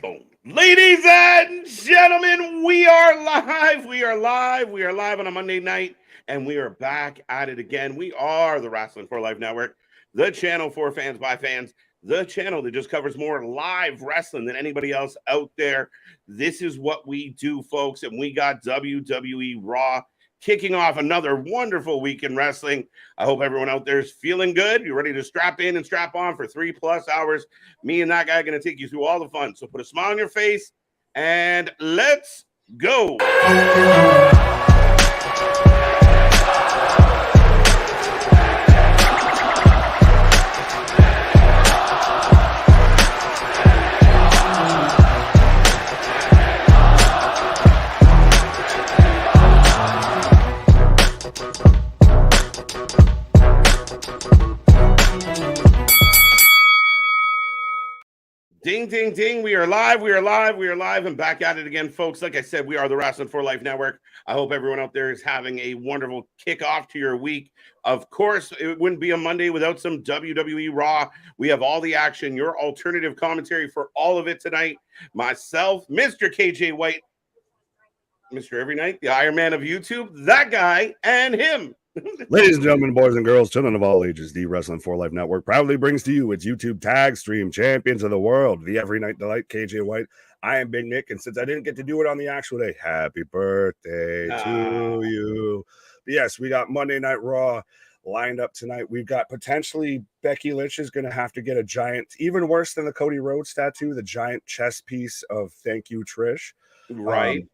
Boom. Ladies and gentlemen, we are live. We are live. We are live on a Monday night, and we are back at it again. We are the Wrasslin for Life Network, the channel for fans by fans, the channel that just covers more live wrestling than anybody else out there. This is what we do, folks, and we got WWE RAW kicking off another wonderful week in wrestling. I hope everyone out there is feeling good. You're ready to strap in and strap on for 3+ hours. Me and that guy are going to take you through all the fun. So put a smile on your face and let's go. Ding, ding, ding. We are live. We are live. We are live and back at it again, folks. Like I said, we are the Wrasslin for Life Network. I hope everyone out there is having a wonderful kickoff to your week. Of course, it wouldn't be a Monday without some WWE RAW. We have all the action, your alternative commentary for all of it tonight. Myself, Mr. KJ White, Mr. Every Night, the Iron Man of YouTube, that guy, and him. Ladies and gentlemen, boys and girls, children of all ages, the Wrasslin for Life Network proudly brings to you its YouTube tag stream champions of the world, the Every Night Delight, KJ White. I am Big Nick, and since I didn't get to do it on the actual day, happy birthday to you. But yes, we got Monday Night Raw lined up tonight. We've got potentially Becky Lynch is going to have to get a giant, even worse than the Cody Rhodes tattoo, the giant chest piece of thank you, Trish. Right.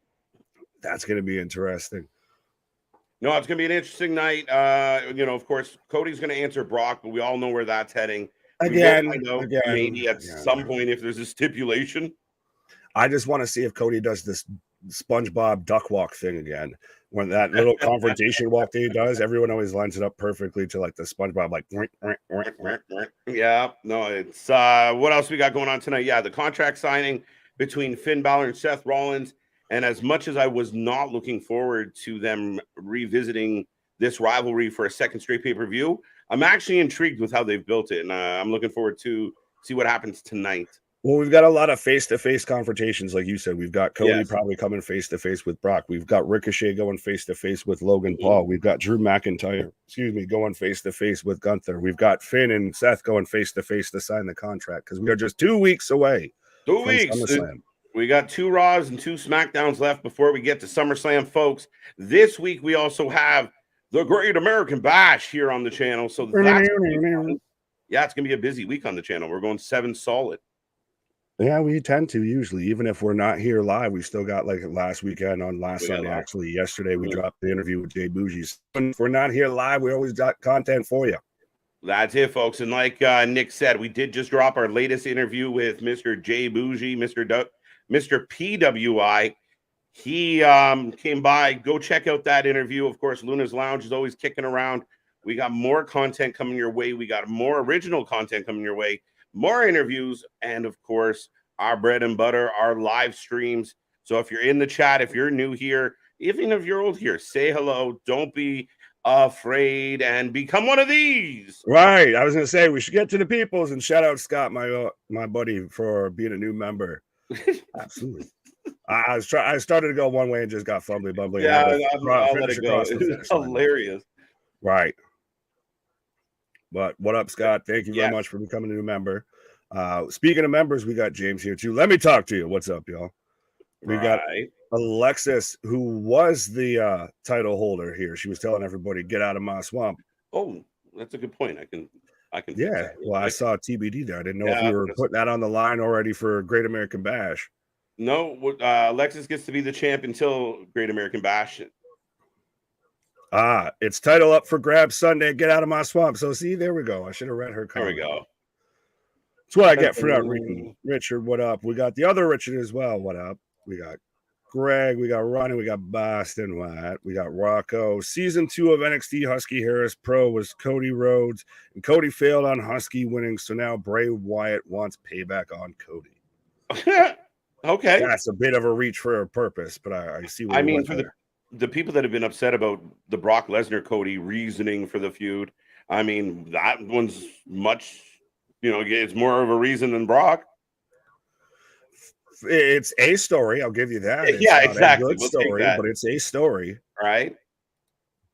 That's going to be interesting. No, it's going to be an interesting night. Of course, Cody's going to answer Brock, but we all know where that's heading. Again, maybe at some point if there's a stipulation. I just want to see if Cody does this SpongeBob duck walk thing again. When that little confrontation walk that he does, everyone always lines it up perfectly to like the SpongeBob, like. Yeah, no, it's what else we got going on tonight? Yeah, the contract signing between Finn Balor and Seth Rollins. And as much as I was not looking forward to them revisiting this rivalry for a second straight pay-per-view, I'm actually intrigued with how they've built it. And I'm looking forward to see what happens tonight. Well, we've got a lot of face-to-face confrontations, like you said. We've got Cody probably coming face-to-face with Brock. We've got Ricochet going face-to-face with Logan Paul. We've got Drew McIntyre, going face-to-face with Gunther. We've got Finn and Seth going face-to-face to sign the contract because we are just 2 weeks away. 2 weeks. We got 2 Raws and 2 SmackDowns left before we get to SummerSlam, folks. This week, we also have the Great American Bash here on the channel. So that's it's going to be a busy week on the channel. We're going 7 solid. Yeah, we tend to usually, even if we're not here live, we still got like last weekend on last Sunday. Actually, yesterday we dropped the interview with Jay Bougie. If we're not here live, we always got content for you. That's it, folks. And like Nick said, we did just drop our latest interview with Mr. Jay Bougie, Mr. PWI. He came by. Go check out that interview. Of course, Luna's Lounge is always kicking around. We got more content coming your way. We got more original content coming your way, more interviews, and of course, our bread and butter, our live streams. So if you're in the chat, if you're new here, even if you're old here, say hello. Don't be afraid and become one of these. Right. I was going to say we should get to the peoples and shout out Scott, my buddy, for being a new member. Absolutely. I started to go one way and just got fumbly bumbly. Yeah, I'll let it go. It's hilarious. Right. But what up, Scott? Thank you very much for becoming a new member. Speaking of members, we got James here too. Let me talk to you. What's up, y'all? We got Alexis, who was the title holder here. She was telling everybody, "Get out of my swamp." Oh, that's a good point. I can. Yeah. Well, I saw TBD there. I didn't know if you were putting that on the line already for Great American Bash. No, Alexis gets to be the champ until Great American Bash. It's title up for grabs Sunday. Get out of my swamp. So see, there we go. I should have read her comment. There we go. That's what I get for not reading. Richard, what up? We got the other Richard as well. What up? We got Greg, we got Ronnie, we got Boston White, we got Rocco. Season 2 of NXT Husky Harris Pro was Cody Rhodes, and Cody failed on Husky winning, so now Bray Wyatt wants payback on Cody. Okay. That's a bit of a reach for a purpose, but I see what for the people that have been upset about the Brock Lesnar Cody reasoning for the feud, I mean, that one's much, it's more of a reason than Brock. It's a story. I'll give you that. It's Yeah, not exactly. a good We'll take story, that. but it's a story. Right?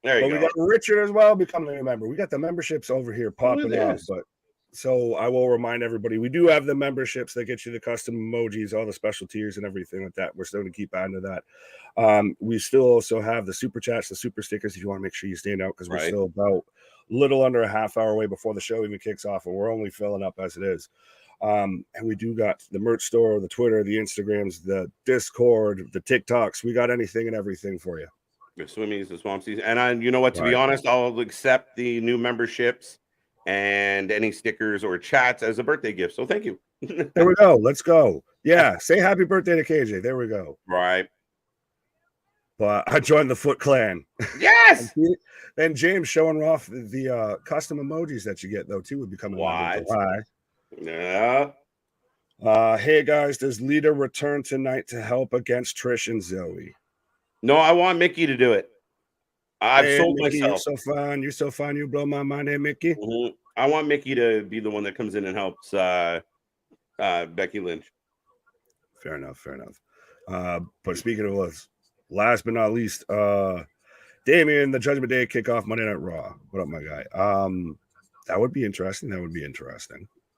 There But you we go. got Richard as well becoming a member. We got the memberships over here popping up. But so I will remind everybody, we do have the memberships that get you the custom emojis, all the special tiers and everything like that. We're still going to keep adding to that. We still also have the super chats, the super stickers, if you want to make sure you stand out, because we're still about little under a half hour away before the show even kicks off, and we're only filling up as it is. And we do got the merch store, the Twitter, the Instagrams, the Discord, the TikToks. We got anything and everything for you. The Swimmies, the Swampsies. And you know what? To be honest, I'll accept the new memberships and any stickers or chats as a birthday gift. So thank you. There we go. Let's go. Yeah. Say happy birthday to KJ. There we go. Right. But I joined the Foot Clan. Yes. Then James showing off the custom emojis that you get, though, too, would be coming out in July. Yeah. Hey, guys, does Lita return tonight to help against Trish and Zoe? No, I want Mickey to do it. I've sold Mickey, myself. You're so fun. You're so fun. You blow my mind, hey, Mickey. Mm-hmm. I want Mickey to be the one that comes in and helps Becky Lynch. Fair enough. But speaking of us, last but not least, Damien, the Judgment Day kickoff Monday Night Raw. What up, my guy? That would be interesting.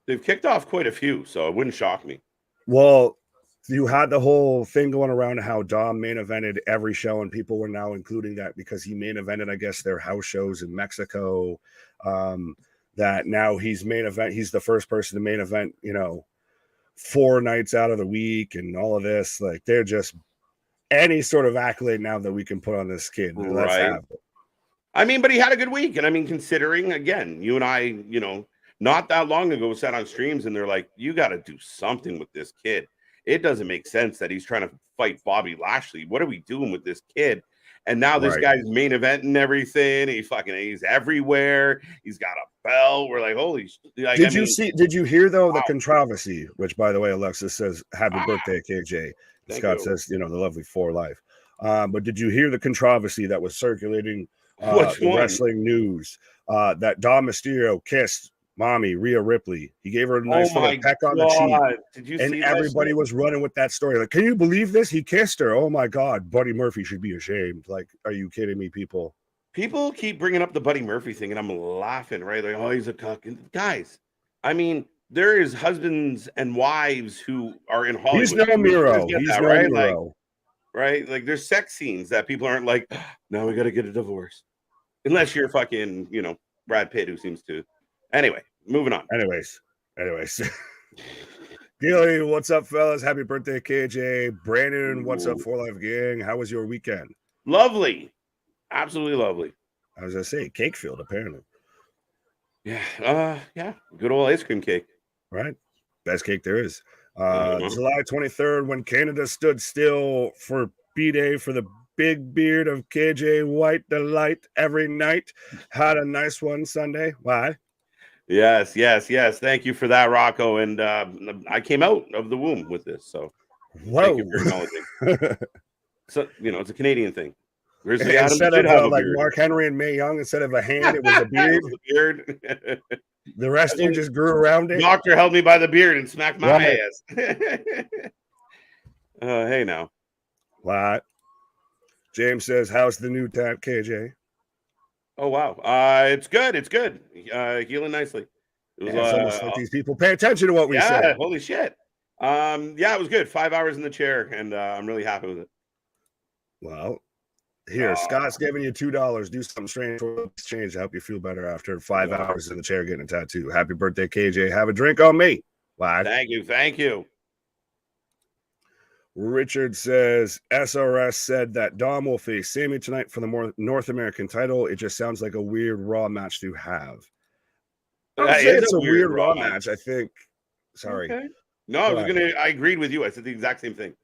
They've kicked off quite a few, so it wouldn't shock me. Well, you had the whole thing going around how Dom main evented every show, and people were now including that because he main evented, I guess, their house shows in Mexico. That now he's the first person to main event, 4 nights out of the week and all of this. Like, they're just any sort of accolade now that we can put on this kid. Let's have it. I mean, but he had a good week. And I mean, considering, again, you and I, not that long ago sat on streams and they're like, you got to do something with this kid. It doesn't make sense that he's trying to fight Bobby Lashley. What are we doing with this kid? And now this guy's main event and everything. He's everywhere. He's got a belt. We're like, holy shit. Did you hear though the controversy, which by the way, Alexis says, happy birthday, KJ. Scott says, the lovely 4 life. But did you hear the controversy that was circulating the wrestling news that Dom Mysterio kissed mommy Rhea Ripley? He gave her a nice little peck on the cheek. Did you and see everybody was running with that story. Like, can you believe this? He kissed her. Oh my God, Buddy Murphy should be ashamed. Like, are you kidding me, people? People keep bringing up the Buddy Murphy thing, and I'm laughing, right? Like, oh, he's a cuck. Guys, I mean, there is husbands and wives who are in Hollywood. He's no Miro. Right? Like, there's sex scenes that people aren't like, now we got to get a divorce. Unless you're fucking, Brad Pitt, who seems to. Anyway, moving on. Anyways. Gilly, what's up, fellas? Happy birthday, KJ. Brandon, what's up, 4 Life Gang? How was your weekend? Lovely. Absolutely lovely. I was going to say, cake field, apparently. Yeah. Good old ice cream cake. Right. Best cake there is. July 23rd, when Canada stood still for B-Day for the big beard of KJ White Delight every night. Had a nice one Sunday. Why? Yes. Thank you for that, Rocco. And I came out of the womb with this. So thank you for acknowledging. So, it's a Canadian thing. Where's the instead of like Mark Henry and Mae Young, instead of a hand, it was a beard. The rest of you just grew around it. Doctor held me by the beard and smacked my ass. Hey now. What? James says, how's the new tat, KJ? Oh, wow. It's good. Healing nicely. It was almost like these people pay attention to what we say. Holy shit. It was good. 5 hours in the chair, and I'm really happy with it. Well, here, Scott's giving you $2. Do something strange for exchange to help you feel better after 5 hours in the chair getting a tattoo. Happy birthday, KJ. Have a drink on me. Why? Thank you. Richard says, SRS said that Dom will face Sammy tonight for the North American title. It just sounds like a weird Raw match to have. It's a weird Raw match, I think. Sorry. Okay. No, I agreed with you. I said the exact same thing.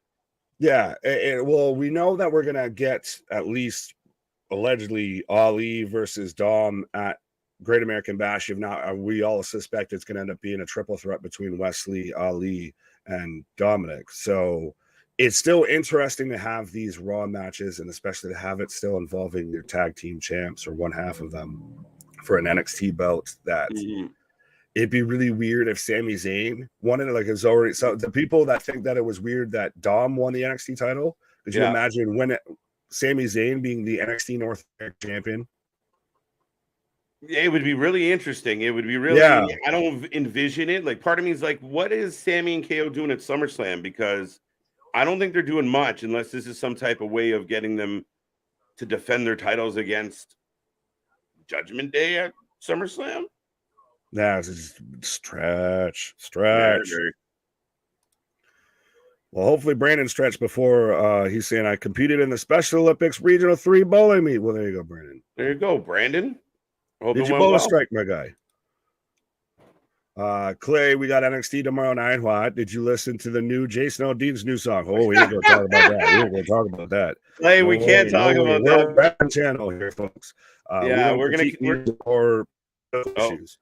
Yeah. Well, we know that we're going to get at least allegedly Ali versus Dom at Great American Bash. If not, we all suspect it's going to end up being a triple threat between Wesley, Ali, and Dominic. So it's still interesting to have these Raw matches, and especially to have it still involving your tag team champs or one half of them for an NXT belt that it'd be really weird if Sami Zayn won it. Like, it's already, so the people that think that it was weird that Dom won the NXT title, could you imagine when Sami Zayn being the NXT North American champion? It would be really interesting. It would be really, I don't envision it. Like, part of me is like, what is Sami and KO doing at SummerSlam? Because I don't think they're doing much unless this is some type of way of getting them to defend their titles against Judgment Day at SummerSlam. Nah, it's just stretch. Very. Well, hopefully Brandon stretched before he's saying I competed in the Special Olympics Regional 3 bowling meet. Well, there you go, Brandon. There you go, Brandon. Hope Did you bowl a strike, my guy? Clay, we got NXT tomorrow night. What? Did you listen to the new Jason Aldean's new song? Oh, we ain't gonna talk about that. We ain't gonna talk about that. Clay, we can't talk about that. We're channel here, folks. We're gonna or issues.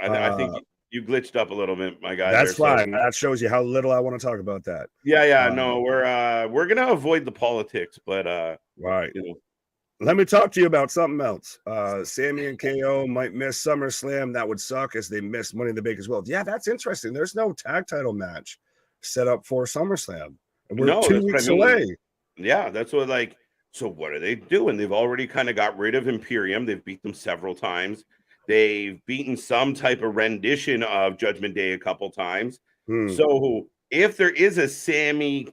I think you glitched up a little bit, my guy. That's fine. That shows you how little I want to talk about that. No, we're gonna avoid the politics, but right. You know. Let me talk to you about something else. Sami and KO might miss SummerSlam. That would suck as they missed Money in the Bank as well. Yeah, that's interesting. There's no tag title match set up for SummerSlam. And we're 2 weeks away. Yeah, that's what, like, so what are they doing? They've already kind of got rid of Imperium. They've beat them several times. They've beaten some type of rendition of Judgment Day a couple times. So if there is a Sami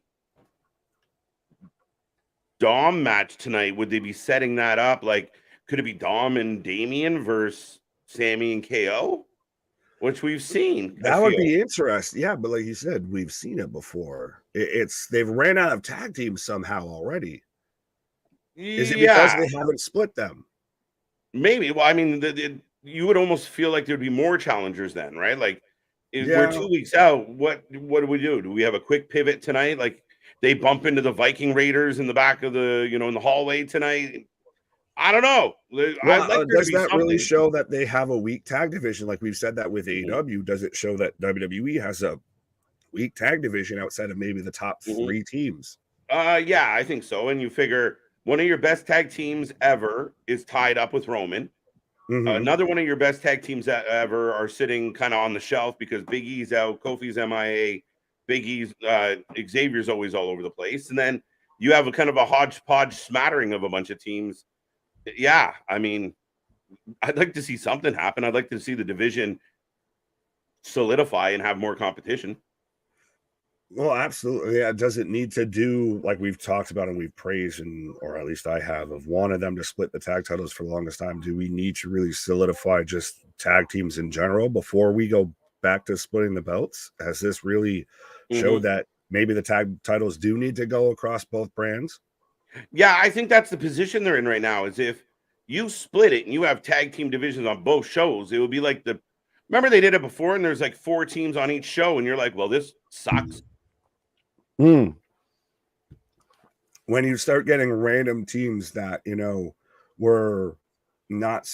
Dom match tonight, would they be setting that up? Like, could it be Dom and Damian versus Sami and KO, which we've seen? That would be interesting. Yeah, but like you said, we've seen it before. They've ran out of tag teams somehow already. Is it because they haven't split them? Maybe. Well, I mean, you would almost feel like there'd be more challengers then, right? Like, if we're 2 weeks out, what do we do? Do we have a quick pivot tonight? Like, they bump into the Viking Raiders in the back of the, in the hallway tonight. I don't know. Does that really show that they have a weak tag division? Like we've said that with AEW. Does it show that WWE has a weak tag division outside of maybe the top 3 teams? Yeah, I think so. And you figure one of your best tag teams ever is tied up with Roman. Another one of your best tag teams ever are sitting kind of on the shelf because Big E's out, Kofi's MIA. Big E's, Xavier's always all over the place. And then you have a kind of a hodgepodge smattering of a bunch of teams. Yeah, I mean, I'd like to see something happen. I'd like to see the division solidify and have more competition. Well, absolutely. Yeah, does it need to do like we've talked about and we've praised, or at least I have, of wanted them to split the tag titles for the longest time? Do we need to really solidify just tag teams in general before we go back to splitting the belts? Has this really showed that maybe the tag titles do need to go across both brands? Yeah, I think that's the position they're in right now. Is if you split it and you have tag team divisions on both shows, it would be like remember they did it before and there's like 4 teams on each show and you're like, well, this sucks. When you start getting random teams that were not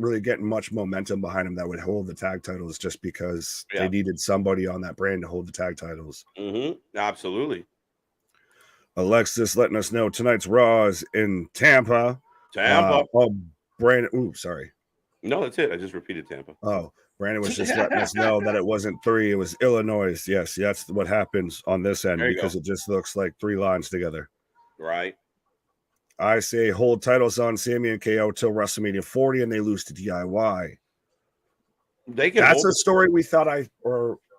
really getting much momentum behind them that would hold the tag titles just because they needed somebody on that brand to hold the tag titles. Absolutely. Alexis letting us know tonight's Raw is in Tampa. Brandon, sorry. No, that's it. I just repeated Tampa. Oh, Brandon was just letting us know that it wasn't 3, it was Illinois. Yes, that's what happens on this end because it just looks like 3 lines together. Right. I say hold titles on Sami and KO till WrestleMania 40 and they lose to DIY. That's a story we thought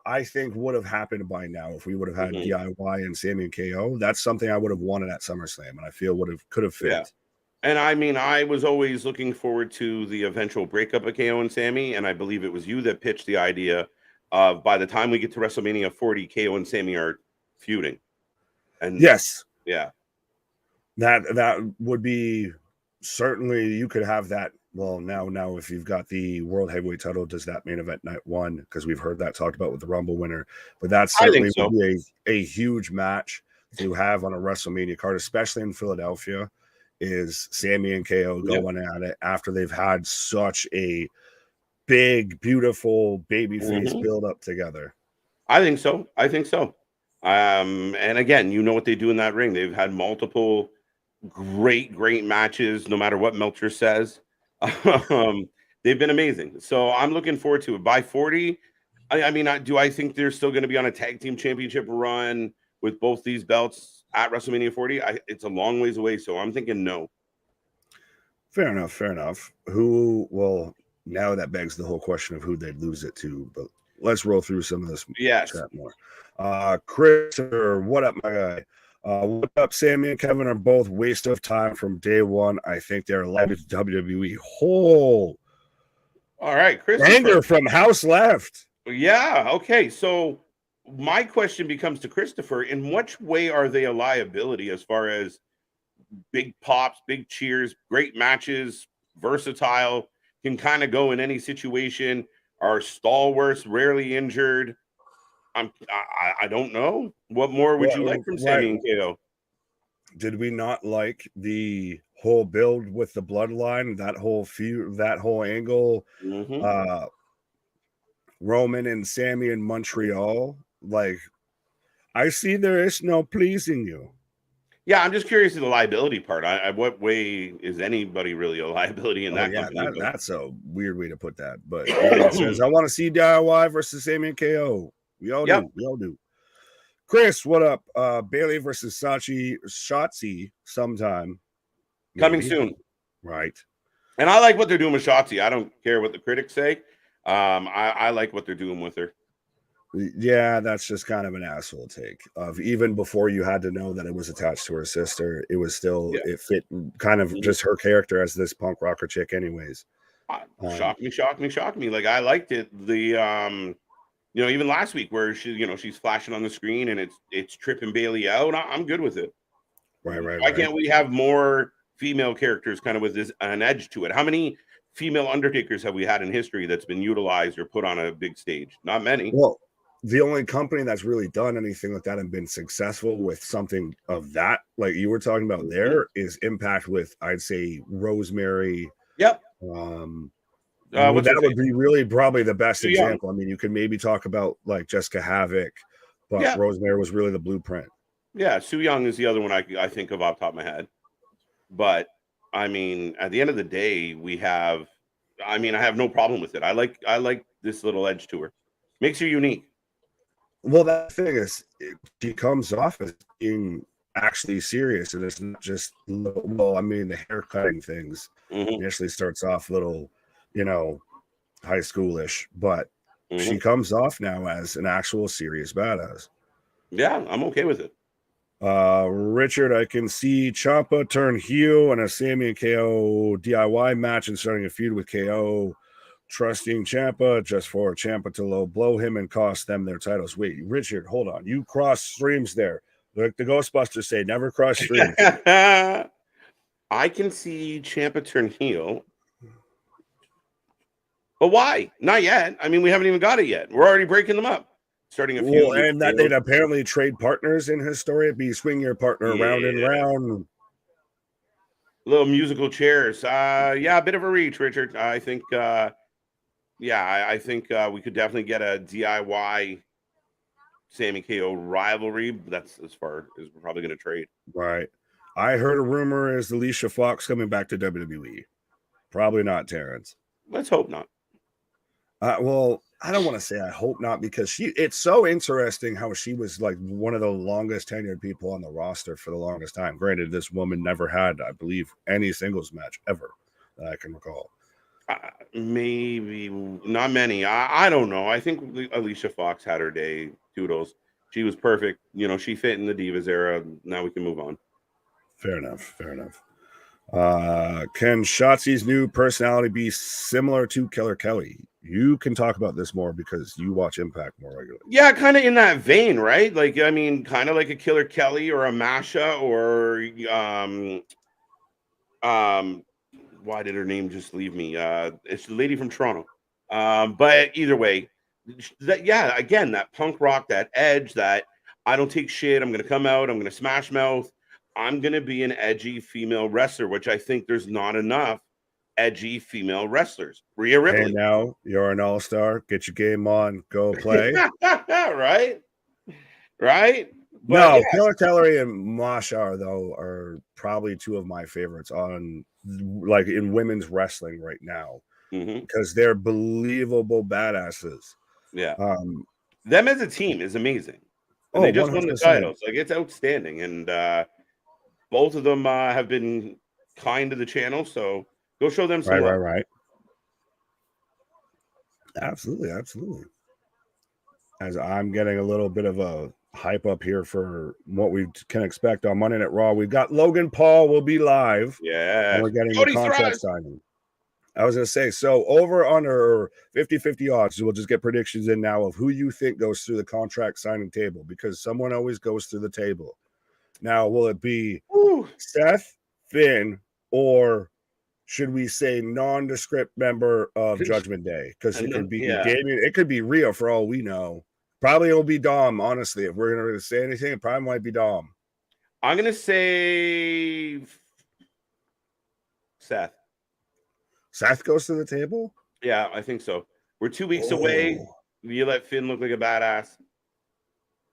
I think would have happened by now if we would have had DIY and Sami and KO. That's something I would have wanted at SummerSlam and I feel could have fit. Yeah. And I mean, I was always looking forward to the eventual breakup of KO and Sami, and I believe it was you that pitched the idea of by the time we get to WrestleMania 40, KO and Sami are feuding. And yes. Yeah. That would be certainly, you could have that. Well, now if you've got the World Heavyweight title, does that main event night 1? Because we've heard that talked about with the Rumble winner. But that certainly would be a huge match to have on a WrestleMania card, especially in Philadelphia, is Sami and KO going at it after they've had such a big, beautiful babyface build up together. I think so. And again, you know what they do in that ring. They've had multiple great matches, no matter what Meltzer says. They've been amazing. So I'm looking forward to it. By 40, I mean, do I think they're still going to be on a tag team championship run with both these belts at WrestleMania 40? It's a long ways away, so I'm thinking no. Fair enough. Fair enough. Who? Well, now that begs the whole question of who they'd lose it to. But let's roll through some of this chat more. Chris, what up, my guy? What up, Sammy and Kevin are both waste of time from day one. I think they're led to WWE whole. All right, Chris. Anger from House Left. Yeah. Okay. So my question becomes to Christopher: in which way are they a liability as far as big pops, big cheers, great matches, versatile, can kind of go in any situation, are stalwarts, rarely injured? I don't know. What more would you like from Sammy and KO? Did we not like the whole build with the bloodline, that whole feud, that whole angle? Mm-hmm. Roman and Sammy in Montreal. Like, I see there is no pleasing you. Yeah, I'm just curious of the liability part. What way is anybody really a liability in that company? That's a weird way to put that. But it says, I want to see DIY versus Sammy and KO. We all do. We all do. Chris, what up? Bailey versus Shotzi sometime. Coming soon. Right. And I like what they're doing with Shotzi. I don't care what the critics say. I like what they're doing with her. Yeah, that's just kind of an asshole take of even before you had to know that it was attached to her sister. It was still, it fit kind of just her character as this punk rocker chick anyways. Shocked me. Like, I liked it. The, even last week where she's flashing on the screen and it's tripping Bailey out. I'm good with it. Right. Why can't we have more female characters kind of with an edge to it? How many female Undertakers have we had in history that's been utilized or put on a big stage? Not many. Well, the only company that's really done anything like that and been successful with something of that, like you were talking about there, is Impact with, I'd say, Rosemary. Yep. That would be really probably the best example. I mean, you could maybe talk about like Jessica Havoc, but Rosemary was really the blueprint. Yeah, Su Yung is the other one I think of off the top of my head. But I mean, at the end of the day, I have no problem with it. I like this little edge to her. Makes her unique. Well, that thing is, she comes off as being actually serious, and it's not just the hair cutting things initially starts off little, high schoolish, but she comes off now as an actual serious badass. Yeah, I'm okay with it. Richard, I can see Ciampa turn heel in a Sammy and KO DIY match and starting a feud with KO. Trusting Ciampa just for Ciampa to low blow him and cost them their titles. Wait, Richard, hold on. You cross streams there. Like the Ghostbusters say, never cross streams. I can see Ciampa turn heel. But why? Not yet. I mean, we haven't even got it yet. We're already breaking them up. Starting a feud. Well, and that they'd apparently trade partners in his story. It'd be swing your partner round and round. Little musical chairs. A bit of a reach, Richard. I think I think we could definitely get a DIY Sammy KO rivalry. That's as far as we're probably going to trade. Right. I heard a rumor is Alicia Fox coming back to WWE. Probably not, Terrence. Let's hope not. Well, I don't want to say I hope not, because it's so interesting how she was like one of the longest tenured people on the roster for the longest time. Granted, this woman never had, I believe, any singles match ever that I can recall. Maybe not many. I don't know. I think Alicia Fox had her day. Toodles. She was perfect. She fit in the Divas era. Now we can move on. Fair enough. Can Shotzi's new personality be similar to Killer Kelly? You can talk about this more because you watch Impact more regularly. Yeah, kind of in that vein, right? Like, I mean, kind of like a Killer Kelly or a Masha or why did her name just leave me? It's the lady from Toronto. But either way, again, that punk rock, that edge, that I don't take shit. I'm gonna come out. I'm gonna smash mouth. I'm gonna be an edgy female wrestler, which I think there's not enough edgy female wrestlers. Rhea Ripley. Hey, now you're an all-star. Get your game on. Go play. Right. But no, Killer Kelly and Masha are probably two of my favorites on, like, in women's wrestling right now. because they're believable badasses. Yeah. Them as a team is amazing. And they just won the 100%. titles. Like, it's outstanding. And both of them have been kind to the channel. So go show them some love. Right. Absolutely. As I'm getting a little bit of a hype up here for what we can expect on Monday Night Raw. We've got Logan Paul will be live. Yeah. And we're getting Cody the contract signing. I was going to say, so over under 50-50 odds, we'll just get predictions in now of who you think goes through the contract signing table, because someone always goes through the table. Now, will it be Seth, Finn, or should we say nondescript member of Judgment Day? Because it could be Damien, it could be Rhea for all we know. Probably it'll be Dom, honestly. If we're going to say anything, it probably might be Dom. I'm going to say Seth. Seth goes to the table? Yeah, I think so. We're 2 weeks away. You let Finn look like a badass.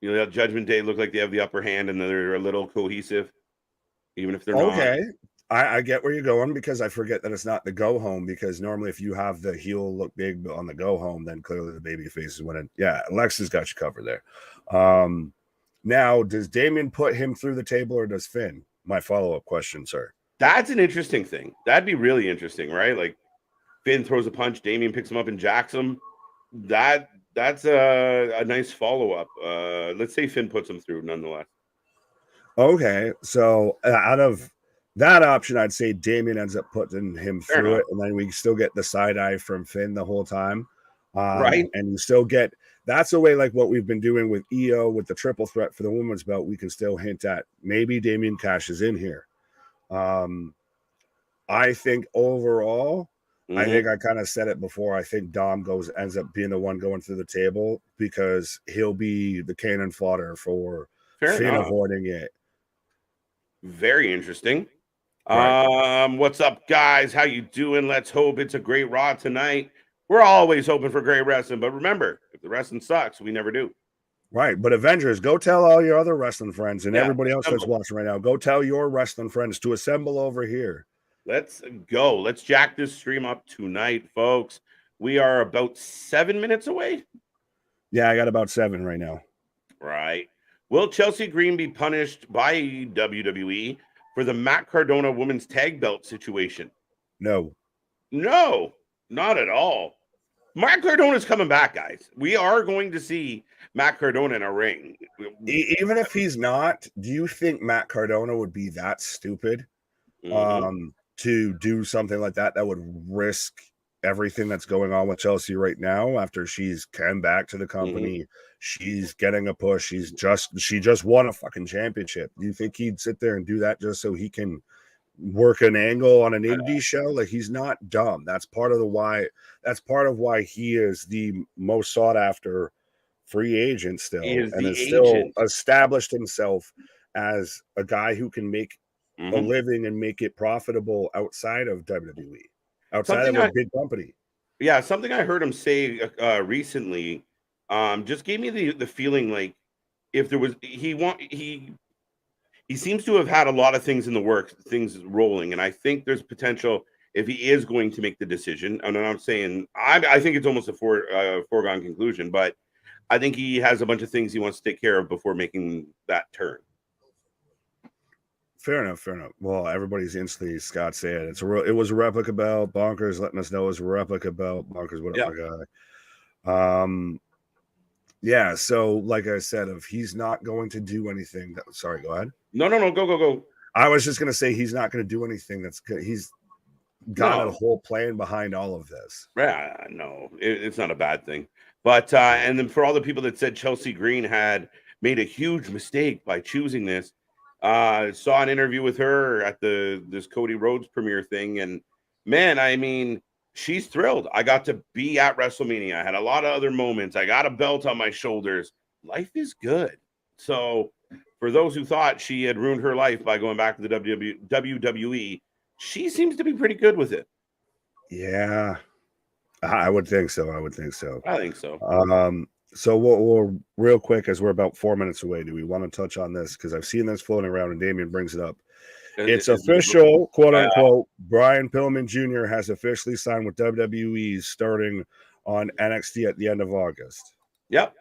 You let Judgment Day look like they have the upper hand and they're a little cohesive, even if they're not. Okay. I get where you're going, because I forget that it's not the go home, because normally if you have the heel look big on the go home, then clearly the baby face is winning. Yeah, Alexa's got you covered there. Now, does Damien put him through the table, or does Finn? My follow-up question, sir. That's an interesting thing. That'd be really interesting, right? Like, Finn throws a punch, Damien picks him up and jacks him. That's a nice follow-up. Let's say Finn puts him through nonetheless. Okay, so out of that option, I'd say Damien ends up putting him through it, and then we still get the side eye from Finn the whole time. Right. And you still get, that's the way, like what we've been doing with EO with the triple threat for the women's belt, we can still hint at maybe Damien cashes in here. I think overall, I think I kind of said it before. I think Dom ends up being the one going through the table, because he'll be the cannon fodder for Finn avoiding it. Very interesting. Right. What's up, guys? How you doing? Let's hope it's a great Raw tonight. We're always hoping for great wrestling, but remember, if the wrestling sucks, we never do. Right, but Avengers, go tell all your other wrestling friends and everybody else that's watching right now. Go tell your wrestling friends to assemble over here. Let's go. Let's jack this stream up tonight, folks. We are about 7 minutes away. Yeah, I got about 7 right now. Right. Will Chelsea Green be punished by WWE for the Matt Cardona women's tag belt situation? No, not at all. Matt Cardona's coming back, guys. We are going to see Matt Cardona in a ring. Even if he's not, do you think Matt Cardona would be that stupid to do something like that would risk everything that's going on with Chelsea right now after she's come back to the company? She's getting a push. She just won a fucking championship. Do you think he'd sit there and do that just so he can work an angle on an indie show? Like, he's not dumb. That's part of why he is the most sought after free agent still, and is still established himself as a guy who can make a living and make it profitable outside of WWE, outside of a big company. Yeah, something I heard him say recently just gave me the feeling like if there was he seems to have had a lot of things in the works, things rolling, and I think there's potential if he is going to make the decision. And I'm saying I think it's almost a foregone conclusion, but I think he has a bunch of things he wants to take care of before making that turn. Fair enough. Well, everybody's instantly Scott saying it was a replica belt. Bonkers letting us know it was a replica belt. Bonkers, what up, my guy? Yeah. So, like I said, if he's not going to do anything, sorry, go ahead. No, go. I was just going to say he's not going to do anything. He's got a whole plan behind all of this. Yeah, no, it's not a bad thing. But and then for all the people that said Chelsea Green had made a huge mistake by choosing this, saw an interview with her at this Cody Rhodes premiere thing, and man, I mean, she's thrilled. I got to be at WrestleMania. I had a lot of other moments. I got a belt on my shoulders. Life is good. So for those who thought she had ruined her life by going back to the WWE, she seems to be pretty good with it. Yeah, I would think so. I think so. So we'll real quick, as we're about 4 minutes away, do we want to touch on this? Because I've seen this floating around and Damien brings it up. It's official, quote unquote. Brian Pillman Jr. has officially signed with WWE starting on NXT at the end of August. Yep.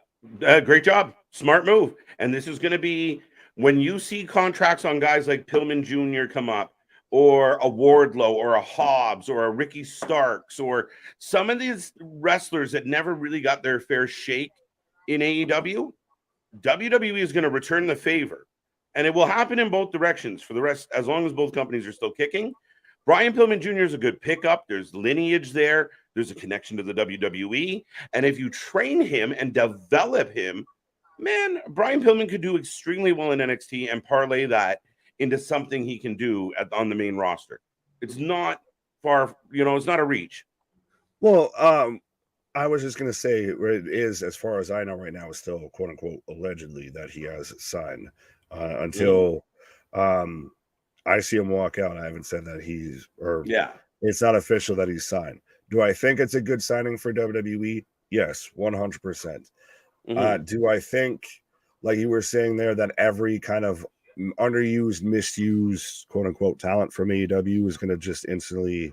Great job. Smart move. And this is going to be when you see contracts on guys like Pillman Jr. come up, or a Wardlow, or a Hobbs, or a Ricky Starks, or some of these wrestlers that never really got their fair shake in AEW, WWE is going to return the favor. And it will happen in both directions for the rest, as long as both companies are still kicking. Brian Pillman Jr. is a good pickup. There's lineage there. There's a connection to the WWE. And if you train him and develop him, man, Brian Pillman could do extremely well in NXT and parlay that into something he can do on the main roster. It's not far, it's not a reach. Well, I was just going to say it is, as far as I know right now, is still quote unquote allegedly that he has signed until I see him walk out. I haven't said that it's not official that he's signed. Do I think it's a good signing for WWE? Yes, 100%. Do I think, like you were saying there, that every kind of underused, misused, quote unquote, talent from AEW is going to just instantly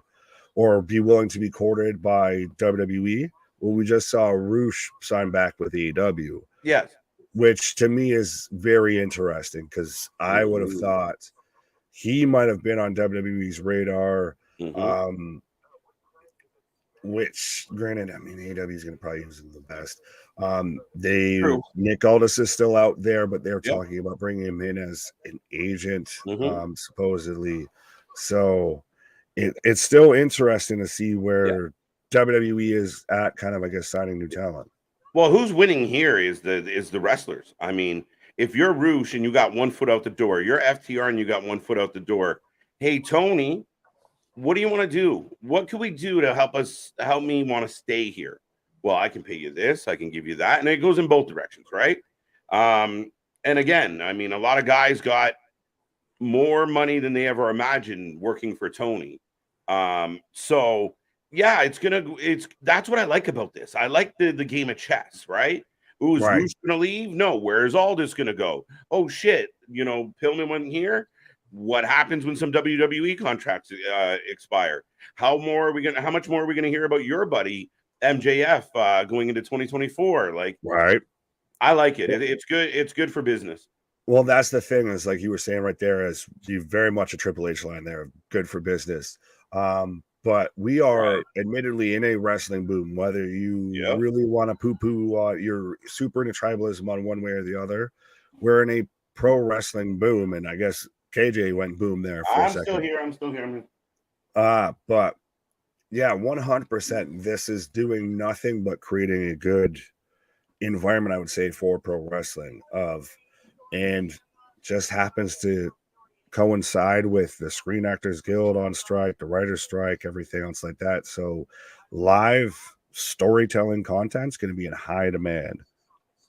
or be willing to be courted by WWE? Well, we just saw Roosh sign back with AEW. Yes. Which to me is very interesting because I would have thought he might have been on WWE's radar. Which, granted, I mean, AEW is going to probably use him the best. Nick Aldis is still out there, but they're talking about bringing him in as an agent, supposedly. So it's still interesting to see where WWE is at, kind of, I guess, signing new talent. Well, who's winning here is the wrestlers. I mean, if you're Roosh and you got 1 foot out the door, you're FTR and you got 1 foot out the door. Hey, Tony, what do you want to do? What can we do to help me want to stay here? Well, I can pay you this, I can give you that, and it goes in both directions, right? And again, I mean, a lot of guys got more money than they ever imagined working for Tony. So yeah, that's what I like about this. I like the game of chess, right? Who's Roosh gonna leave? No, where's Aldis gonna go? Oh shit, Pillman went here. What happens when some WWE contracts expire? How much more are we gonna hear about your buddy MJF going into 2024? Like, right. I like it. It's good. It's good for business. Well, that's the thing, is like you were saying right there, is you very much a Triple H line there, good for business. But we are admittedly in a wrestling boom, whether you really want to poo-poo you're super into tribalism on one way or the other. We're in a pro wrestling boom, and I guess KJ went boom there for a second. I'm still here. But yeah, 100%. This is doing nothing but creating a good environment, I would say, for pro wrestling and just happens to coincide with the Screen Actors Guild on strike, the writer's strike, everything else like that. So live storytelling content is going to be in high demand.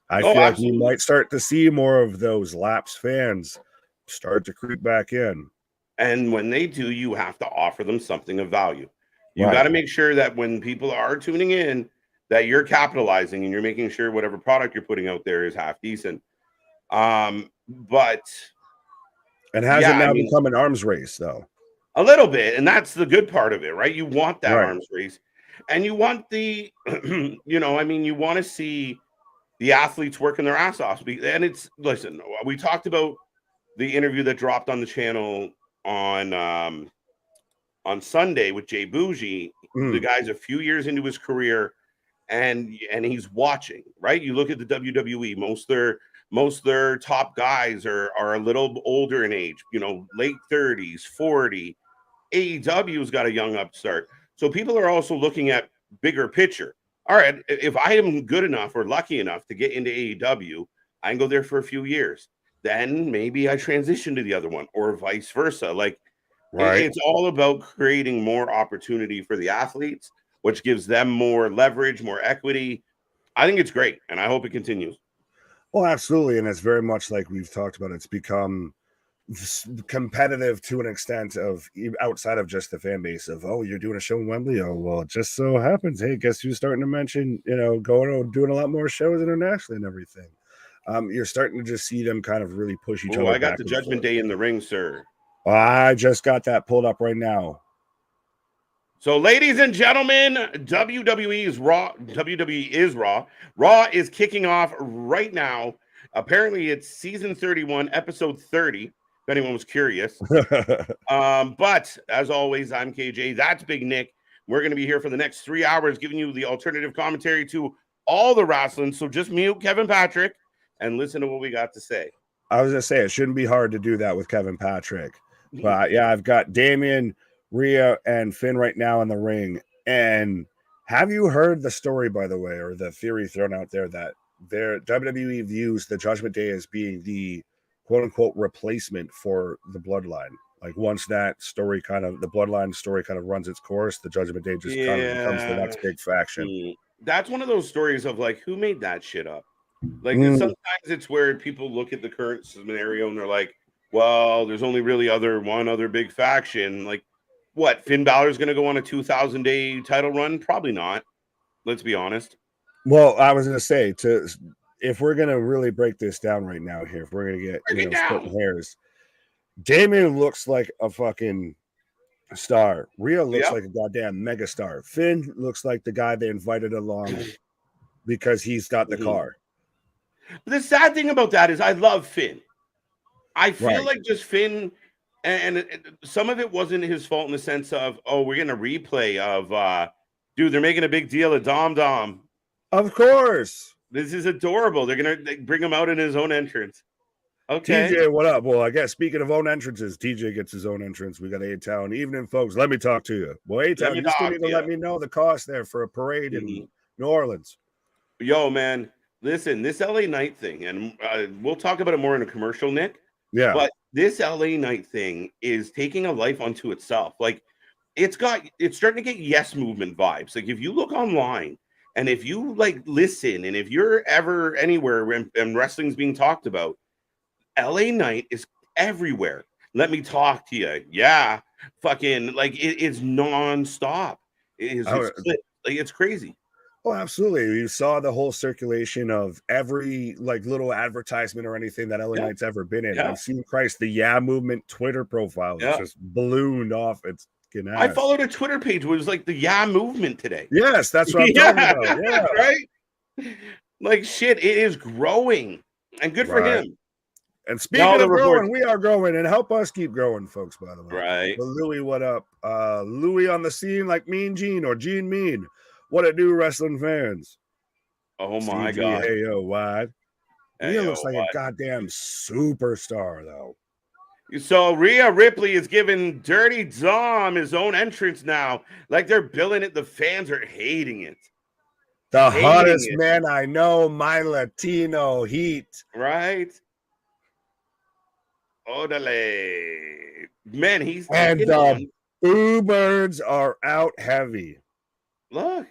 I feel like we might start to see more of those lapsed fans start to creep back in. And when they do, you have to offer them something of value. You got to make sure that when people are tuning in, that you're capitalizing and you're making sure whatever product you're putting out there is half decent. But and has it now become an arms race, though? A little bit, and that's the good part of it, right? You want that arms race, and you want the, you want to see the athletes working their ass off. And listen, we talked about the interview that dropped on the channel on Sunday with Jay Bougie. The guy's a few years into his career, and he's watching, right? You look at the WWE, most of their top guys are a little older in age, late 30s, 40. AEW's got a young upstart. So people are also looking at bigger picture. All right, if I am good enough or lucky enough to get into AEW, I can go there for a few years. Then maybe I transition to the other one, or vice versa. Like, it's all about creating more opportunity for the athletes, which gives them more leverage, more equity. I think it's great, and I hope it continues. Well, absolutely. And it's very much like we've talked about. It's become competitive to an extent of outside of just the fan base of, oh, you're doing a show in Wembley. Oh, well, it just so happens. Hey, guess who's starting to mention, doing a lot more shows internationally and everything. You're starting to just see them kind of really push each other. I got the Judgment Day in the ring, sir. I just got that pulled up right now. So, ladies and gentlemen, WWE is Raw. WWE is Raw. Raw is kicking off right now. Apparently, it's season 31, episode 30. If anyone was curious. But as always, I'm KJ. That's Big Nick. We're going to be here for the next 3 hours, giving you the alternative commentary to all the wrestling. So just mute Kevin Patrick and listen to what we got to say. I was going to say, it shouldn't be hard to do that with Kevin Patrick. But yeah, I've got Damian, Rhea, and Finn right now in the ring. And have you heard the story, by the way, or the theory thrown out there that their WWE views the Judgment Day as being the quote-unquote replacement for the Bloodline? Like once that story the Bloodline story kind of runs its course, the Judgment Day just kind of becomes the next big faction. That's one of those stories of like, who made that shit up? Like sometimes it's where people look at the current scenario and they're like, well, there's only really one other big faction. Like what? Finn Balor's going to go on a 2,000-day title run? Probably not. Let's be honest. Well, I was going to say, if we're going to really break this down right now here, if we're going to get splitting hairs, Damian looks like a fucking star. Rhea looks like a goddamn mega star. Finn looks like the guy they invited along because he's got the car. But the sad thing about that is I love Finn. I feel like just Finn, and some of it wasn't his fault in the sense of, oh, we're getting a replay of, dude, they're making a big deal of Dom Dom. Of course. This is adorable. They're going to bring him out in his own entrance. Okay. TJ, what up? Well, I guess speaking of own entrances, TJ gets his own entrance. We got A-Town. Evening, folks. Let me talk to you. Well, A-Town, you still need to let me know the cost there for a parade in New Orleans. Yo, man, listen, this LA Knight thing, and we'll talk about it more in a commercial, Nick. Yeah. But this LA Knight thing is taking a life unto itself. Like, it's starting to get Yes Movement vibes. Like, if you look online and if you like listen, and if you're ever anywhere and wrestling's being talked about, LA Knight is everywhere. Let me talk to you. Yeah. Fucking like it's nonstop. It's crazy. Oh, absolutely. You saw the whole circulation of every like little advertisement or anything that LA Knight's ever been in. Yeah. I've seen Christ, the Yeah Movement Twitter profile just ballooned off its ass. I followed a Twitter page where it was like the Yeah Movement today. Yes, that's what I'm talking about. Yeah. Right? Like shit, it is growing. And good for him. And speaking of growing, we are growing, and help us keep growing, folks, by the way. Right. But Louie, what up? Louie on the scene like Mean Gene or Gene Mean. What it do, wrestling fans? Oh, my God. Hey, yo, wide. He looks like a goddamn superstar, though. So Rhea Ripley is giving Dirty Dom his own entrance now. Like they're billing it. The fans are hating it. The hottest man I know, my Latino heat. Right? Odale. Man, he's... And the Boo Birds are out heavy. Look.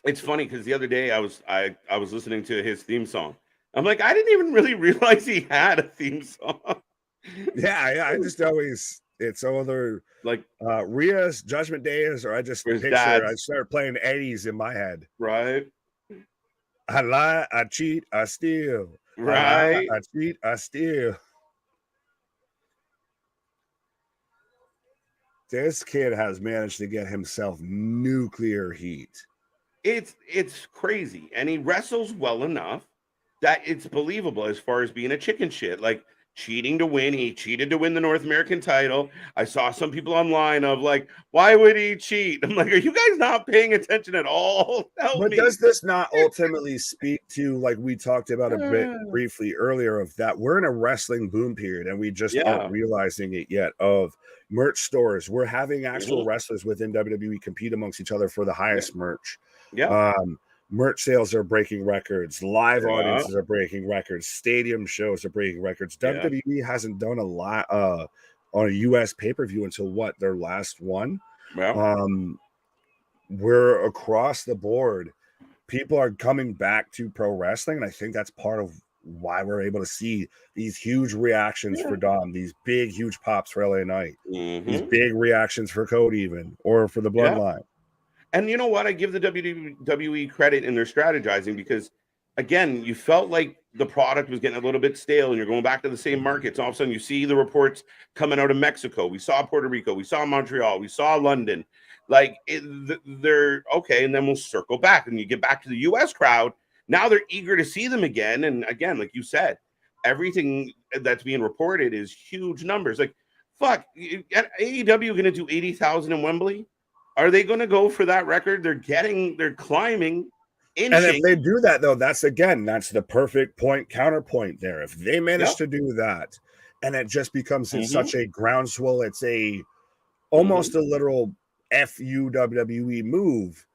It's funny because the other day I was listening to his theme song. I'm like, I didn't even really realize he had a theme song. Yeah. I just always... It's either like Rhea's Judgment Days, or I just picture I start playing Eddie's in my head. Right. I lie, I cheat, I steal. Right. I cheat, I steal. This kid has managed to get himself nuclear heat. It's crazy. And he wrestles well enough that it's believable as far as being a chicken shit. Like, cheating to win. He cheated to win the North American title. I saw some people online of like, why would he cheat? I'm like, are you guys not paying attention at all? But does this not ultimately speak to, like we talked about a bit briefly earlier, of that we're in a wrestling boom period and we just aren't realizing it yet, of merch stores. We're having actual wrestlers within WWE compete amongst each other for the highest merch. Yeah. Merch sales are breaking records. Live audiences are breaking records. Stadium shows are breaking records. WWE hasn't done a lot on a U.S. pay-per-view until their last one. Yeah. We're across the board. People are coming back to pro wrestling, and I think that's part of why we're able to see these huge reactions for Dom, these big, huge pops for LA Knight, these big reactions for Cody even, or for the Bloodline. And you know what? I give the WWE credit in their strategizing because, again, you felt like the product was getting a little bit stale and you're going back to the same markets. All of a sudden you see the reports coming out of Mexico. We saw Puerto Rico. We saw Montreal. We saw London. Like they're okay. And then we'll circle back and you get back to the US crowd. Now they're eager to see them again. And again, like you said, everything that's being reported is huge numbers. Like, fuck, AEW going to do 80,000 in Wembley? Are they going to go for that record? They're climbing. Inching. And if they do that, though, that's the perfect counterpoint there. If they manage to do that, and it just becomes such a groundswell, it's almost a literal FU WWE move.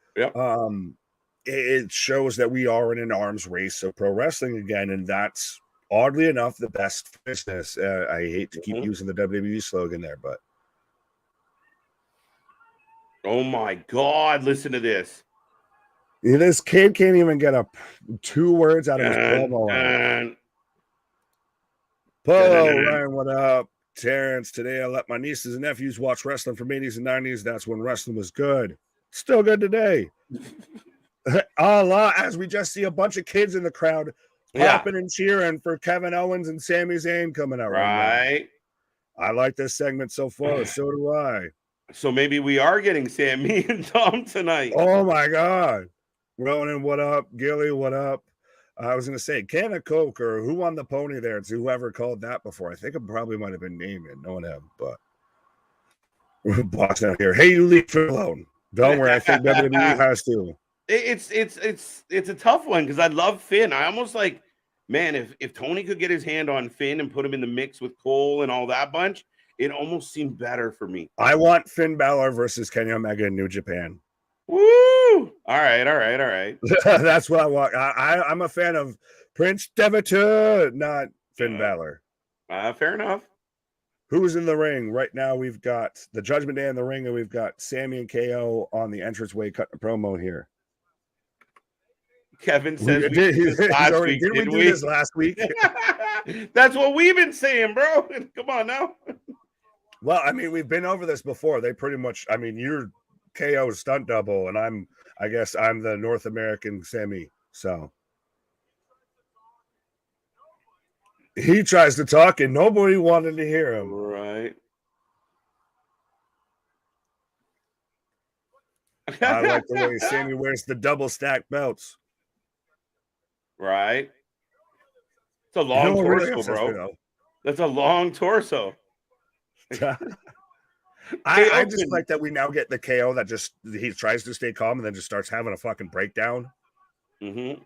It shows that we are in an arms race of pro wrestling again, and that's oddly enough the best business. I hate to keep using the WWE slogan there, but oh my God, listen to this. This kid can't even get 2 words out of his promo. Ryan, what up? Terrence, today I let my nieces and nephews watch wrestling from 80s and 90s. That's when wrestling was good. Still good today. As we just see a bunch of kids in the crowd popping and cheering for Kevin Owens and Sami Zayn coming out. Right. I like this segment so far. So do I. So maybe we are getting Sami and Tom tonight. Oh my God. Ronan, what up? Gilly, what up? I was going to say, can of Coke or who won the pony there? It's whoever called that before. I think it probably might have been Naaman, knowing him, but box out here. Hey, you leave it alone. Don't worry. I think WWE has to. It's a tough one because I love Finn. I almost like, man, if Tony could get his hand on Finn and put him in the mix with Cole and all that bunch, it almost seemed better for me. I want Finn Balor versus Kenny Omega in New Japan. Woo! All right. That's what I want. I'm a fan of Prince Devitt, not Finn Balor. Fair enough. Who's in the ring right now? We've got the Judgment Day in the ring, and we've got Sami and KO on the entranceway cutting a promo here. Kevin says we did this last week. Did we do this last week? That's what we've been saying, bro. Come on now. Well, I mean, we've been over this before. They pretty much, I mean, you're KO's stunt double, and I guess I'm the North American Sami. So he tries to talk, and nobody wanted to hear him. Right. I like the way Sami wears the double stacked belts. Right. It's a long torso, bro. That's a long torso. I just like that we now get the KO that just he tries to stay calm and then just starts having a fucking breakdown. I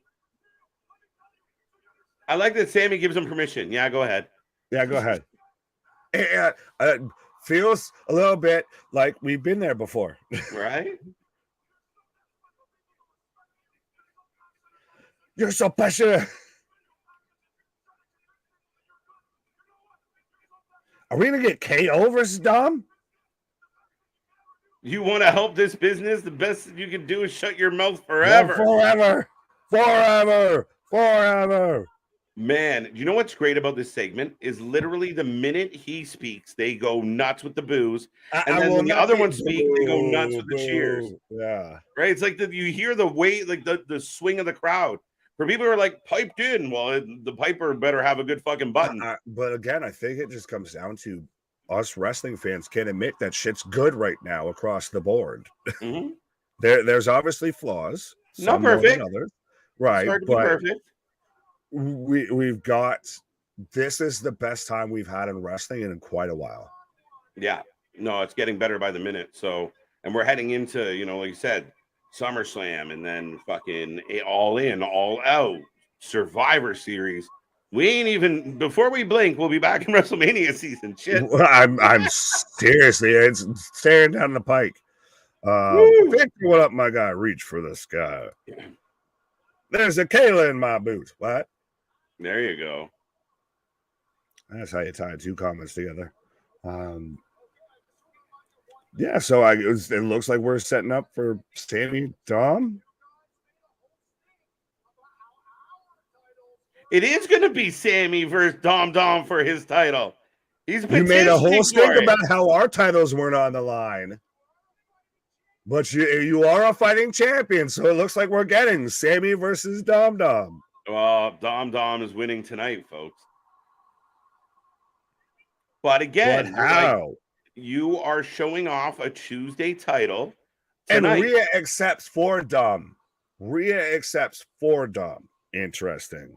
like that Sami gives him permission. Yeah, go ahead. Feels a little bit like we've been there before. Right? You're so passionate. Are we going to get KO versus Dom? You want to help this business? The best you can do is shut your mouth forever. Forever. Man, you know what's great about this segment is literally the minute he speaks, they go nuts with the boos. And then when the other one speaks, they go nuts with the cheers. Yeah. Right? It's like you hear the weight, like the swing of the crowd. For people who are like piped in, well, the piper better have a good fucking button. But again, I think it just comes down to us wrestling fans can't admit that shit's good right now across the board. There's obviously flaws. Not perfect. Others, right. It's hard to be perfect. We've got this is the best time we've had in wrestling in quite a while. Yeah. No, it's getting better by the minute. So, and we're heading into, like you said, SummerSlam and then fucking All In, All Out, Survivor Series. We ain't even before we blink, we'll be back in WrestleMania season. Shit. I'm seriously, it's staring down the pike. Victor, what up, my guy? Reach for the sky. There's a Kayla in my boots. What? There you go. That's how you tie 2 comments together. Yeah, so it looks like we're setting up for Sami Dom. It is going to be Sami versus Dom for his title. You made a whole stink about how our titles weren't on the line. But you are a fighting champion, so it looks like we're getting Sami versus Dom. Dom is winning tonight, folks. But But again, how? you are showing off a Tuesday title And tonight. Rhea accepts for Dom. Interesting.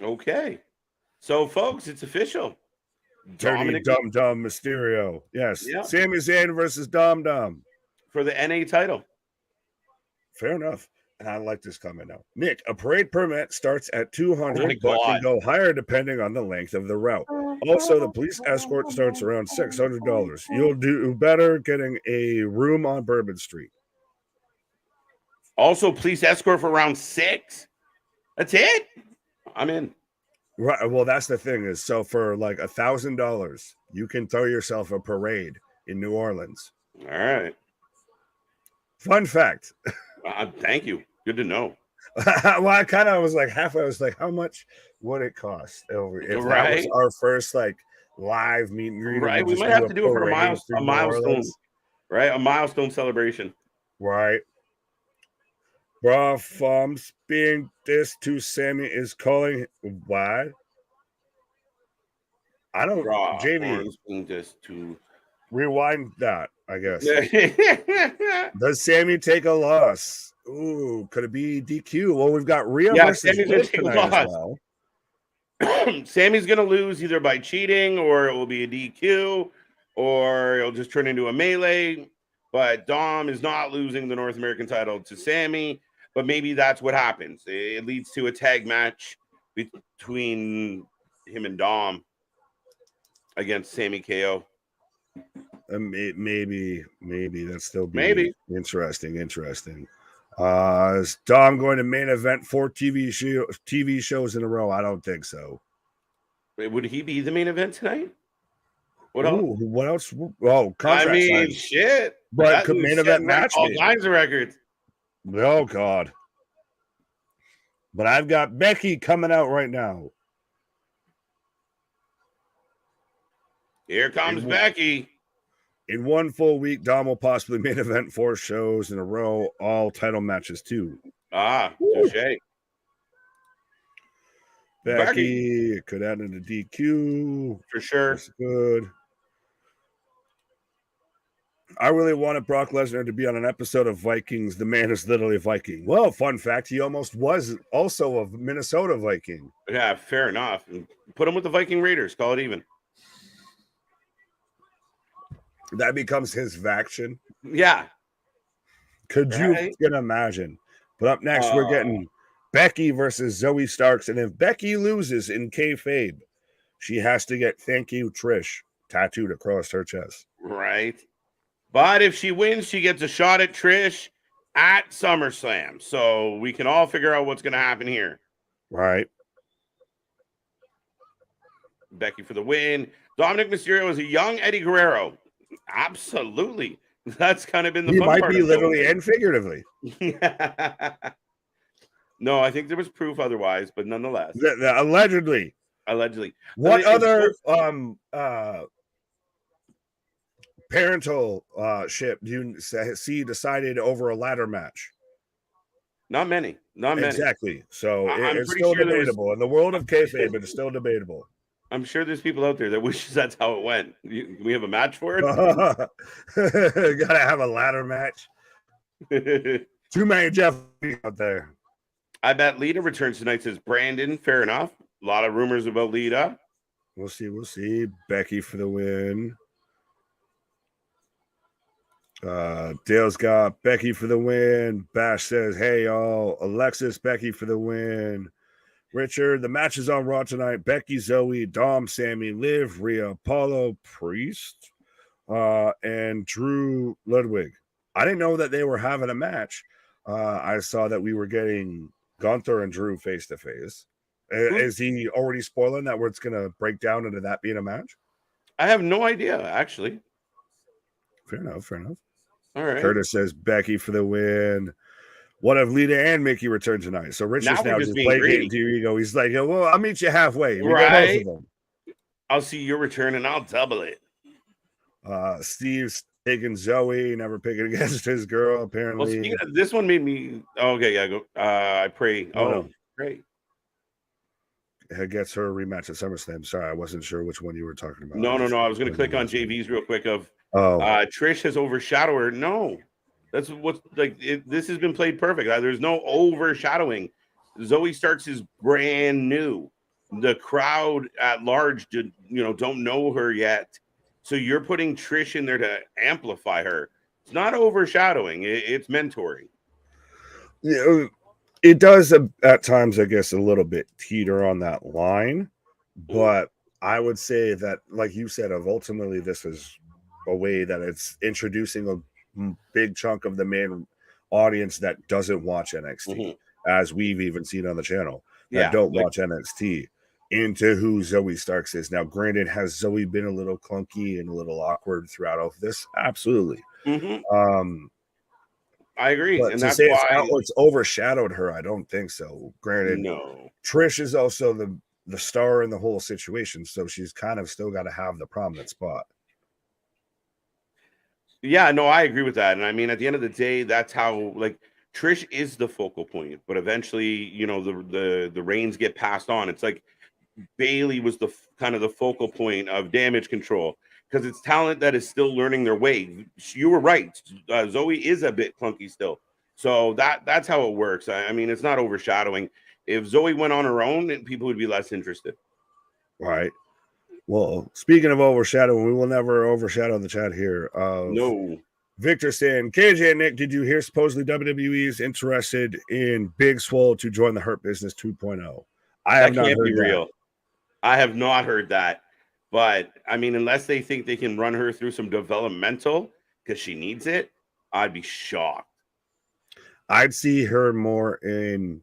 Okay. So, folks, it's official. Dirty Dum Dum Mysterio. Yes. Yeah. Sami Zayn versus Dum Dum. For the NA title. Fair enough. And I like this comment now. Nick, a parade permit starts at 200, but God. can go higher depending on the length of the route. Also, the police escort starts around $600. You'll do better getting a room on Bourbon Street. Also, police escort for round 6. That's it. I'm in. Right. Well, that's the thing is, so for like $1,000, you can throw yourself a parade in New Orleans. All right. Fun fact. Thank you. Good to know. Well, I kind of was like halfway. I was like, how much would it cost if that was our first like live meet and greet? Right. We might have to do it for a milestone. Right. A milestone celebration. Right. Bro, from being this to Sammy is calling why? I don't. JV, just to rewind that. I guess. Does Sammy take a loss? Ooh, could it be DQ? Well, we've got Rhea versus Liv tonight as well. Sammy's going to lose either by cheating, or it will be a DQ, or it'll just turn into a melee. But Dom is not losing the North American title to Sammy. But maybe that's what happens. It leads to a tag match between him and Dom against Sammy KO. Maybe that's still maybe interesting. Is Dom going to main event 4 TV shows in a row? I don't think so. Would he be the main event tonight? What else? Oh, contract signs. Shit. But could main event match all kinds of records. Oh God. But I've got Becky coming out right now. Here comes Becky. In one full week, Dom will possibly main event 4 shows in a row, all title matches too. Touché. Becky could add into DQ. For sure. That's good. I really wanted Brock Lesnar to be on an episode of Vikings. The man is literally a Viking. Well, fun fact, he almost was also a Minnesota Viking. Yeah, fair enough. Put him with the Viking Raiders. Call it even. That becomes his faction. Yeah. Could you imagine? But up next, we're getting Becky versus Zoe Starks. And if Becky loses in kayfabe, she has to get "Thank you, Trish" tattooed across her chest. Right. But if she wins, she gets a shot at Trish at SummerSlam. So we can all figure out what's going to happen here. Right. Becky for the win. Dominic Mysterio is a young Eddie Guerrero. Absolutely. That's kind of been the fun part. He might be literally and figuratively. No, I think there was proof otherwise, but nonetheless. Allegedly. What other parental ship do you see decided over a ladder match? Not many. Exactly. So it's still debatable. In the world of kayfabe, it's still debatable. I'm sure there's people out there that wishes that's how it went. We have a match for it. Gotta have a ladder match. Too many Jeff out there. I bet Lita returns tonight, says Brandon. Fair enough. A lot of rumors about Lita. We'll see. Becky for the win. Dale's got Becky for the win. Bash says, hey, y'all. Alexis, Becky for the win. Richard, the match is on Raw tonight. Becky, Zoe, Dom, Sammy, Liv, Rhea, Apollo, Priest, and Drew Ludwig. I didn't know that they were having a match. I saw that we were getting Gunther and Drew face to face. Is he already spoiling that where it's going to break down into that being a match? I have no idea, actually. Fair enough. All right. Curtis says Becky for the win. What if Lita and Mickey return tonight? So Rich is now just playing to your ego. He's like, well, I'll meet you halfway. We got both of them. I'll see your return and I'll double it. Steve's taking Zoe, never picking against his girl, apparently. Well, this one made me. Okay, yeah, go. I pray. Pray. gets her rematch at SummerSlam. Sorry, I wasn't sure which one you were talking about. No. I was going to click on JV's real quick. Trish has overshadowed her. No, that's what's like. This has been played perfect. There's no overshadowing. Zoe Starks is brand new. The crowd at large don't know her yet. So you're putting Trish in there to amplify her. It's not overshadowing. It's mentoring. Yeah, it does at times, I guess, a little bit teeter on that line. But I would say that, like you said, ultimately this is a way that it's introducing a big chunk of the main audience that doesn't watch NXT, as we've even seen on the channel, that don't watch NXT, into who Zoe Starks is. Now, granted, has Zoe been a little clunky and a little awkward throughout all of this? Absolutely. I agree. But and to that's say why it's overshadowed her, I don't think so. Granted, no. Trish is also the star in the whole situation, so she's kind of still got to have the prominent spot. Yeah, no, I agree with that. And I mean, at the end of the day, that's how, like, Trish is the focal point, but eventually, the reins get passed on. It's like Bailey was the kind of the focal point of Damage Control, because it's talent that is still learning their way. You were right. Zoe is a bit clunky still. So that's how it works. I mean, it's not overshadowing. If Zoe went on her own, then people would be less interested. Right. Well, speaking of overshadowing, we will never overshadow the chat here. No. Victor saying, KJ and Nick, did you hear supposedly WWE is interested in Big Swole to join the Hurt Business 2.0? I have not heard that. Real. I have not heard that. But, I mean, unless they think they can run her through some developmental because she needs it, I'd be shocked. I'd see her more in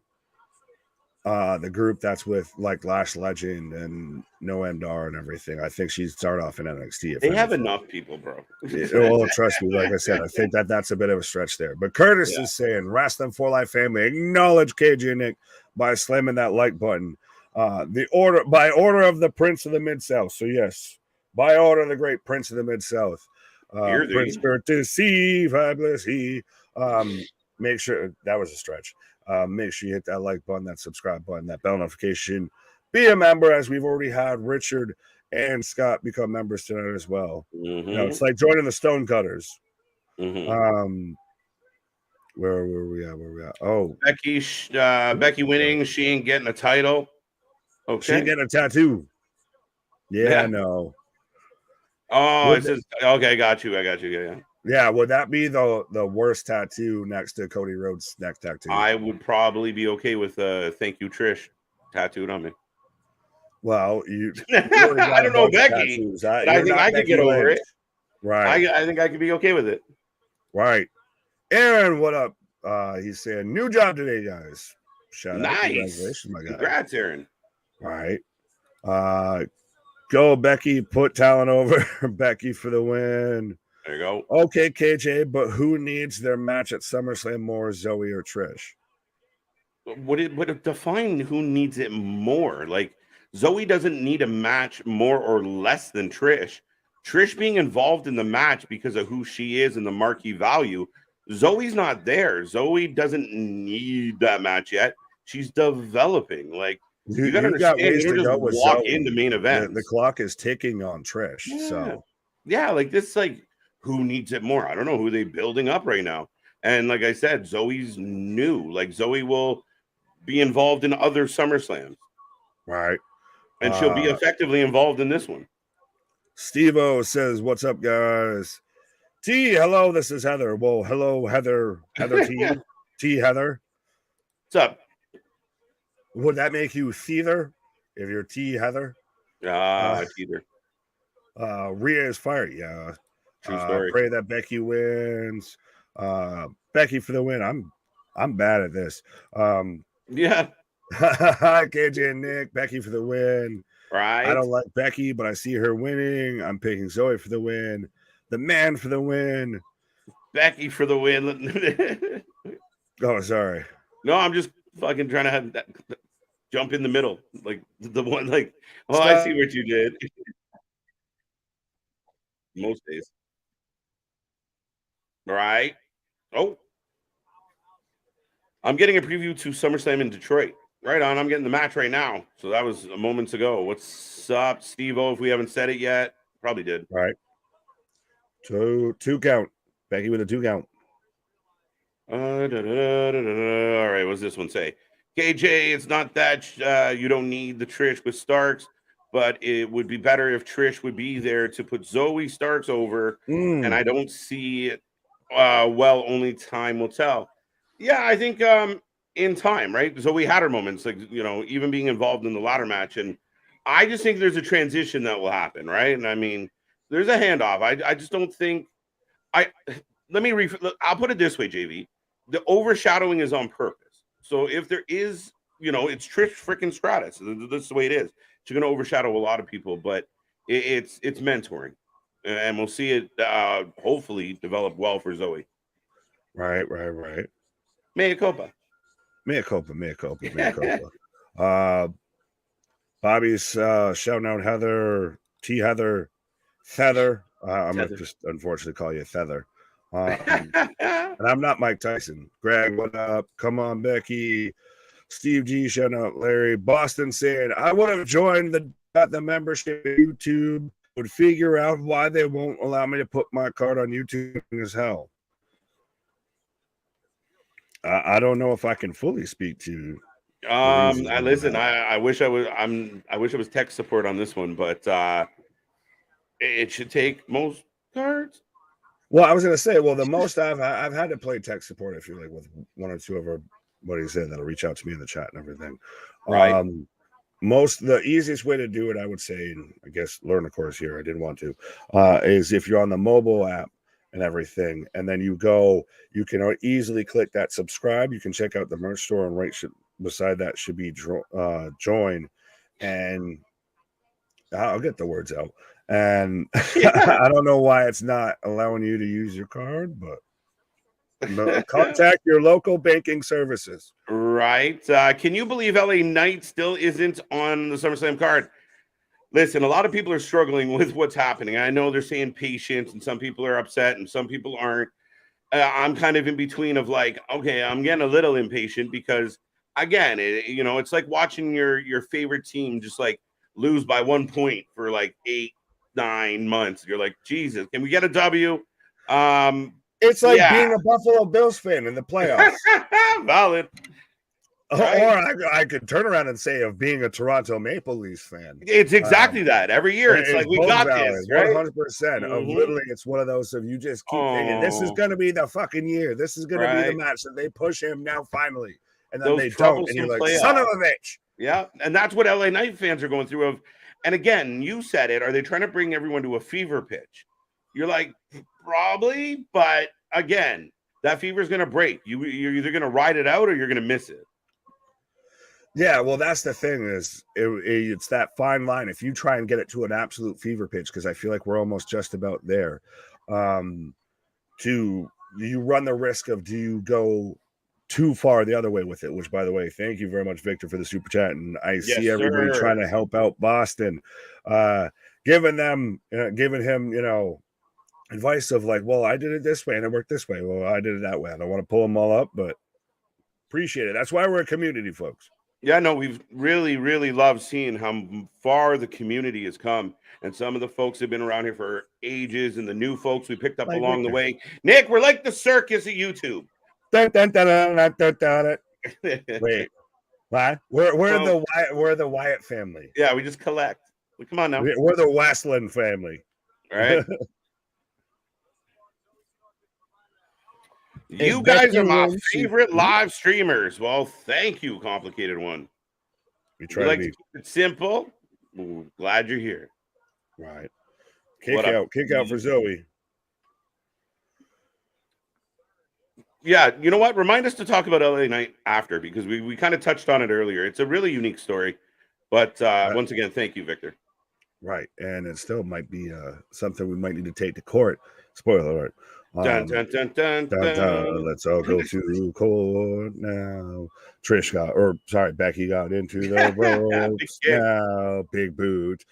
the group that's with, like, Lash Legend and Noam Dar and everything. I think she'd start off in NXT. They have enough people, bro. Well, trust me, like I said, I think that's a bit of a stretch there. But Curtis is saying, Wrasslin for Life family, acknowledge KJ and Nick by slamming that like button. By order of the Prince of the Mid-South. So yes, by order of the great Prince of the Mid-South. Prince Spirit deceive, I bless he. Make sure that was a stretch. Make sure you hit that like button, that subscribe button, that bell notification. Be a member, as we've already had Richard and Scott become members tonight as well. It's like joining the Stonecutters. Where were we at? Oh, Becky winning. She ain't getting a title. Okay, she ain't getting a tattoo. Yeah, no. Oh, it says okay. I got you. Yeah. Yeah, would that be the worst tattoo next to Cody Rhodes' neck tattoo? I would probably be okay with "Thank you, Trish" tattooed on me. Well, I don't know Becky, but I think I could get over it. Right. I think I could be okay with it. Right. Aaron, what up? He's saying, new job today, guys. Shout out. Congratulations, my guy. Congrats, Aaron. All right. Go, Becky. Put talent over. Becky for the win. There you go. Okay, KJ, but who needs their match at SummerSlam more, Zoe or Trish? Would define who needs it more? Like, Zoe doesn't need a match more or less than Trish. Trish being involved in the match because of who she is and the marquee value. Zoe's not there. Zoe doesn't need that match yet. She's developing. Like, you gotta understand, you don't just walk into main events. The clock is ticking on Trish. Yeah. So yeah, like this, like, who needs it more? I don't know who they're building up right now. And like I said, Zoe's new. Like, Zoe will be involved in other SummerSlams. Right. And she'll be effectively involved in this one. Steve-O says, what's up, guys? T, hello, this is Heather. Well, hello, Heather T. T, Heather. What's up? Would that make you Theather if you're T, Heather? Teether. Rhea is fired. Yeah. True story. Pray that Becky wins. Becky for the win. I'm bad at this. Yeah. KJ and Nick, Becky for the win. Right. I don't like Becky, but I see her winning. I'm picking Zoe for the win. The man for the win. Becky for the win. Oh, sorry. No, I'm just fucking trying to have that jump in the middle. Like the one, like, oh, Stop. I see what you did. Most days. Right. Oh. I'm getting a preview to SummerSlam in Detroit. Right on. I'm getting the match right now. So that was a moments ago. What's up, Steve-O? If we haven't said it yet, probably did. All right. Two count. Becky with a 2 count. All right. What's this one say? KJ, it's not that you don't need the Trish with Starks, but it would be better if Trish would be there to put Zoe Starks over. And I don't see it. Well, only time will tell. Yeah, I think in time, right? Zoe had her moments, like, even being involved in the ladder match. And I just think there's a transition that will happen, right? And I mean, there's a handoff. I just don't think I'll put it this way, JV. The overshadowing is on purpose. So if there is, it's Trish freaking Stratus. That's the way it is. She's going to overshadow a lot of people, but it's mentoring, and we'll see it hopefully develop well for Zoe. Right. Mea culpa. Bobby's shouting out Heather, Feather. I'm going to just unfortunately call you Feather. And I'm not Mike Tyson. Greg, what up? Come on, Becky. Steve G, shouting out Larry. Boston saying, I would have joined the membership at YouTube, would figure out why they won't allow me to put my card on YouTube as hell. I don't know if I can fully speak to. Listen, I wish I was tech support on this one, but it should take most cards. Well, I was gonna say, the most I've had to play tech support, I feel like, with one or two of our buddies in that'll reach out to me in the chat and everything. Right. The easiest way to do it, I would say, and I guess learn a course here, I didn't want to, is if you're on the mobile app and everything, and then you can easily click that subscribe. You can check out the merch store, and right beside that should be join, and I'll get the words out. And I don't know why it's not allowing you to use your card, but contact your local banking services. Right. Can you believe LA Knight still isn't on the SummerSlam card? Listen, a lot of people are struggling with what's happening. I know they're saying patience, and some people are upset, and some people aren't. I'm kind of in between of like, okay, I'm getting a little impatient because, again, it's like watching your favorite team just like lose by 1 point for like 8-9 months. You're like, Jesus, can we get a W? It's like being a Buffalo Bills fan in the playoffs. Valid. Right? Or I could turn around and say of being a Toronto Maple Leafs fan. It's exactly that. Every year, it's like, we got this, right? 100%. Of literally, it's one of those of you just keep thinking, this is going to be the fucking year. This is going to be the match that they push him now finally. And then they don't. And you're like, son of a bitch. Yeah, and that's what LA Knight fans are going through. And again, you said it. Are they trying to bring everyone to a fever pitch? You're like, probably. But again, that fever is going to break. You're either going to ride it out or you're going to miss it. Yeah, well, that's the thing is it's that fine line. If you try and get it to an absolute fever pitch, because I feel like we're almost just about there, you run the risk of, do you go too far the other way with it? Which, by the way, thank you very much, Victor, for the super chat. And I see everybody trying to help out Boston, giving him, advice of like, well, I did it this way and it worked this way. Well, I did it that way. I don't want to pull them all up, but appreciate it. That's why we're a community, folks. Yeah, no, we've really, really loved seeing how far the community has come. And some of the folks have been around here for ages, and the new folks we picked up along the way. Nick, we're like the circus of YouTube. Wait, what? We're the Wyatt family. Yeah, we just collect. Come on now. We're the Wrasslin family. All right. You guys are my favorite live streamers. Well, thank you, complicated one. We try to keep it simple. Ooh, glad you're here. Right. Kick out for Zoe. Yeah, you know what? Remind us to talk about LA Knight after, because we kind of touched on it earlier. It's a really unique story. But once again, thank you, Victor. Right. And it still might be something we might need to take to court. Spoiler alert. Dun, dun, dun, dun, dun, dun. Let's all go to court now. Becky got into the ropes now. Big boot.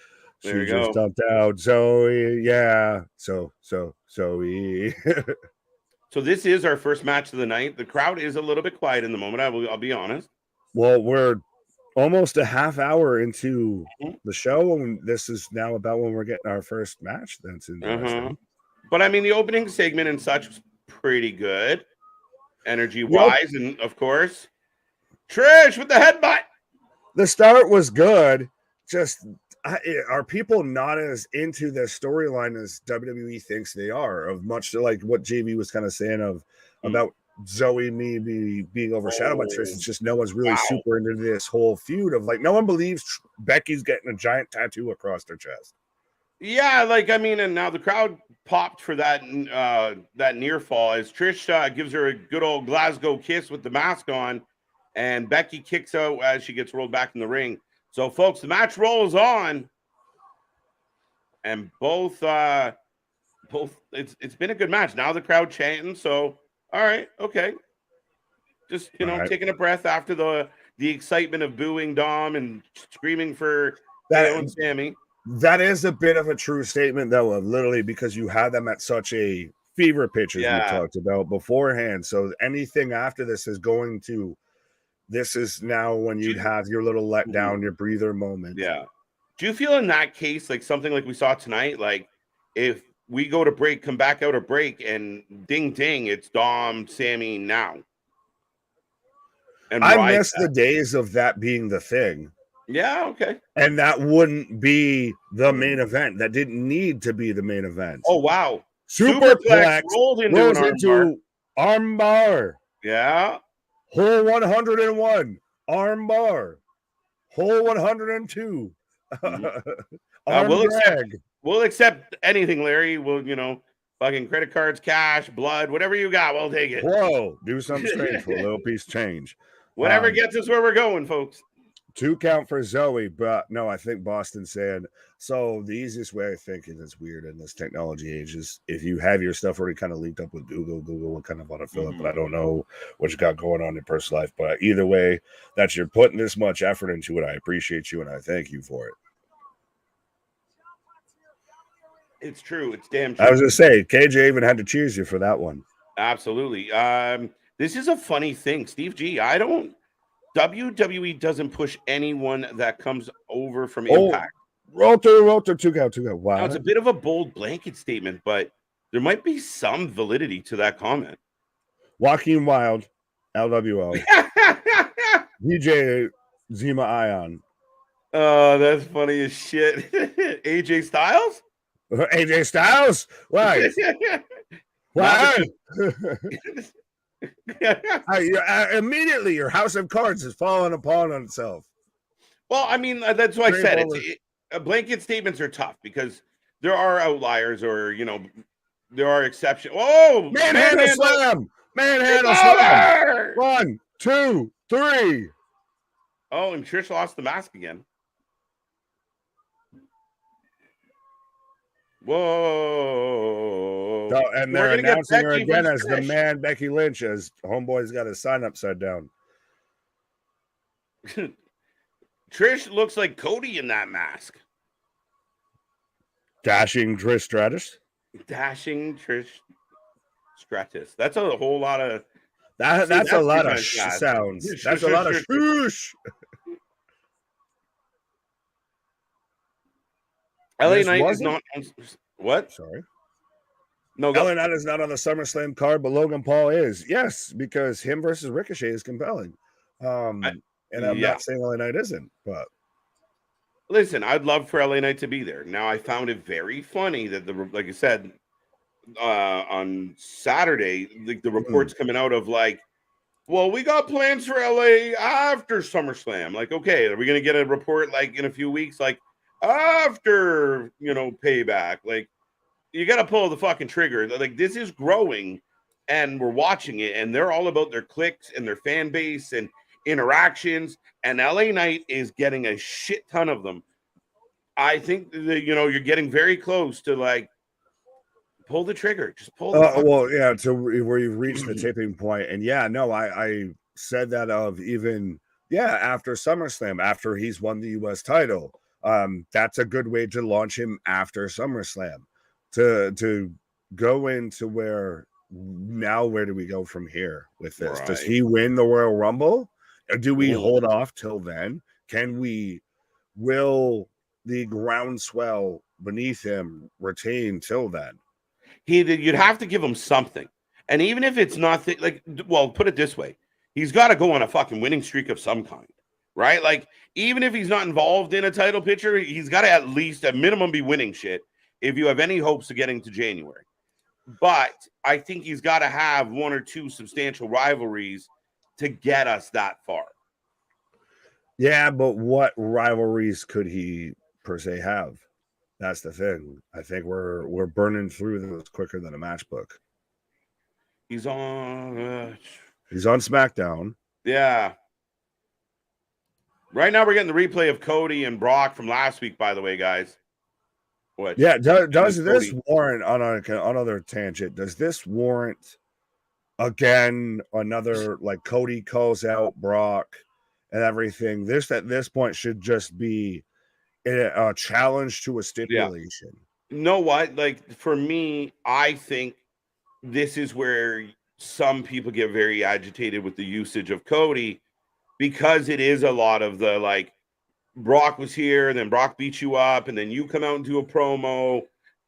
She just dumped out Zoe. Yeah. So Zoe. So this is our first match of the night. The crowd is a little bit quiet in the moment. I'll be honest. Well, we're almost a half hour into Mhm. the show, and this is now about when we're getting our first match. That's Uh-huh. interesting. But I mean, the opening segment and such was pretty good, energy Yep. wise, and of course, Trish with the headbutt. The start was good. Just are people not as into this storyline as WWE thinks they are? Of much like what JB was kind of saying of Mm. about Zoe maybe being overshadowed by Trish. Oh, It's just no one's really wow. super into this whole feud of like no one believes Becky's getting a giant tattoo across her chest. Yeah, like I mean, and now the crowd popped for that near fall as Trish gives her a good old Glasgow kiss with the mask on, and Becky kicks out as she gets rolled back in the ring. So, folks, the match rolls on, and both it's been a good match. Now the crowd chanting. So, all right, okay, just All right. taking a breath after the excitement of booing Dom and screaming for That KO and Sammy. that is a bit of a true statement, though, of literally because you had them at such a fever pitch as we've Yeah. talked about beforehand. So anything after this is going to. This is now when you'd have your little Mhm. letdown, your breather moment. Yeah. Do you feel in that case like something like we saw tonight? Like if we go to break, come back out of break, and ding ding, it's Dom, Sammy now, and I ride miss the that. days of that being the thing. Yeah, okay. And that wouldn't be the main event. That didn't need to be the main event. Oh wow. Superplex Superplex rolled into an rolls armbar. into armbar. Yeah. Hole 101. Armbar. Hole 102. Mhm. Arm We'll accept drag. anything, Larry. We'll, fucking credit cards, cash, blood, whatever you got, we'll take it. Whoa. Do something strange for a little piece of change. Whatever gets us where we're going, folks. 2 count for Zoe, but no, I think Boston said so. The easiest way I think, and it's weird in this technology age, is if you have your stuff already kind of linked up with Google will kind of autofill it. But I don't know what you got going on in your personal life. But either way, that you're putting this much effort into it, I appreciate you and I thank you for it. It's true. It's damn I was true. gonna say, KJ even had to cheers you for that one. Absolutely. This is a funny thing, Steve G. I don't. WWE doesn't push anyone that comes over from Oh, Impact. roll 2 count. Now, it's Wow. a bit of a bold blanket statement, but there might be some validity to that comment. Joaquin Wild, LWO, DJ Zima Ion. Oh, that's funny as shit. AJ Styles? AJ Styles? Why? Now Why? Immediately, your house of cards is falling upon itself. Well, I mean, that's why I said blanket statements are tough because there are outliers or, there are exceptions. Oh, Manhandle slam! Manhandle it's slam! over! 1, 2, 3. Oh, and Trish lost the mask again. Whoa. So, and We're they're going to get announcing her Becky again versus as the Trish. man Becky Lynch, as Homeboy's got his sign upside down. Trish looks like Cody in that mask. Dashing Trish Stratus. Dashing Trish Stratus. That's a whole lot of. That's a lot of sounds. That's a lot of shoosh. LA Knight is not. What? Sorry. No, LA Knight is not on the SummerSlam card, but Logan Paul is. Yes, because him versus Ricochet is compelling. And I'm not saying LA Knight isn't, but listen, I'd love for LA Knight to be there. Now, I found it very funny that like I said, on Saturday, the reports coming out of like, well, we got plans for LA after SummerSlam. Like, okay, are we gonna get a report like in a few weeks, like after Payback? Like, you got to pull the fucking trigger. Like, this is growing, and we're watching it, and they're all about their clicks and their fan base and interactions. And LA Knight is getting a shit ton of them. I think that you're getting very close to like pull the trigger. Just pull the. well, yeah, to where you've reached the tipping point, and yeah, no, I said that of even after SummerSlam, after he's won the U.S. title, that's a good way to launch him after SummerSlam, to go into where do we go from here with this? Right. Does he win the Royal Rumble? Or do we hold off till then? will the groundswell beneath him retain till then? You'd have to give him something. And even if it's not well, put it this way, he's got to go on a fucking winning streak of some kind, right? Like, even if he's not involved in a title picture, he's got to at least at minimum be winning shit if you have any hopes of getting to January. But I think he's got to have one or two substantial rivalries to get us that far. Yeah, but what rivalries could he per se have? That's the thing. I think we're burning through those quicker than a matchbook. He's on SmackDown. Yeah. Right now we're getting the replay of Cody and Brock from last week, by the way, guys. What? Yeah, does this warrant, on another tangent, does this warrant again another, like, Cody calls out Brock and everything? This at this point should just be a challenge to a stipulation. Yeah. You know what? Like, for me, I think this is where some people get very agitated with the usage of Cody, because it is a lot of the, like, Brock was here, and then Brock beat you up, and then you come out and do a promo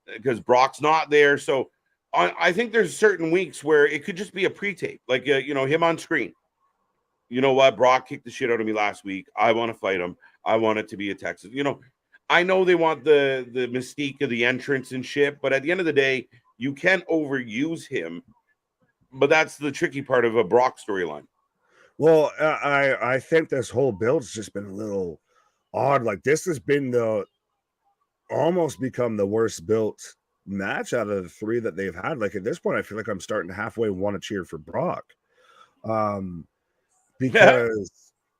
because Brock's not there. So I think there's certain weeks where it could just be a pre-tape, like, him on screen. You know what? Brock kicked the shit out of me last week. I want to fight him. I want it to be a Texas. I know they want the mystique of the entrance and shit, but at the end of the day, you can't overuse him. But that's the tricky part of a Brock storyline. Well, I think this whole build's just been a little odd. Like, this has been almost become the worst built match out of the three that they've had. Like, at this point, I feel like I'm starting to halfway want to cheer for Brock, because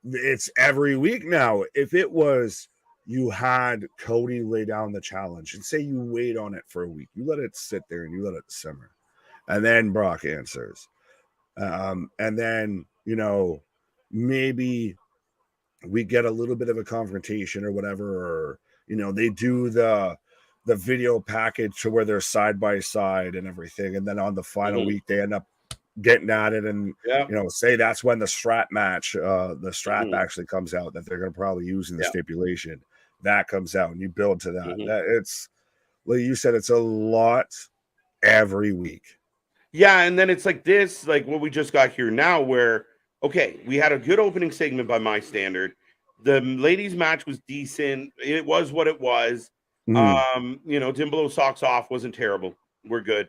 it's every week now. If it was, you had Cody lay down the challenge and say you wait on it for a week, you let it sit there and you let it simmer, and then Brock answers, and then maybe we get a little bit of a confrontation or whatever, or they do the video package to where they're side by side and everything, and then on the final week they end up getting at it, and say that's when the strap match, the strap actually comes out that they're going to probably use in the stipulation. That comes out and you build to that. That it's, like you said, it's a lot every week. Yeah, and then it's like this, like what we just got here now, where okay, we had a good opening segment by my standard. The ladies' match was decent. It was what it was. Didn't blow socks off. Wasn't terrible. We're good.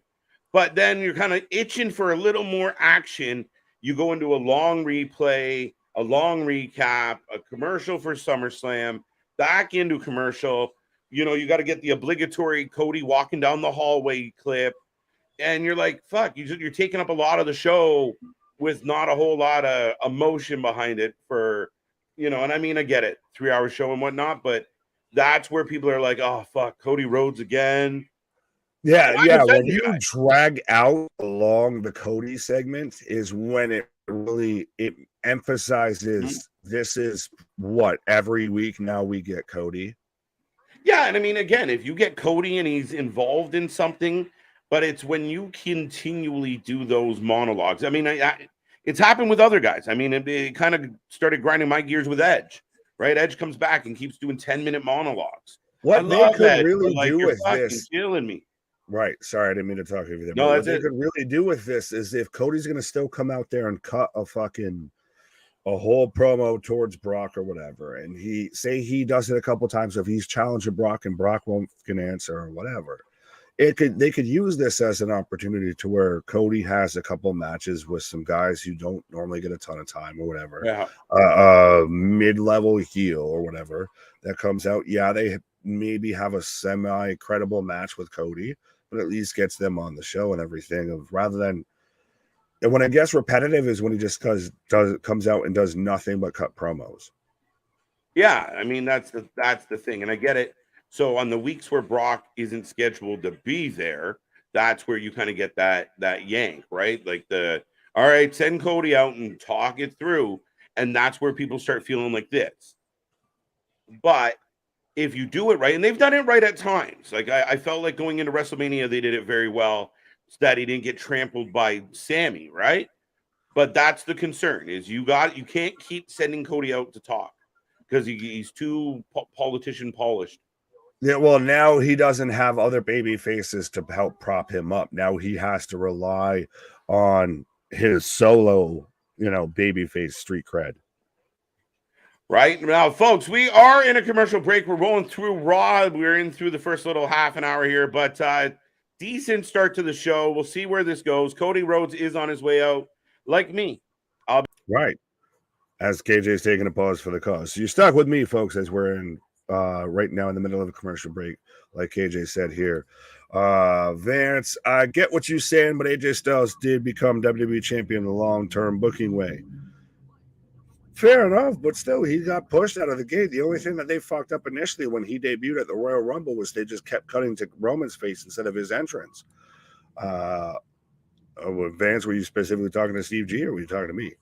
But then you're kind of itching for a little more action. You go into a long replay, a long recap, a commercial for SummerSlam, back into commercial. You got to get the obligatory Cody walking down the hallway clip. And you're like, fuck, you're taking up a lot of the show with not a whole lot of emotion behind it for, and I mean, I get it, 3-hour show and whatnot, but that's where people are like, oh, fuck, Cody Rhodes again. Yeah. When you drag out along the Cody segment is when it emphasizes this is what every week now we get Cody. Yeah, and I mean, again, if you get Cody and he's involved in something, but it's when you continually do those monologues. I mean, it's happened with other guys. I mean, it kind of started grinding my gears with Edge, right? Edge comes back and keeps doing 10-minute monologues. What they could Edge, really do with this, killing me. Right. Sorry, I didn't mean to talk over there. No, what they could really do with this is if Cody's going to still come out there and cut a whole promo towards Brock or whatever, and he does it a couple times. If he's challenging Brock and Brock won't answer or whatever, they could use this as an opportunity to where Cody has a couple matches with some guys who don't normally get a ton of time or whatever. Yeah. Mid-level heel or whatever that comes out. Yeah, they maybe have a semi-credible match with Cody, but at least gets them on the show and everything. Rather than, and when it gets repetitive is when he just comes out and does nothing but cut promos. Yeah, I mean that's the thing, and I get it. So on the weeks where Brock isn't scheduled to be there, that's where you kind of get that yank, right? Like all right, send Cody out and talk it through, and that's where people start feeling like this. But if you do it right, and they've done it right at times, like I felt like going into WrestleMania, they did it very well, so that he didn't get trampled by Sammy, right? But that's the concern: is you can't keep sending Cody out to talk, because he's too politician polished. Yeah, well, now he doesn't have other baby faces to help prop him up. Now he has to rely on his solo, baby face street cred. Right now, folks, we are in a commercial break. We're going through Raw. We're in through the first little half an hour here, but decent start to the show. We'll see where this goes. Cody Rhodes is on his way out, like me. Right. As KJ's taking a pause for the cause. So you're stuck with me, folks, as we're in right now in the middle of a commercial break, like KJ said here. Vance, I get what you're saying, but AJ Styles did become WWE champion the long-term booking way. Fair enough, but still, he got pushed out of the gate. The only thing that they fucked up initially when he debuted at the Royal Rumble was they just kept cutting to Roman's face instead of his entrance. Vance, were you specifically talking to Steve G or were you talking to me?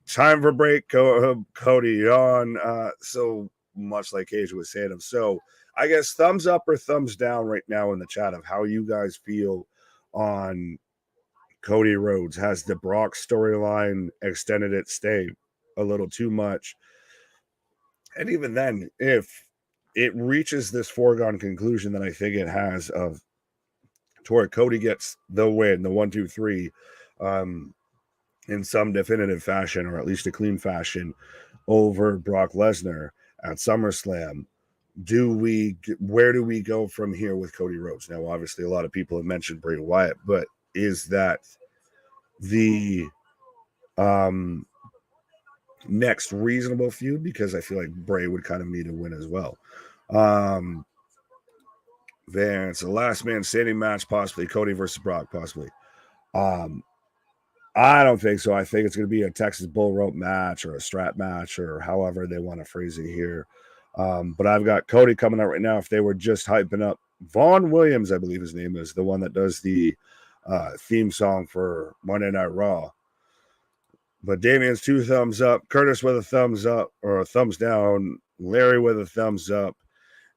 Time for break, Cody on. So much like AJ was saying. So I guess thumbs up or thumbs down right now in the chat of how you guys feel on Cody Rhodes. Has the Brock storyline extended its stay a little too much? And even then, if it reaches this foregone conclusion that I think it has of to where Cody gets the win, the 1, 2, 3, in some definitive fashion, or at least a clean fashion, over Brock Lesnar at SummerSlam, where do we go from here with Cody Rhodes? Now, obviously, a lot of people have mentioned Bray Wyatt, but is that the next reasonable feud? Because I feel like Bray would kind of need a win as well. Vance, a last man standing match, possibly Cody versus Brock, possibly. I don't think so. I think it's going to be a Texas bull rope match or a strap match or however they want to phrase it here. But I've got Cody coming out right now. If they were just hyping up Vaughn Williams, I believe his name is, the one that does the theme song for Monday Night Raw. But Damien's 2 thumbs up, Curtis with a thumbs up or a thumbs down, Larry with a thumbs up.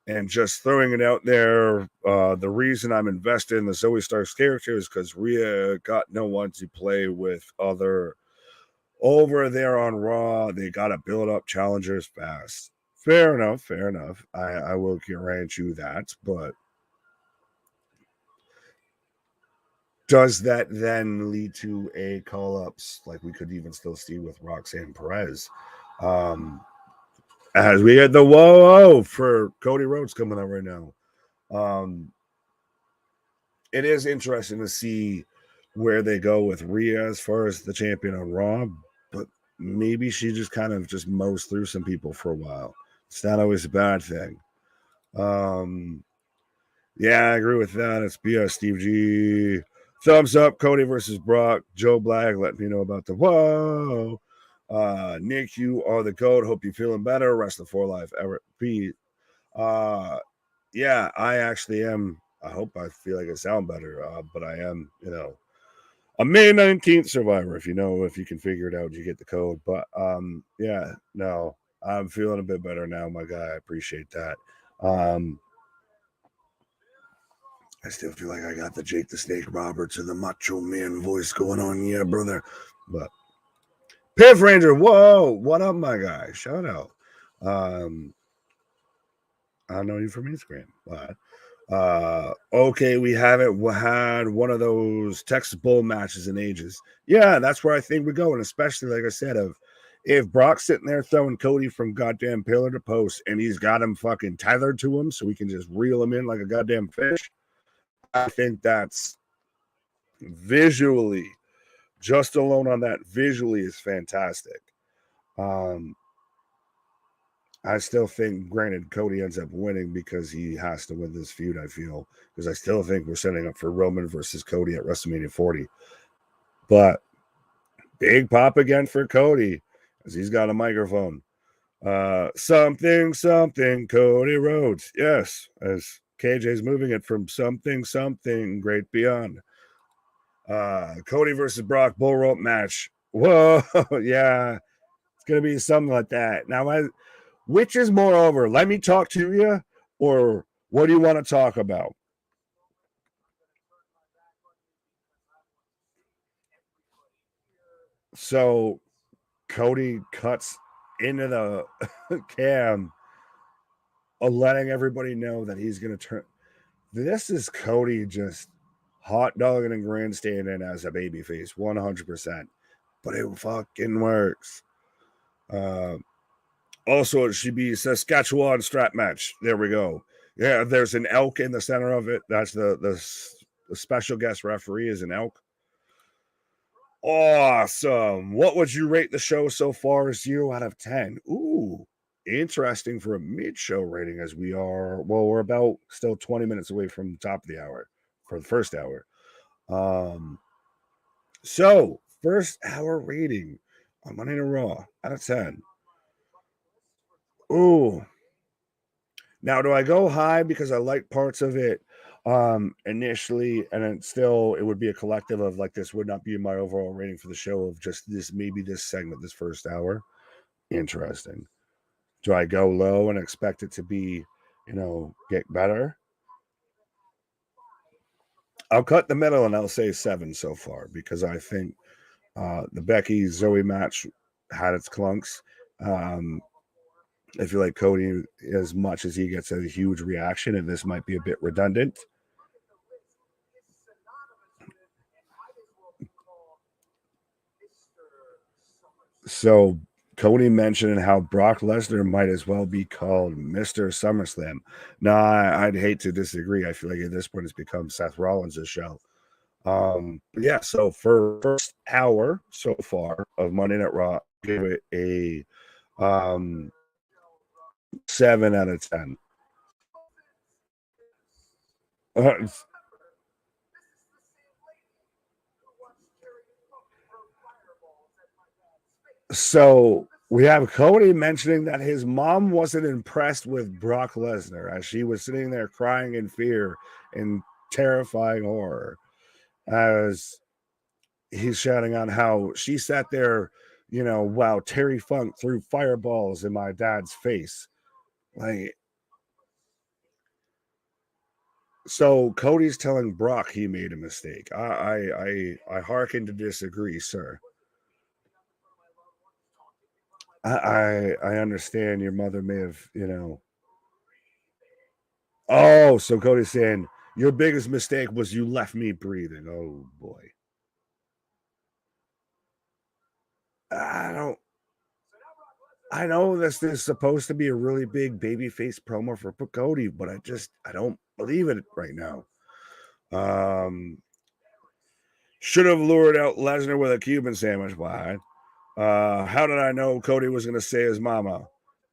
And just throwing it out there, the reason I'm invested in the Zoe Starks character is because Rhea got no one to play with other over there on Raw. They got to build up challengers fast. Fair enough. I will grant you that. But does that then lead to a call-ups like we could even still see with Roxanne Perez? As we had the whoa for Cody Rhodes coming out right now. It is interesting to see where they go with Rhea as far as the champion on Raw, but maybe she just kind of just mows through some people for a while. It's not always a bad thing. Yeah, I agree with that. It's BS Steve G. Thumbs up, Cody versus Brock. Joe Black, let me know about the whoa. Nick, you are the GOAT. Hope you're feeling better. Wrestling for Life, Everett Pete. Yeah, I actually am. I hope I feel like I sound better, but I am, a May 19th survivor. If you can figure it out, you get the code. But yeah, no, I'm feeling a bit better now, my guy. I appreciate that. I still feel like I got the Jake the Snake Roberts and the Macho Man voice going on. Yeah, brother. But Piff Ranger, whoa, what up, my guy? Shout out. I know you from Instagram, but okay, we haven't had one of those Texas Bowl matches in ages. Yeah, that's where I think we're going, especially like I said, if Brock's sitting there throwing Cody from goddamn pillar to post and he's got him fucking tethered to him so we can just reel him in like a goddamn fish. I think that's visually, just alone on that, visually is fantastic. I still think, granted, Cody ends up winning because he has to win this feud, I feel, because I still think we're setting up for Roman versus Cody at WrestleMania 40. But big pop again for Cody, as he's got a microphone. Something, Cody Rhodes. Yes, as KJ's moving it from something great beyond. Cody versus Brock bull rope match. Whoa, yeah, it's gonna be something like that. Now, which is more over? Let me talk to you, or what do you want to talk about? So, Cody cuts into the cam, letting everybody know that he's going to turn. This is Cody just hot dogging and grandstanding as a babyface, 100%. But it fucking works. Also, it should be Saskatchewan strap match. There we go. Yeah, there's an elk in the center of it. That's the special guest referee is an elk. Awesome. What would you rate the show so far? 0 out of 10. Ooh, interesting for a mid-show rating as we're about still 20 minutes away from the top of the hour for the first hour. So first hour rating on Monday Night Raw out of 10. Ooh. Now, do I go high because I like parts of it initially, and then still it would be a collective of like this would not be my overall rating for the show of just this, maybe this segment, this first hour. Interesting. Do I go low and expect it to be, get better? I'll cut the middle and I'll say 7 so far because I think the Becky Zoe match had its clunks. I feel like Cody, as much as he gets a huge reaction, and this might be a bit redundant. So Cody mentioned how Brock Lesnar might as well be called Mr. SummerSlam. No, I'd hate to disagree. I feel like at this point it's become Seth Rollins' show. Yeah, so for first hour so far of Monday Night Raw, I give it a 7 out of 10. So we have Cody mentioning that his mom wasn't impressed with Brock Lesnar as she was sitting there crying in fear and terrifying horror as he's shouting on how she sat there, while Terry Funk threw fireballs in my dad's face. Like, so Cody's telling Brock he made a mistake. I hearken to disagree, sir. I understand your mother may have, Oh, so Cody's saying your biggest mistake was you left me breathing. Oh boy. I know this is supposed to be a really big babyface promo for Cody, but I don't believe it right now. Should have lured out Lesnar with a Cuban sandwich. Why? How did I know Cody was going to say his mama?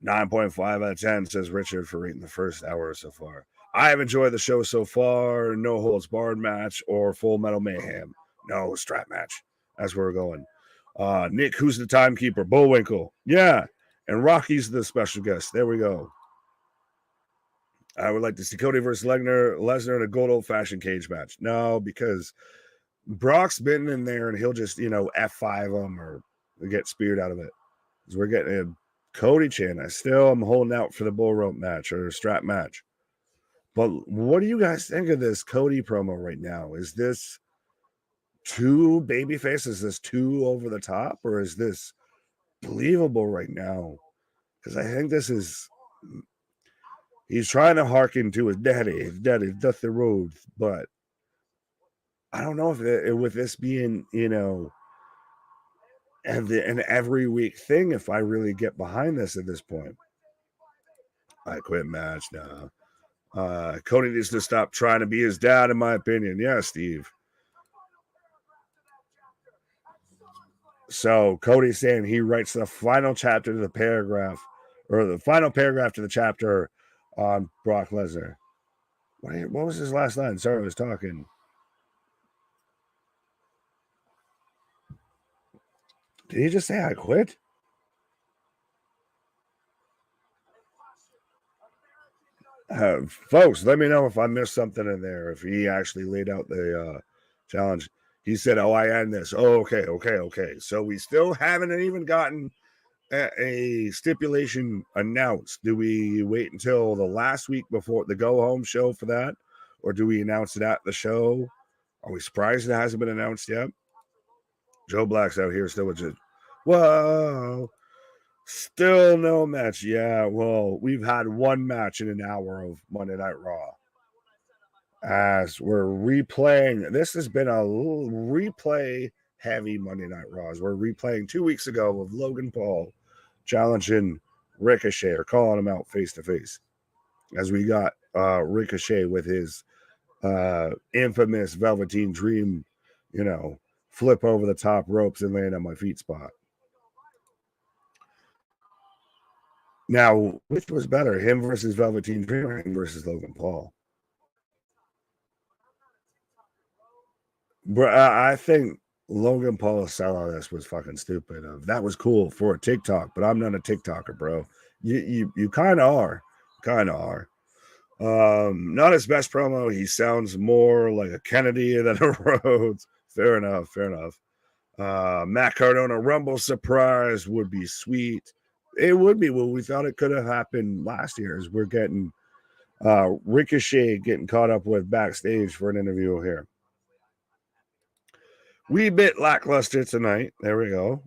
9.5 out of 10, says Richard for rating the first hour so far. I have enjoyed the show so far. No holds barred match or Full Metal Mayhem. No strap match. That's where we're going. Nick, who's the timekeeper? Bullwinkle. Yeah. And Rocky's the special guest. There we go. I would like to see Cody versus Lesnar in a good old-fashioned cage match. No, because Brock's been in there and he'll just, F5 them or get speared out of it. Because we're getting a Cody chan. I'm holding out for the bull rope match or strap match. But what do you guys think of this Cody promo right now? Is this too babyface? Is this too over the top? Or is this believable right now? Because I think this is... He's trying to hearken to his daddy. His daddy, Dusty Rhodes. But I don't know if with this being, an every week thing, if I really get behind this at this point. I quit match now. Cody needs to stop trying to be his dad, in my opinion. Yeah, Steve. So Cody's saying he writes the final chapter to the paragraph, or the final paragraph to the chapter on Brock Lesnar. What was his last line? Sorry, I was talking. Did he just say I quit? Folks, let me know if I missed something in there. If he actually laid out the challenge. He said, "Oh, I end this." Oh, okay. So we still haven't even gotten a stipulation announced. Do we wait until the last week before the go home show for that, or do we announce it at the show? Are we surprised it hasn't been announced yet? Joe Black's out here still with just whoa. Still no match. Yeah, well, we've had one match in an hour of Monday Night Raw. As we're replaying, this has been a little replay heavy Monday Night Raws. We're replaying 2 weeks ago of Logan Paul challenging Ricochet or calling him out face to face. As we got Ricochet with his infamous Velveteen Dream, flip over the top ropes and land on my feet spot. Now, which was better, him versus Velveteen Dream or him versus Logan Paul? Bro, I think Logan Paul's sellout this was fucking stupid. That was cool for a TikTok, but I'm not a TikToker, bro. You kind of are. Not his best promo. He sounds more like a Kennedy than a Rhodes. Fair enough. Matt Cardona Rumble surprise would be sweet. It would be what we thought it could have happened last year. As we're getting Ricochet getting caught up with backstage for an interview here. We bit lackluster tonight. There we go.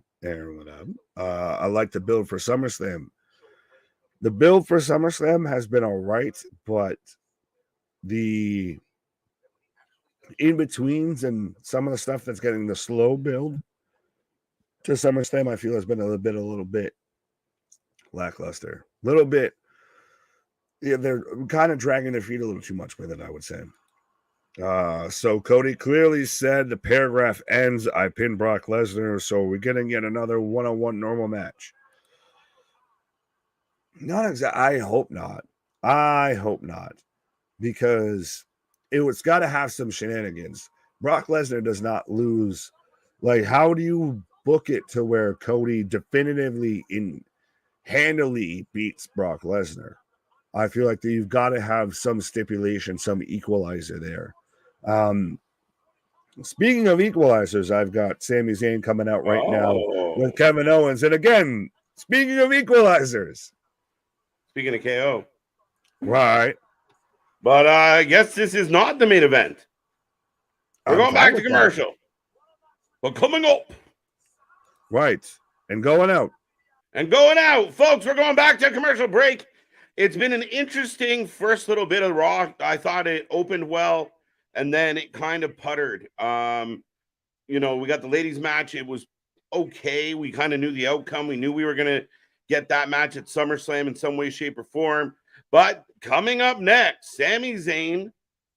I like the build for SummerSlam. The build for SummerSlam has been all right, but the in-betweens and some of the stuff that's getting the slow build to SummerSlam, I feel has been a little bit lackluster. A little bit. Yeah, they're kind of dragging their feet a little too much with it, I would say. So Cody clearly said the paragraph ends, I pinned Brock Lesnar, so we're getting yet another one-on-one normal match. Not exactly. I hope not. Because it's got to have some shenanigans. Brock Lesnar does not lose. Like, how do you book it to where Cody definitively handily beats Brock Lesnar? I feel like you've got to have some stipulation, some equalizer there. Speaking of equalizers, I've got Sami Zayn coming out right now with Kevin Owens. And again, speaking of equalizers. Speaking of KO. Right. But I guess this is not the main event. We're going back to commercial. But coming up. Right. And going out. Folks, we're going back to a commercial break. It's been an interesting first little bit of Raw. I thought it opened well, and then it kind of puttered. We got the ladies match. It was okay. We kind of knew the outcome. We knew we were going to get that match at SummerSlam in some way, shape, or form. But coming up next, Sami Zayn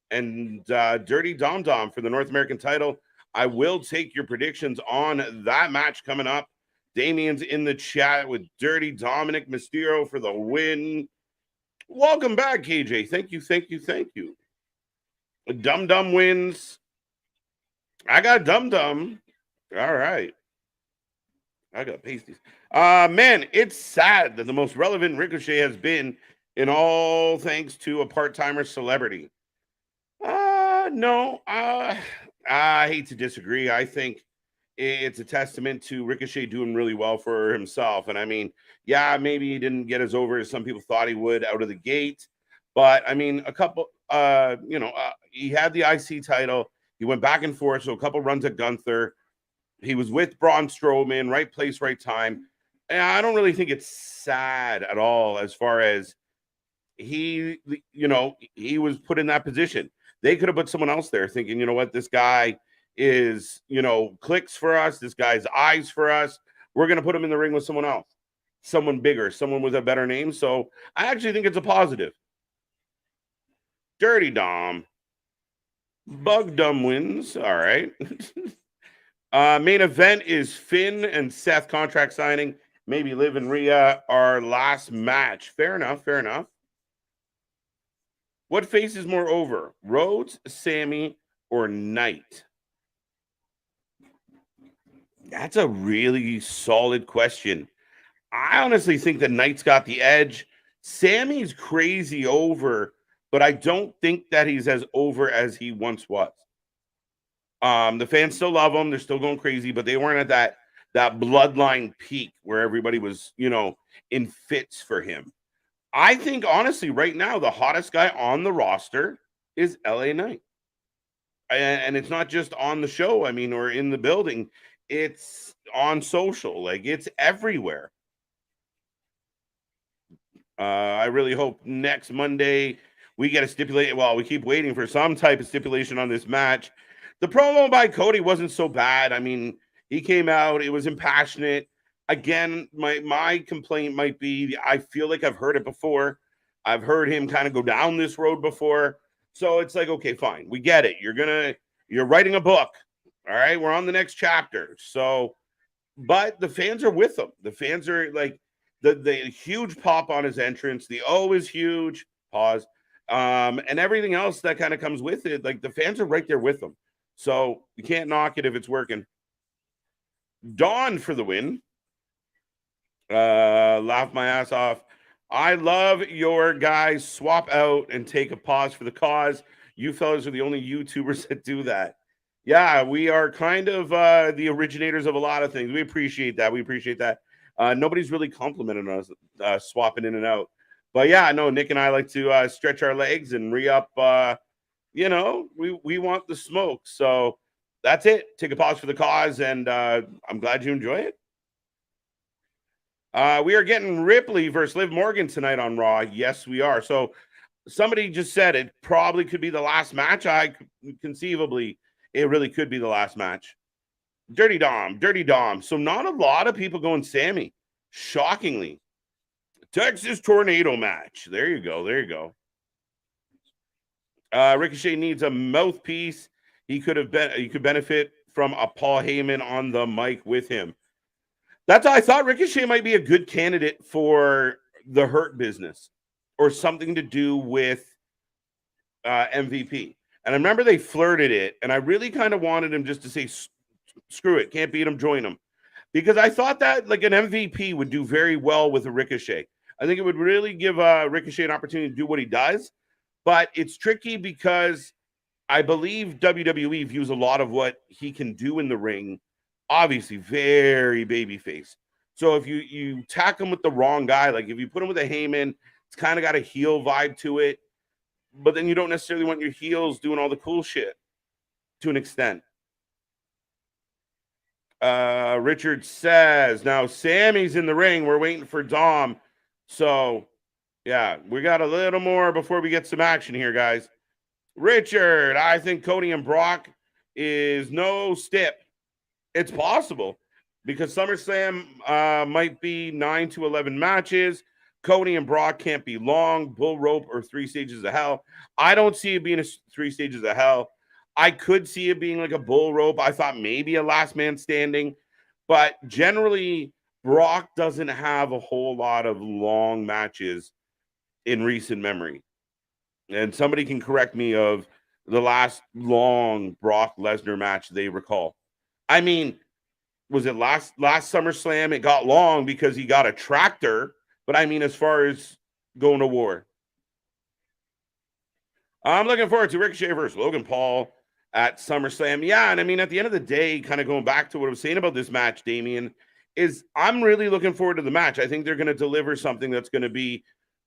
and Dirty Dom Dom for the North American title. I will take your predictions on that match coming up. Damien's in the chat with Dirty Dominic Mysterio for the win. Welcome back, KJ. Thank you. Dum Dum wins. I got Dum Dum. All right. I got pasties. Man, it's sad that the most relevant Ricochet has been in all thanks to a part-timer celebrity. No. I hate to disagree. I think it's a testament to Ricochet doing really well for himself. And I mean, yeah, maybe he didn't get as over as some people thought he would out of the gate. But I mean, he had the IC title. He went back and forth. So a couple runs at Gunther. He was with Braun Strowman, right place, right time. And I don't really think it's sad at all as far as he was put in that position. They could have put someone else there thinking, you know what, this guy is, clicks for us. This guy's eyes for us. We're going to put him in the ring with someone else, someone bigger, someone with a better name. So I actually think it's a positive. Dirty Dom. Bug Dumb wins. All right. Main event is Finn and Seth contract signing. Maybe Liv and Rhea, our last match. Fair enough. What face is more over? Rhodes, Sammy, or Knight? That's a really solid question. I honestly think that Knight's got the edge. Sammy's crazy over, but I don't think that he's as over as he once was. The fans still love him. They're still going crazy, but they weren't at that bloodline peak where everybody was, in fits for him. I think, honestly, right now, the hottest guy on the roster is LA Knight. And it's not just on the show, or in the building. It's on social. Like, it's everywhere. I really hope next Monday we get a stipulation. Well, we keep waiting for some type of stipulation on this match. The promo by Cody wasn't so bad. I mean, he came out, it was impassionate. Again, my complaint might be I feel like I've heard it before. I've heard him kind of go down this road before. So it's like, okay, fine. We get it. You're writing a book. All right, we're on the next chapter. So, but the fans are with him. The fans are like the huge pop on his entrance. The O is huge. Pause. And everything else that kind of comes with it. Like the fans are right there with him. So you can't knock it if it's working. Dawn for the win. Laugh my ass off. I love your guys swap out and take a pause for the cause. You fellas are the only YouTubers that do that. Yeah, we are kind of the originators of a lot of things. We appreciate that. We appreciate that. Nobody's really complimented us swapping in and out. But yeah, no, Nick and I like to stretch our legs and re-up. We want the smoke. So that's it. Take a pause for the cause, and I'm glad you enjoy it. We are getting Ripley versus Liv Morgan tonight on Raw. Yes, we are. So somebody just said it probably could be the last match. Conceivably, it really could be the last match. Dirty Dom. So not a lot of people going Sammy. Shockingly. Texas Tornado match. There you go. Ricochet needs a mouthpiece. He could benefit from a Paul Heyman on the mic with him. That's how I thought Ricochet might be a good candidate for the Hurt Business or something to do with MVP. And I remember they flirted it, and I really kind of wanted him just to say, screw it, can't beat him, join him. Because I thought that like an MVP would do very well with a Ricochet. I think it would really give Ricochet an opportunity to do what he does. But it's tricky because I believe WWE views a lot of what he can do in the ring, obviously very babyface. So if you tack him with the wrong guy, like if you put him with a Heyman, it's kind of got a heel vibe to it. But then you don't necessarily want your heels doing all the cool shit to an extent. Richard says, now Sammy's in the ring. We're waiting for Dom. So, yeah, we got a little more before we get some action here, guys. Richard, I think Cody and Brock is no stip. It's possible because SummerSlam might be 9 to 11 matches. Cody and Brock can't be long, bull rope, or 3 stages of hell. I don't see it being 3 stages of hell. I could see it being like a bull rope. I thought maybe a last man standing. But generally, Brock doesn't have a whole lot of long matches in recent memory. And somebody can correct me of the last long Brock Lesnar match they recall. I mean, was it last SummerSlam? It got long because he got a tractor. But I mean, as far as going to war. I'm looking forward to Ricochet versus Logan Paul at SummerSlam. Yeah, and I mean, at the end of the day, kind of going back to what I was saying about this match, Damian, is I'm really looking forward to the match. I think they're going to deliver something that's going to be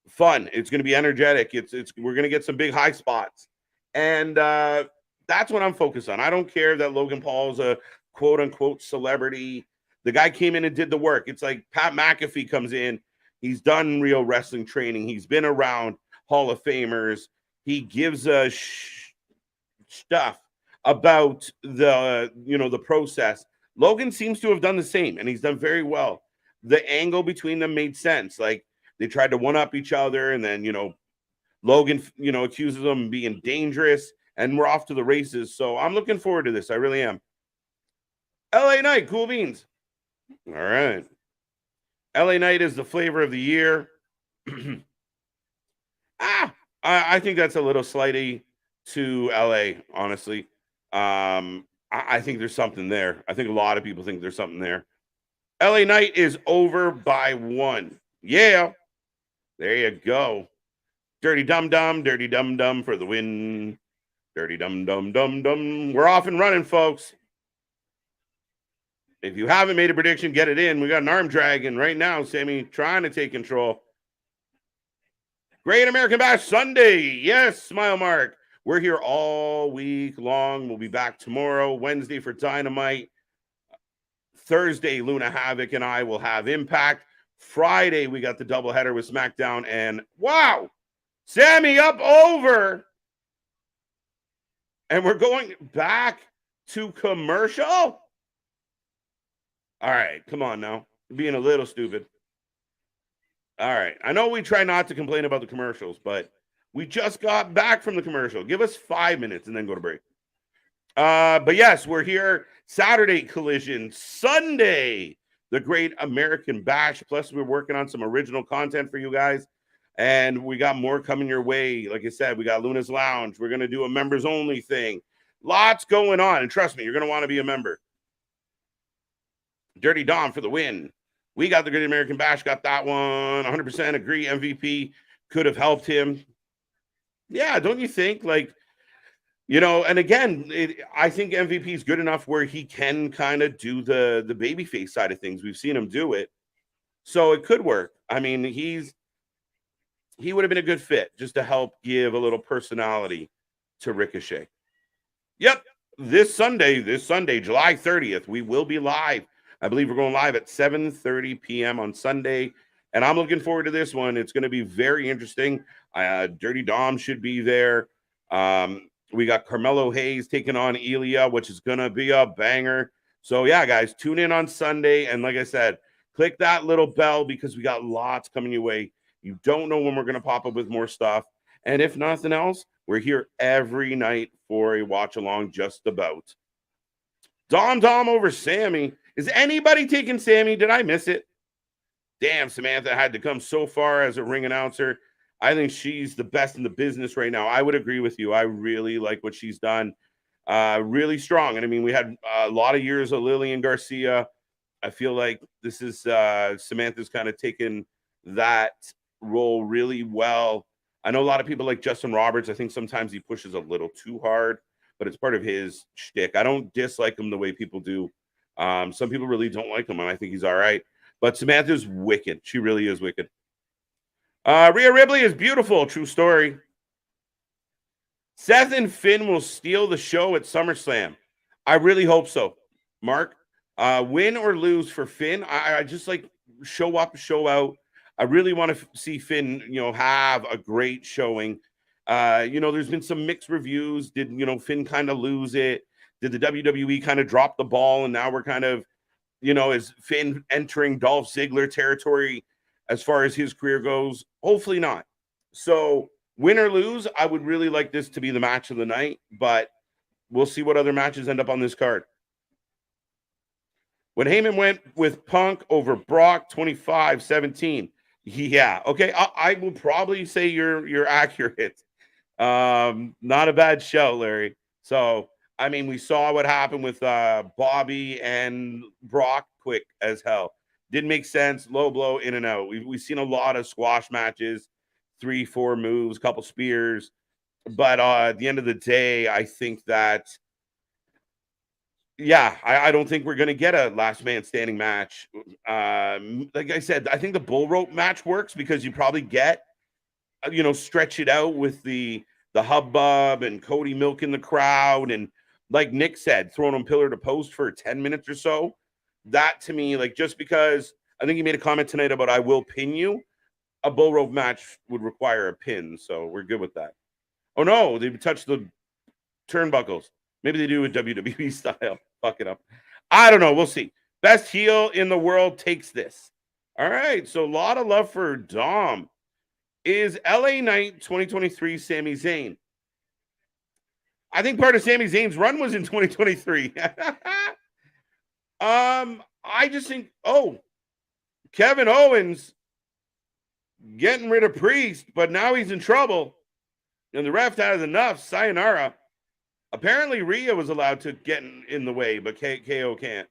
fun. It's going to be energetic. We're going to get some big high spots. And that's what I'm focused on. I don't care that Logan Paul's a quote-unquote celebrity. The guy came in and did the work. It's like Pat McAfee comes in. He's done real wrestling training. He's been around Hall of Famers. He gives us stuff about the process. Logan seems to have done the same, and he's done very well. The angle between them made sense. Like they tried to one-up each other, and then Logan accuses them of being dangerous, and we're off to the races. So I'm looking forward to this. I really am. LA Knight, cool beans. All right. LA Knight is the flavor of the year. I think that's a little slighty to LA, honestly. I think there's something there. I think a lot of people think there's something there. LA Knight is over by 1. Yeah. There you go. Dirty Dum Dum for the win. Dirty Dum Dum. We're off and running, folks. If you haven't made a prediction, get it in. We got an arm dragon right now, Sammy, trying to take control. Great American Bash Sunday. Yes, Smile Mark. We're here all week long. We'll be back tomorrow, Wednesday for Dynamite. Thursday, Luna Havoc and I will have Impact. Friday, we got the doubleheader with SmackDown, and wow, Sammy up over. And we're going back to commercial? All right, come on now. You're being a little stupid. All right. I know we try not to complain about the commercials, but we just got back from the commercial. Give us 5 minutes and then go to break. But yes, we're here. Saturday Collision, Sunday, the Great American Bash. Plus, we're working on some original content for you guys. And we got more coming your way. Like I said, we got Luna's Lounge. We're going to do a members only thing. Lots going on. And trust me, you're going to want to be a member. Dirty Dom for the win. We got the Great American Bash, got that one. 100% agree. MVP could have helped him. Yeah, don't you think? Like, you know, and again, I think MVP is good enough where he can kind of do the babyface side of things. We've seen him do it. So it could work. I mean, he would have been a good fit just to help give a little personality to Ricochet. Yep, this Sunday, July 30th, we will be live. I believe we're going live at 7:30 p.m. on Sunday, and I'm looking forward to this one. It's going to be very interesting. Dirty Dom should be there. We got Carmelo Hayes taking on Ilya, which is going to be a banger. So, yeah, guys, tune in on Sunday, and like I said, click that little bell because we got lots coming your way. You don't know when we're going to pop up with more stuff, and if nothing else, we're here every night for a watch-along just about. Dom over Sammy. Is anybody taking Sammy? Did I miss it? Damn, Samantha had to come so far as a ring announcer. I think she's the best in the business right now. I would agree with you. I really like what she's done. Really strong. And I mean, we had a lot of years of Lillian Garcia. I feel like this is Samantha's kind of taken that role really well. I know a lot of people like Justin Roberts. I think sometimes he pushes a little too hard, but it's part of his shtick. I don't dislike him the way people do. Some people really don't like him, and I think he's all right. But Samantha's wicked. She really is wicked. Rhea Ripley is beautiful. True story. Seth and Finn will steal the show at SummerSlam. I really hope so. Mark, win or lose for Finn, I just like show up, show out. I really want to see Finn, have a great showing. There's been some mixed reviews. Did, Finn kind of lose it? Did the WWE kind of drop the ball? And now we're kind of, is Finn entering Dolph Ziggler territory as far as his career goes? Hopefully not. So win or lose, I would really like this to be the match of the night, but we'll see what other matches end up on this card. When Heyman went with Punk over Brock 25-17. Yeah, okay. I will probably say you're accurate. Not a bad show, Larry. So, I mean, we saw what happened with Bobby and Brock quick as hell. Didn't make sense. Low blow, in and out. We've seen a lot of squash matches, 3-4 moves, couple spears. But at the end of the day, I think that, I don't think we're going to get a last man standing match. Like I said, I think the bull rope match works because you probably get, stretch it out with the hubbub and Cody milking the crowd. And like Nick said, throwing them pillar to post for 10 minutes or so. That to me, like, just because I think he made a comment tonight about I will pin you, a bull rope match would require a pin. So we're good with that. Oh, no, they touched the turnbuckles. Maybe they do a WWE style. Fuck it up. I don't know. We'll see. Best heel in the world takes this. All right. So a lot of love for Dom. Is LA Knight 2023 Sami Zayn? I think part of Sami Zayn's run was in 2023. I just think, Kevin Owens getting rid of Priest, but now he's in trouble. And the ref has enough. Sayonara. Apparently, Rhea was allowed to get in the way, but KO can't.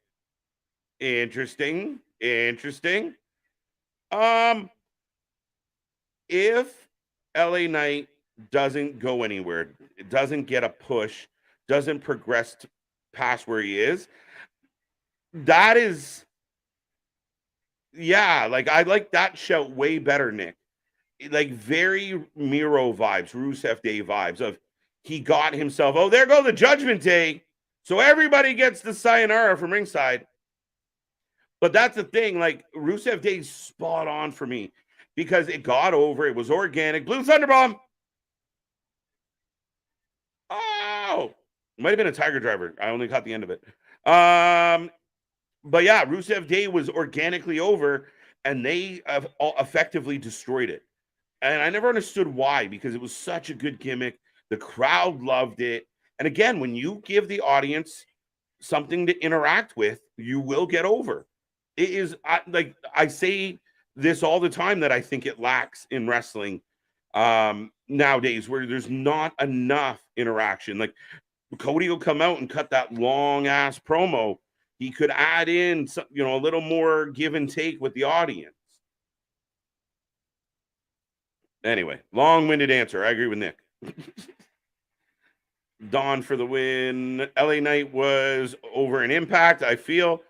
Interesting. If LA Knight doesn't go anywhere, it doesn't get a push, doesn't progress past where he is, that is, like I like that show way better, Nick. Like very Miro vibes, Rusev Day vibes of he got himself, there go the Judgment Day. So everybody gets the sayonara from ringside. But that's the thing. Like Rusev Day's spot on for me because it got over. It was organic. Blue Thunderbomb. Oh, might have been a Tiger Driver. I only caught the end of it. But yeah, Rusev Day was organically over, and they effectively destroyed it. And I never understood why, because it was such a good gimmick. The crowd loved it. And again, when you give the audience something to interact with, you will get over. It is like I say this all the time that I think it lacks in wrestling nowadays, where there's not enough interaction. Like Cody will come out and cut that long ass promo. He could add in some, a little more give and take with the audience. Anyway, long-winded answer. I agree with Nick. Dawn for the win. LA Knight was over in Impact, I feel.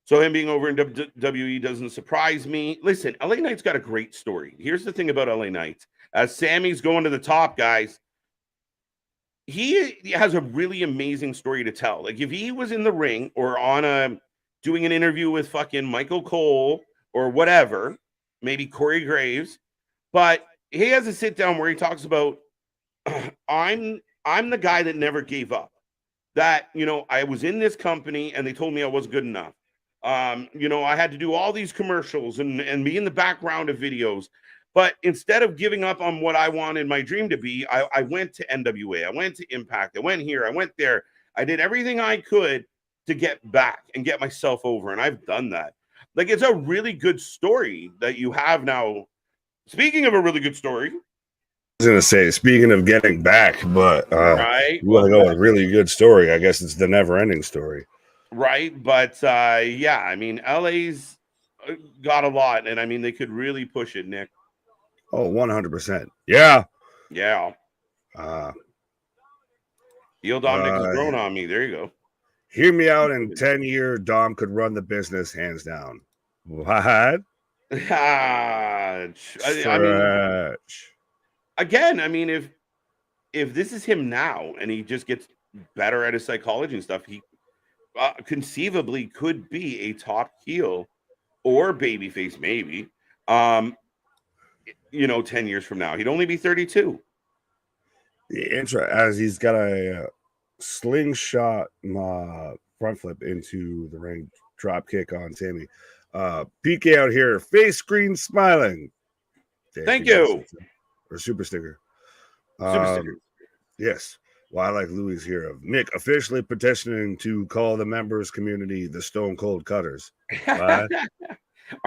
So him being over in WWE doesn't surprise me. Listen, LA Knight's got a great story. Here's the thing about LA Knight. As Sammy's going to the top, guys, he has a really amazing story to tell. Like if he was in the ring or on doing an interview with fucking Michael Cole or whatever, maybe Corey Graves, but he has a sit down where he talks about I'm the guy that never gave up. That, I was in this company and they told me I wasn't good enough. I had to do all these commercials and be in the background of videos. But instead of giving up on what I wanted my dream to be, I went to NWA. I went to Impact. I went here. I went there. I did everything I could to get back and get myself over. And I've done that. Like, it's a really good story that you have now. Speaking of a really good story. I was going to say, speaking of getting back, but right. You want to go with a really good story. I guess it's the never-ending story. Right. But, yeah, I mean, LA's got a lot. And, I mean, they could really push it, Nick. Oh, 100%. Yeah. Yeah. Heel Dominic has grown on me. There you go. Hear me out. In 10 years, Dom could run the business hands down. What? I mean, again, I mean, if this is him now and he just gets better at his psychology and stuff, he conceivably could be a top heel or babyface, maybe. 10 years from now, he'd only be 32. As he's got a slingshot front flip into the ring, drop kick on Sammy. PK out here, face screen smiling. Thank you. Or super sticker. Super sticker. Yes. Well, I like Louis here of Nick officially petitioning to call the members community the Stone Cold Cutters. Our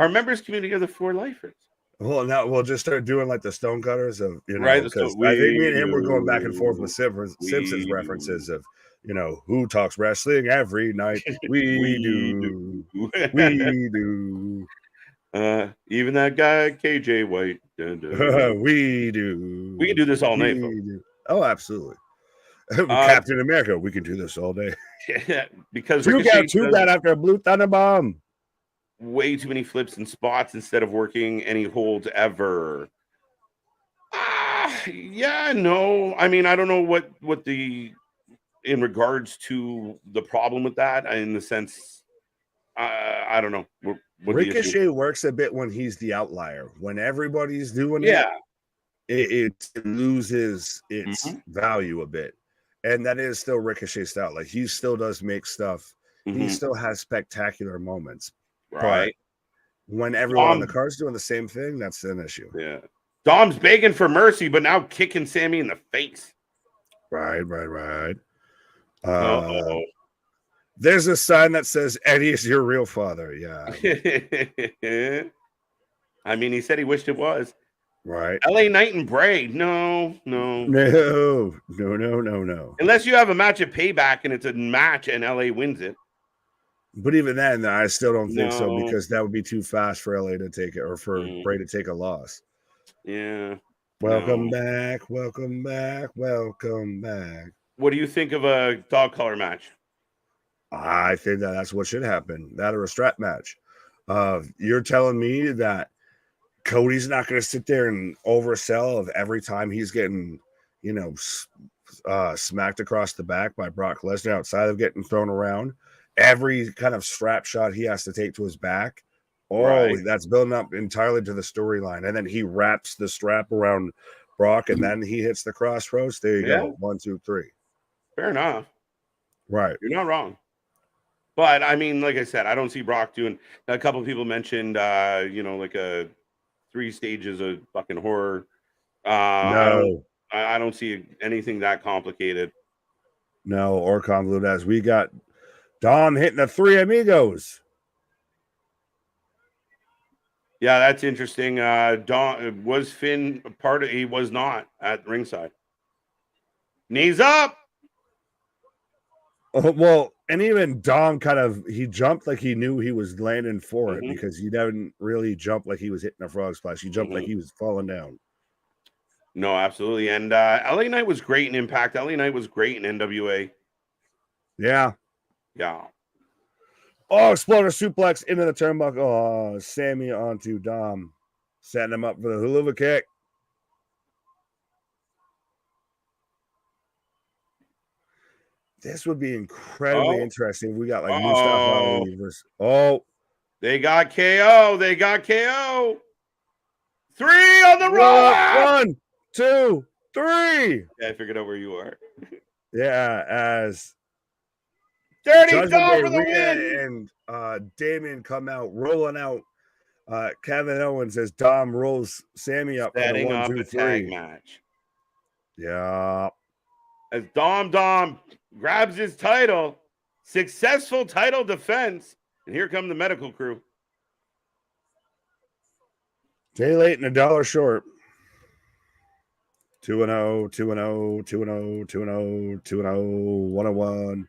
members community are the Four Lifers. Well, now we'll just start doing like the Stone Cutters of, right? Because I think me and him were going back and forth with Simpsons references of, who talks wrestling every night? We do. We do. Even that guy, KJ White. We do. We can do this all night. Oh, absolutely. Captain America, we can do this all day. Yeah, because Ricochet too bad after a blue thunder bomb. Way too many flips and spots instead of working any holds ever. Yeah, no. I mean, I don't know what in regards to the problem with that, in the sense, I don't know. What Ricochet works a bit when he's the outlier. When everybody's doing it loses its value a bit. And that is still Ricochet style. Like, he still does make stuff. He still has spectacular moments. Right. But when everyone on the card's doing the same thing, that's an issue. Yeah. Dom's begging for mercy, but now kicking Sammy in the face. Right. There's a sign that says Eddie is your real father. Yeah. I mean, he said he wished it was. Right. LA Knight and Bray. No. Unless you have a match at Payback and it's a match and LA wins it. But even then, I still don't think so, because that would be too fast for LA to take it, or for Bray to take a loss. Yeah. Welcome back. What do you think of a dog collar match? I think that's what should happen. That or a strap match. You're telling me that Cody's not going to sit there and oversell of every time he's getting, smacked across the back by Brock Lesnar outside of getting thrown around. every kind of strap shot he has to take to his back. Oh, Right. that's building up entirely to the storyline. And then he wraps the strap around Brock and then he hits the crossroads. There you go. 1, 2, 3. Fair enough. Right. You're not wrong. But I mean, like I said, I don't see Brock doing. A couple of people mentioned, like a 3 stages of fucking horror. No. I don't see anything that complicated. No, or convoluted as we got Dom hitting the 3 amigos. Yeah, that's interesting. Dom was Finn part of. He was not at ringside. Knees up. Oh, well, and even Dom he jumped like he knew he was landing for it because he didn't really jump like he was hitting a frog splash. He jumped like he was falling down. No, absolutely. And LA Knight was great in Impact. LA Knight was great in NWA. Yeah. Yeah. Oh, exploder suplex into the turnbuckle. Oh, Sammy onto Dom, setting him up for the hula kick. This would be incredibly interesting if we got like Mustafa Ali versus. Oh, they got KO. They got KO. 3 on the roll. 1, 2, 3. Yeah, I figured out where you are. Yeah, as Dirty Dom for the win. And Damien come out rolling out. Kevin Owens as Dom rolls Sammy up setting for the 1, up 2, a 3 tag match. Yeah. As Dom grabs his title, successful title defense, and here come the medical crew. Day late and $1 short. 2-0, 2-0, 2-0, 2-0, 2-0,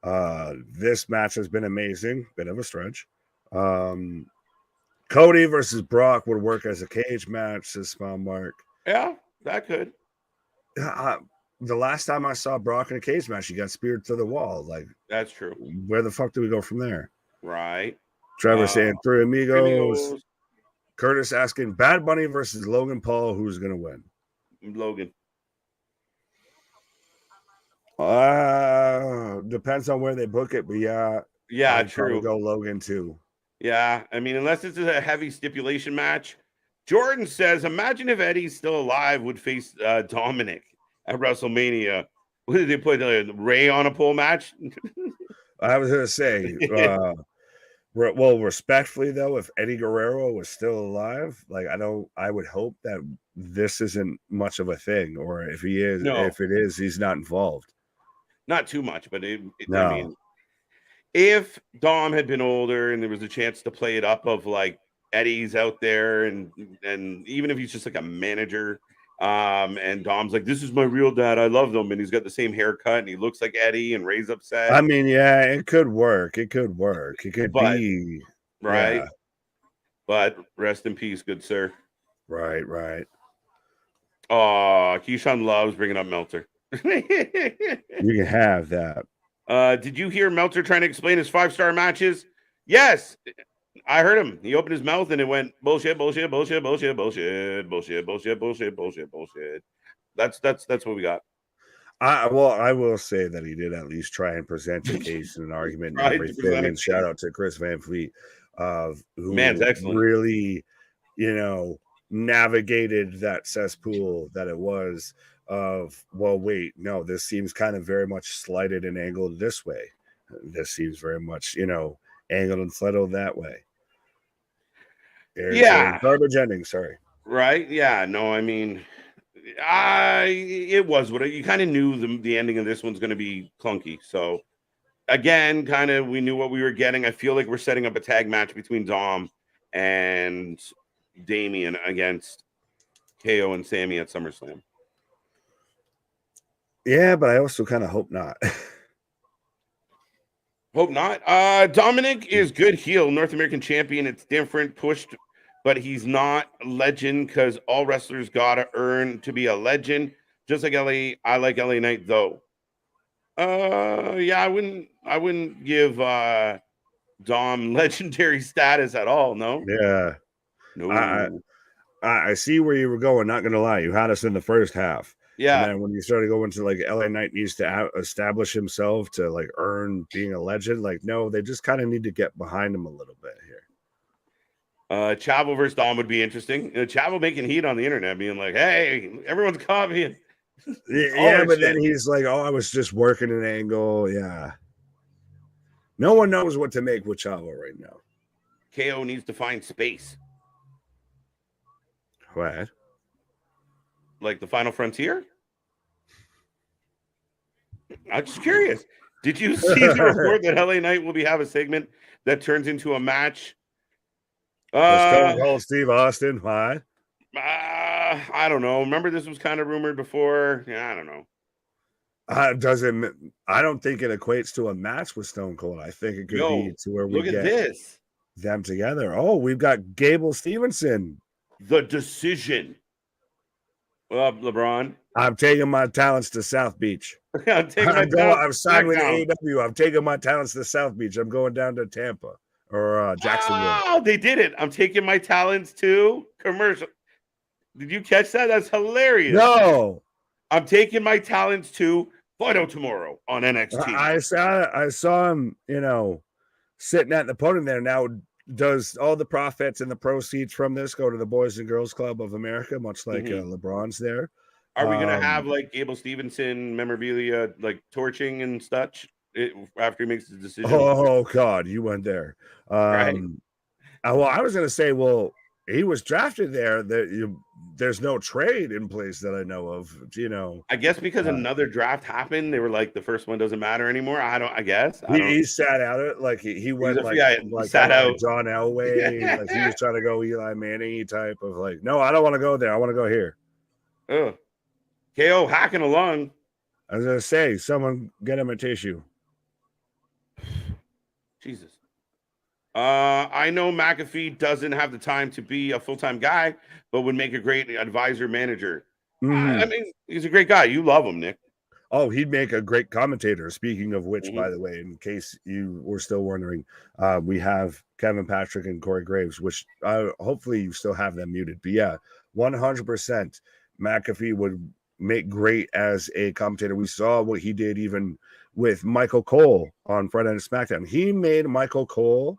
1-1. This match has been amazing. Bit of a stretch. Cody versus Brock would work as a cage match, says Small Mark. Yeah, that could. The last time I saw Brock in a cage match, he got speared through the wall. Like, that's true. Where the fuck do we go from there? Right. Trevor saying 3 amigos. Curtis asking Bad Bunny versus Logan Paul, who's going to win? Logan. Depends on where they book it, but yeah. Yeah, true. Go Logan too. Yeah, I mean, unless it's a heavy stipulation match. Jordan says, imagine if Eddie's still alive would face Dominic at WrestleMania. What did they put Ray on a pole match? I was going to say, well, respectfully though, if Eddie Guerrero was still alive, like I would hope that this isn't much of a thing, or if he is, if it is, he's not involved. Not too much, but I no. mean, if Dom had been older and there was a chance to play it up of like Eddie's out there, and even if he's just like a manager, and Dom's like, this is my real dad, I love him, and he's got the same haircut and he looks like Eddie, and Ray's upset. I mean, yeah, it could work. It could be right. Yeah. But rest in peace, good sir. Right. Oh, Keyshawn loves bringing up Meltzer. You can have that. Did you hear Meltzer trying to explain his 5-star matches? Yes, I heard him. He opened his mouth and it went bullshit. That's what we got. I will say that he did at least try and present a case and an argument and everything. And shout out to Chris Van Fleet, who really, navigated that cesspool that it was. No, this seems kind of very much slighted and angled this way. This seems very much, angled and slighted that way. Garbage ending, sorry. Right? Yeah, no, I mean, it was what you kind of knew the ending of this one's going to be clunky. So, again, kind of we knew what we were getting. I feel like we're setting up a tag match between Dom and Damien against KO and Sammy at SummerSlam. Yeah, but I also kind of hope not. Hope not. Dominic is good heel, North American champion. It's different, pushed, but he's not a legend because all wrestlers gotta earn to be a legend. Just like LA, I like LA Knight though. Yeah, I wouldn't give Dom legendary status at all. No. Yeah. No. I see where you were going. Not gonna lie, you had us in the first half. And Yeah. then when you start to go into like LA Knight needs to establish himself to like earn being a legend, like no, they just kind of need to get behind him a little bit here. Chavo versus Dom would be interesting. Chavo making heat on the internet, being like, "Hey, everyone's copying." Yeah, but then he's like, "Oh, I was just working an angle." Yeah, no one knows what to make with Chavo right now. KO needs to find space. What? Like the Final Frontier? I'm just curious. Did you see the report that LA Knight will have a segment that turns into a match? Stone Cold Steve Austin. Why? I don't know. Remember, this was kind of rumored before. Yeah, I don't know. I don't think it equates to a match with Stone Cold. I think it could be to where we get this. Them together. Oh, we've got Gable Stevenson. The Decision. LeBron. I'm taking my talents to South Beach. I'm signed with AEW. I'm taking my talents to South Beach. I'm going down to Tampa or Jacksonville. Oh, they did it. I'm taking my talents to commercial. Did you catch that? That's hilarious. No. I'm taking my talents to Fido tomorrow on NXT. I saw him, sitting at the podium there. Now, does all the profits and the proceeds from this go to the Boys and Girls Club of America, much like LeBron's there? Are we going to have like Gable Stevenson memorabilia, like torching and such after he makes his decision? Oh God, you went there. Right. Well, I was going to say, he was drafted there. There's no trade in place that I know of. I guess because another draft happened, they were like, the first one doesn't matter anymore. I guess he sat out it like he went sat out John Elway. Like he was trying to go Eli Manning type of like, no, I don't want to go there. I want to go here. Oh, KO hacking along. I was gonna say, someone get him a tissue. Jesus. I know McAfee doesn't have the time to be a full-time guy, but would make a great advisor manager. I mean, he's a great guy. You love him, Nick. Oh, he'd make a great commentator. Speaking of which, by the way, in case you were still wondering, we have Kevin Patrick and Corey Graves, which hopefully you still have them muted. But yeah, 100% McAfee would make great as a commentator. We saw what he did even with Michael Cole on Friday Night SmackDown. He made Michael Cole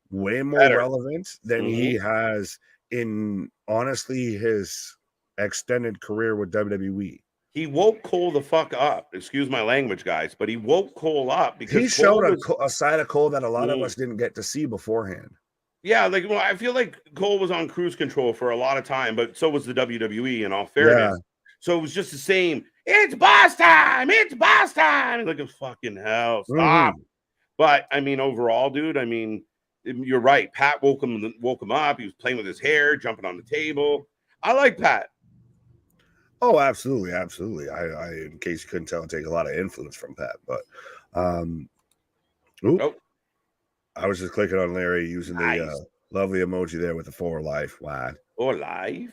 way more relevant than he has in, honestly, his extended career with WWE. He woke Cole the fuck up. Excuse my language, guys, but he woke Cole up because he showed a side of Cole that a lot of us didn't get to see beforehand. Yeah, I feel like Cole was on cruise control for a lot of time, but so was the WWE, in all fairness. Yeah. So it was just the same. It's boss time. It's boss time. Like a fucking hell. Stop. But I mean, overall, dude, I mean, you're right. Pat woke him up. He was playing with his hair, jumping on the table. I like Pat. Oh, absolutely, absolutely. I in case you couldn't tell, I take a lot of influence from Pat. But I was just clicking on Larry using the lovely emoji there with the 4 life. Why? 4 life.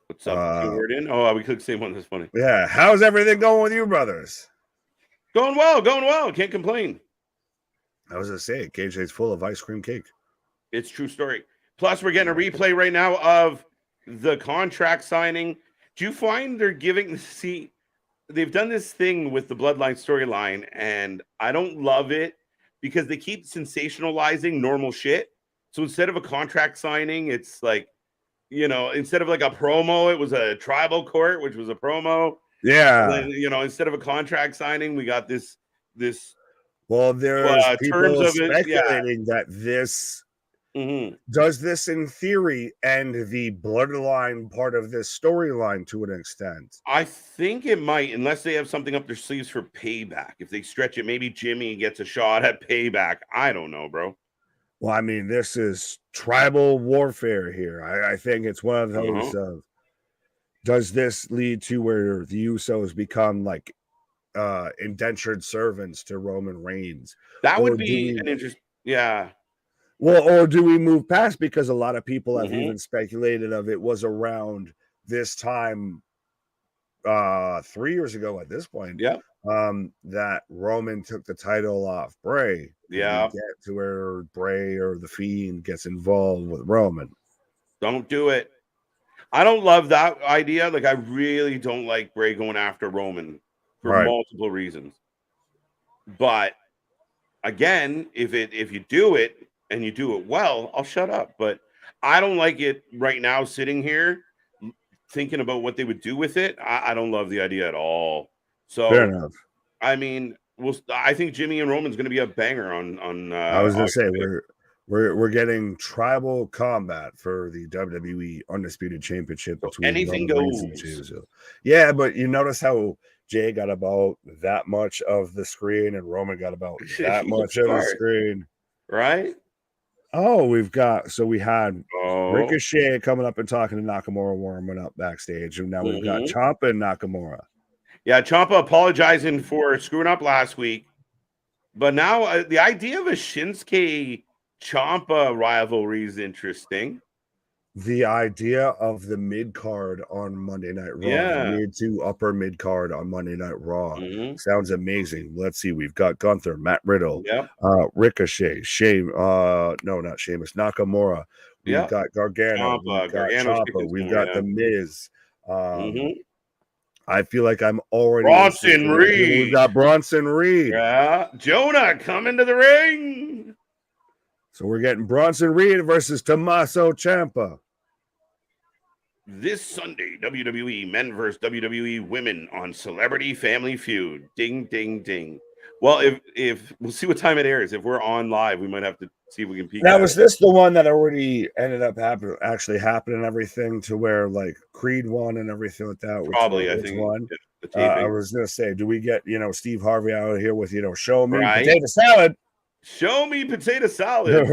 What's up, Jordan? Oh, we could say one that's funny. Yeah. How's everything going with you, brothers? Going well. Can't complain. I was going to say, KJ's full of ice cream cake. It's true story. Plus, we're getting a replay right now of the contract signing. Do you find they're they've done this thing with the Bloodline storyline, and I don't love it because they keep sensationalizing normal shit. So instead of a contract signing, it's like, instead of like a promo, it was a tribal court, which was a promo. Yeah. Then, instead of a contract signing, we got this. Well, there's people speculating that this does this in theory end the bloodline part of this storyline to an extent. I think it might, unless they have something up their sleeves for Payback. If they stretch it, maybe Jimmy gets a shot at Payback. I don't know, bro. Well, I mean, this is tribal warfare here. I think it's one of those does this lead to where the Usos become like indentured servants to Roman Reigns? That would be an interesting, yeah. Well, or do we move past, because a lot of people have even speculated of it was around this time 3 years ago at this point. Yeah. That Roman took the title off Bray. Yeah. Get to where Bray or the Fiend gets involved with Roman. Don't do it. I don't love that idea. Like, I really don't like Bray going after Roman for Right. multiple reasons. But again, if you do it and you do it well, I'll shut up. But I don't like it right now sitting here thinking about what they would do with it. I don't love the idea at all. Fair So enough. I mean, I think Jimmy and Roman's going to be a banger on I was gonna August say 5th. we're getting tribal combat for the WWE Undisputed Championship So between anything Roman Reigns and goes. Jey. Yeah, but you notice how Jay got about that much of the screen and Roman got about that Of much of the course, screen. right? Oh, we had Oh, Ricochet coming up and talking to Nakamura, warming up backstage, and now we've got mhm. Ciampa and Nakamura. Yeah. Ciampa apologizing for screwing up last week, but now the idea of a Shinsuke Ciampa rivalry is interesting. The idea of the mid card on Monday Night Raw, the Yeah. mid to upper mid card on Monday Night Raw Hmm. sounds amazing. Let's see. We've got Gunther, Matt Riddle, Yep. Ricochet, no, not Sheamus, Nakamura. We've Yep. got Gargano, we've Ciampa, got Gargano's Ciampa, kicking we've somewhere. got Yeah. The Miz. Hmm. I feel like I'm already Bronson insisting. We've Reed. got Bronson Reed. Yeah. Jonah coming to the ring. So we're getting Bronson Reed versus Tommaso Ciampa. This Sunday, WWE men versus WWE women on Celebrity Family Feud. Ding, ding, ding. Well, if we'll see what time it airs. If we're on live, we might have to see if we can peek Now, at was it. this the one that already ended up actually happening and everything to where like Creed won and everything like that? Probably, I Which think one? the I taping. was gonna say, do we get Steve Harvey out here with show me Right? potato salad? Show me potato salad.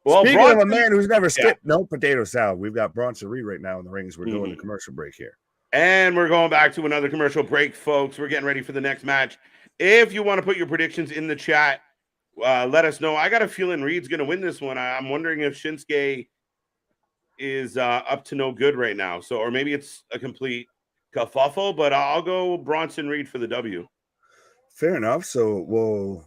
Well, Speaking of a Bronson, man who's never yeah. skipped no potato salad, we've got Bronson Reed right now in the rings. We're going to Mhm. commercial break here. And we're going back to another commercial break, folks. We're getting ready for the next match. If you want to put your predictions in the chat, let us know. I got a feeling Reed's going to win this one. I'm wondering if Shinsuke is up to no good right now. So, or maybe it's a complete kerfuffle, but I'll go Bronson Reed for the W. Fair enough. So,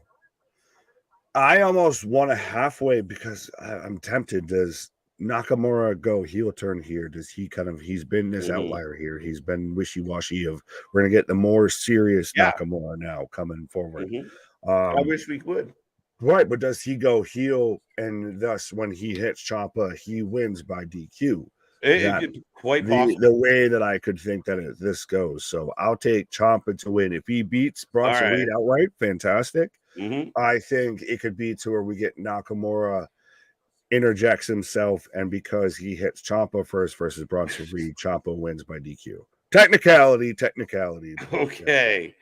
I almost want to halfway because I'm tempted. Does Nakamura go heel turn here? Does he's been this outlier here? He's been wishy-washy of we're going to get the more serious Yeah. Nakamura now coming forward. I wish we could. Right, but does he go heel and thus when he hits Ciampa, he wins by DQ? Quite possible. The way that I could think that this goes. So I'll take Ciampa to win. If he beats Bronson Reed outright, fantastic. I think it could be to where we get Nakamura interjects himself, and because he hits Ciampa first versus Bronson Reed, Ciampa wins by DQ. Technicality. Okay.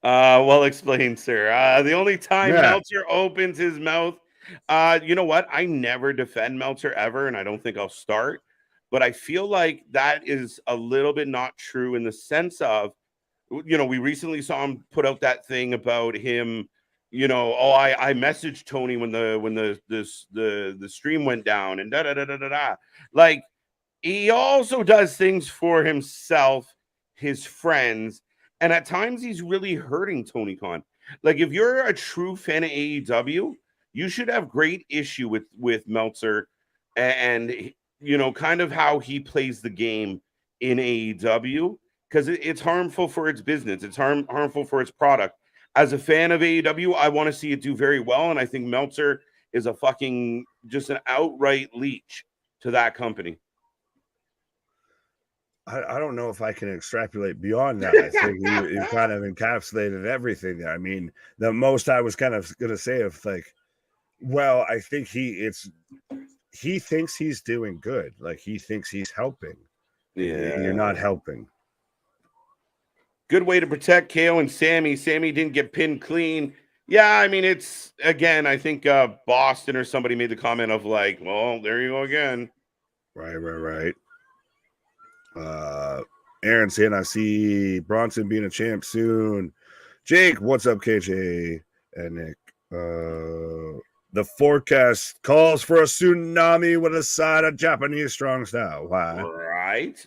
Well explained, sir. The only time Meltzer opens his mouth, you know what? I never defend Meltzer ever, and I don't think I'll start. But I feel like that is a little bit not true in the sense of, we recently saw him put out that thing about him. I messaged Tony when the stream went down and da da da da da da. Like, he also does things for himself, his friends, and at times he's really hurting Tony Khan. Like, if you're a true fan of AEW, you should have great issue with Meltzer and kind of how he plays the game in AEW, because it's harmful for its business. It's harmful for its product. As a fan of AEW, I want to see it do very well, and I think Meltzer is just an outright leech to that company. I don't know if I can extrapolate beyond that. I think you kind of encapsulated everything there. I mean, the most I was kind of going to say of like, well, I think he thinks he's doing good. Like, he thinks he's helping. Yeah. You're not helping. Good way to protect KO and Sammy. Sammy didn't get pinned clean. Yeah, I mean, it's, again, I think Boston or somebody made the comment of like, well, there you go again. Right. Aaron saying, I see Bronson being a champ soon. Jake, what's up, KJ and Nick? The forecast calls for a tsunami with a side of Japanese strong style. Why? Right.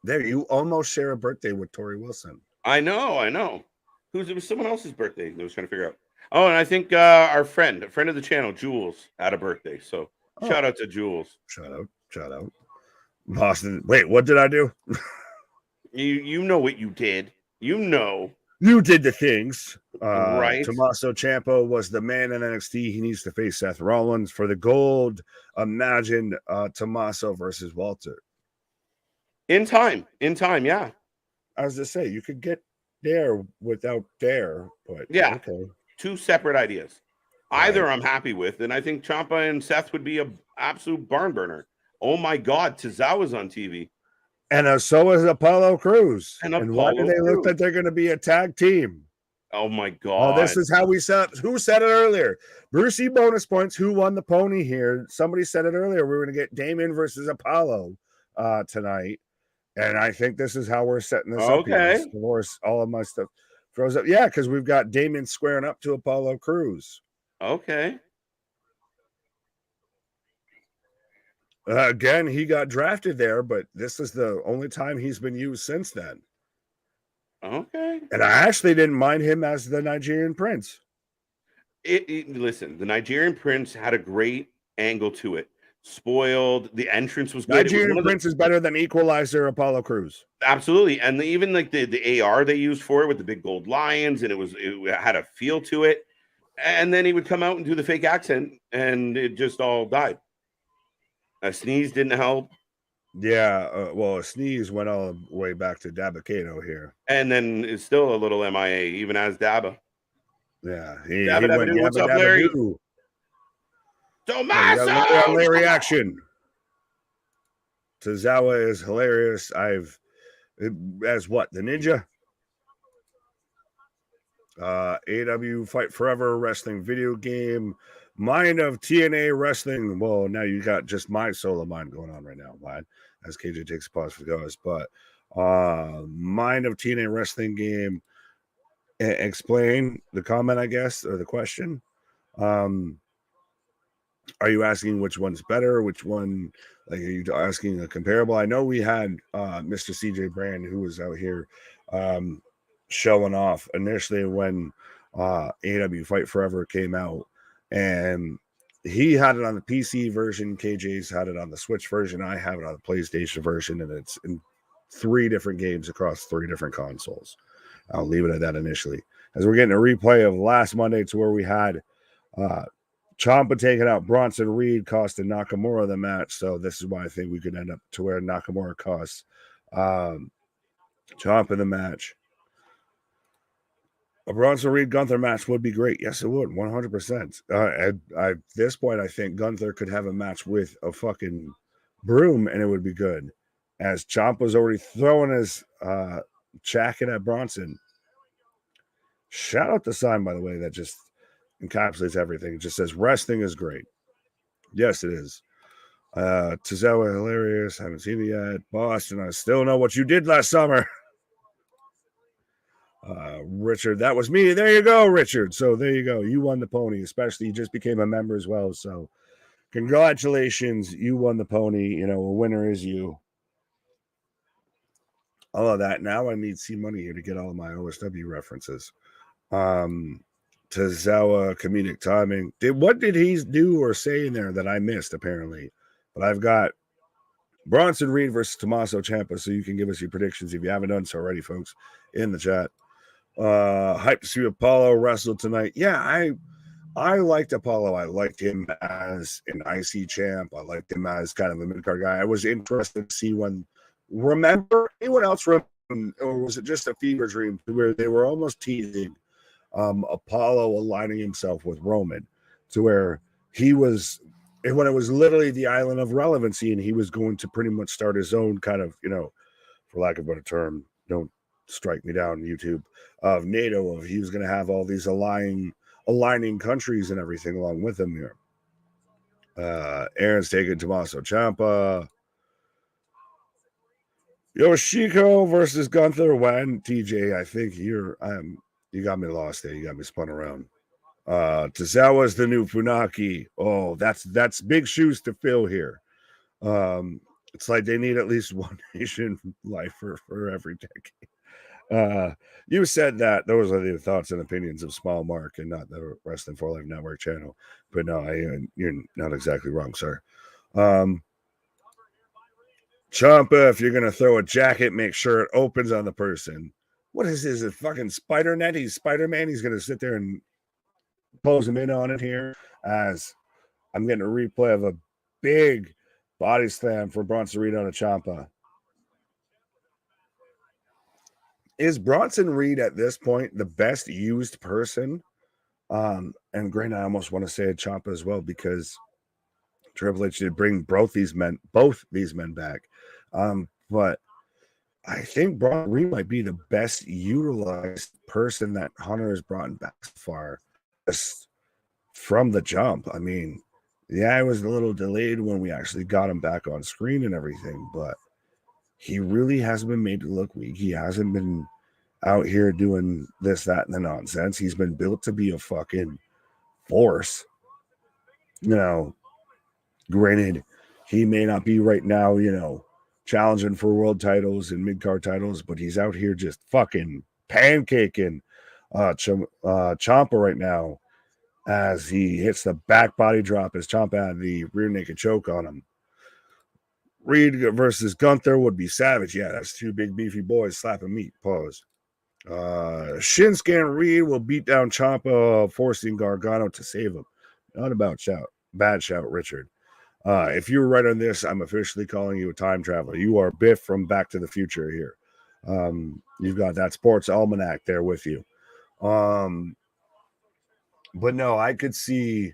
There, you almost share a birthday with Tori Wilson. I know. It was someone else's birthday that was trying to figure out. Oh, and I think a friend of the channel, Jules, had a birthday. So shout out to Jules. Shout out. Boston. Wait, what did I do? You know what you did. You know. You did the things. Right. Tommaso Ciampa was the man in NXT. He needs to face Seth Rollins for the gold. Imagine Tommaso versus Walter. In time, yeah. I was to say, you could get there without there, but Yeah. okay. Two separate ideas. Right. Either I'm happy with, and I think Ciampa and Seth would be an absolute barn burner. Oh my God, Tozawa's on TV. And so is Apollo Crews. And why do they look Crews. like they're going to be a tag team? Oh my God. Oh, this is how we set up. Who said it earlier? Brucey bonus points. Who won the pony here? Somebody said it earlier. We were going to get Damon versus Apollo tonight. And I think this is how we're setting this up here. Of course, all of my stuff froze up. Yeah, because we've got Damon squaring up to Apollo Crews. Okay. Again, he got drafted there, but this is the only time he's been used since then. Okay. And I actually didn't mind him as the Nigerian Prince. Listen, the Nigerian Prince had a great angle to it. Spoiled. The entrance was good. Nigerian Prince is better than Equalizer Apollo Crews. Absolutely. And even like the AR they used for it with the big gold lions, and it had a feel to it. And then he would come out and do the fake accent, and it just all died. A sneeze didn't help. Yeah, well, a sneeze went all the way back to Dabba-Kato here. And then it's still a little MIA, even as Dabba. Yeah, he went What's up, Larry? Tommaso! Larry action. Tozawa is hilarious. As what? The Ninja? AW Fight Forever Wrestling video game. Mind of TNA Wrestling. Well, now you got just my solo mind going on right now, Vlad, as KJ takes a pause for goes. But Mind of TNA Wrestling game. Explain the comment, I guess, or the question. Are you asking which one's better? Which one? Like, are you asking a comparable? I know we had Mr. CJ Brand, who was out here showing off initially when AW Fight Forever came out, and he had it on the PC version. KJ's had it on the Switch version. I have it on the PlayStation version, and it's in 3 different games across 3 different consoles. I'll leave it at that initially, as we're getting a replay of last Monday to where we had Ciampa taking out Bronson Reed, costing Nakamura the match. So this is why I think we could end up to where Nakamura costs Ciampa the match. A Bronson Reed Gunther match would be great. Yes, it would, 100%. At this point, I think Gunther could have a match with a fucking broom, and it would be good. As Ciampa's already throwing his jacket at Bronson. Shout out the sign, by the way, that just encapsulates everything. It just says wrestling is great. Yes, it is. Tozawa hilarious. Haven't seen it yet. Boston, I still know what you did last summer. Richard, that was me. There you go, Richard. So there you go. You won the pony, especially you just became a member as well. So congratulations. You won the pony. You know, a winner is you. All of that. Now I need C Money here to get all of my OSW references. Tozawa comedic timing. What did he do or say in there that I missed, apparently? But I've got Bronson Reed versus Tommaso Ciampa, so you can give us your predictions if you haven't done so already, folks, in the chat. Hype to see Apollo wrestle tonight. Yeah, I liked Apollo. I liked him as an IC champ. I liked him as kind of a mid-card guy. I was interested to see remember anyone else remember, or was it just a fever dream where they were almost teasing Apollo aligning himself with Roman to where he was, when it was literally the island of relevancy, and he was going to pretty much start his own kind of, you know, for lack of a better term, don't strike me down YouTube, of NATO, of he was going to have all these aligning countries and everything along with him here. Aaron's taking Tommaso Ciampa. Yoshiko versus Gunther. When TJ, I think you got me lost there. You got me spun around. Tozawa's the new Funaki. Oh, that's big shoes to fill here. It's like they need at least one Asian lifer for every decade. You said that those are the thoughts and opinions of Small Mark and not the Wrestling for Life Network channel. But no, you're not exactly wrong, sir. Ciampa, if you're gonna throw a jacket, make sure it opens on the person. What is this? A fucking spider net? He's Spider-Man. He's gonna sit there and close him in on it here as I'm getting a replay of a big body slam for Bronson Reed on a Ciampa. Is Bronson Reed at this point the best used person? And granted, I almost want to say a Ciampa as well because Triple H did bring both these men back. But I think Bronson Reed might be the best utilized person that Hunter has brought back so far. Just from the jump. I mean, yeah, it was a little delayed when we actually got him back on screen and everything, but he really hasn't been made to look weak. He hasn't been out here doing this, that, and the nonsense. He's been built to be a fucking force. You know, granted, he may not be right now, you know, challenging for world titles and mid-card titles, but he's out here just fucking pancaking Ciampa right now as he hits the back body drop as Ciampa had the rear naked choke on him. Reed versus Gunther would be savage. Yeah, that's two big beefy boys slapping meat. Pause. Shinsuke and Reed will beat down Ciampa, forcing Gargano to save him. Not about shout. Bad shout, Richard. If you were right on this, I'm officially calling you a time traveler. You are Biff from Back to the Future here. You've got that sports almanac there with you. But no, I could see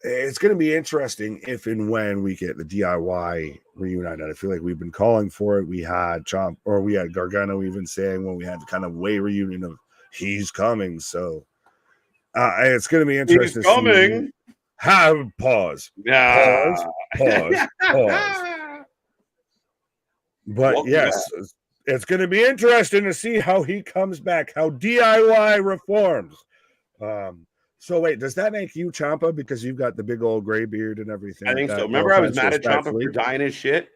it's going to be interesting if and when we get the DIY reunited. I feel like we've been calling for it. We had we had Gargano even saying when we had the kind of way reunion of he's coming. So it's going to be interesting. He's coming. Have pause. Yeah. Pause. But well, yes, it's going to be interesting to see how he comes back, how DIY reforms. So wait, does that make you Ciampa because you've got the big old gray beard and everything? I think so. Remember, I was mad at Ciampa for dying his shit.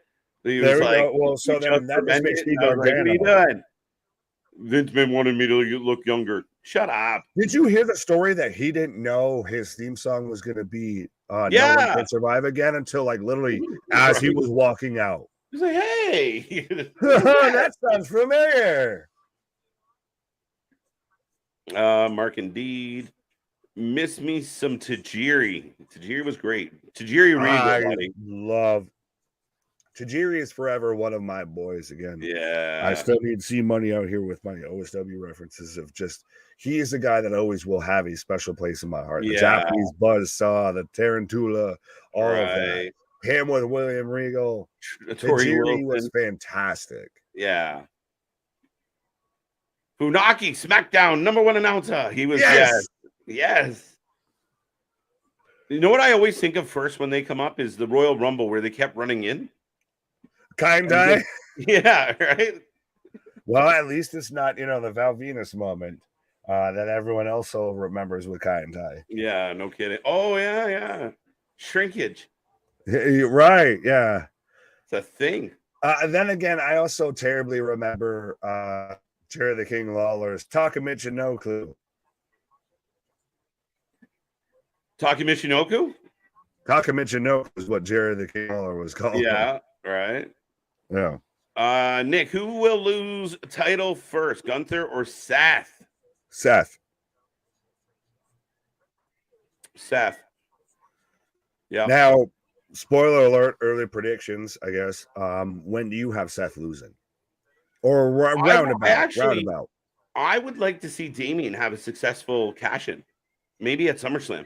He was like, go. Well, so then that just makes me Gargano. Like, what are you doing? Vince Man wanted me to look younger. Shut up. Did you hear the story that he didn't know his theme song was going to be No One Can Survive Again until like literally as he was walking out? He's like, hey. That sounds familiar. Mark Indeed. Miss me some Tajiri. Tajiri was great. Tajiri Regal. I love Tajiri is forever one of my boys again. Yeah. I still need C Money out here with my OSW references of just he is the guy that always will have a special place in my heart. The Japanese buzzsaw, the Tarantula, all of that. Him with William Regal. Tajiri was fantastic. Yeah. Funaki, SmackDown, #1 announcer. He was Yes. You know what I always think of first when they come up is the Royal Rumble where they kept running in. Kinda. Yeah, right. Well, at least it's not, the Val Venus moment that everyone else remembers with Kai and Tai. Yeah, no kidding. Oh, yeah. Shrinkage. Right, yeah. It's a thing. Then again, I also terribly remember Jerry the King Lawler's Takamichinoku. Takamichinoku? Takamichinoku is what Jerry the King Lawler was called. Yeah, right. Yeah. Nick, who will lose title first, Gunther or Seth? Seth. Yeah. Now, spoiler alert, early predictions, I guess. When do you have Seth losing? Or roundabout? I would like to see Damian have a successful cash-in. Maybe at SummerSlam.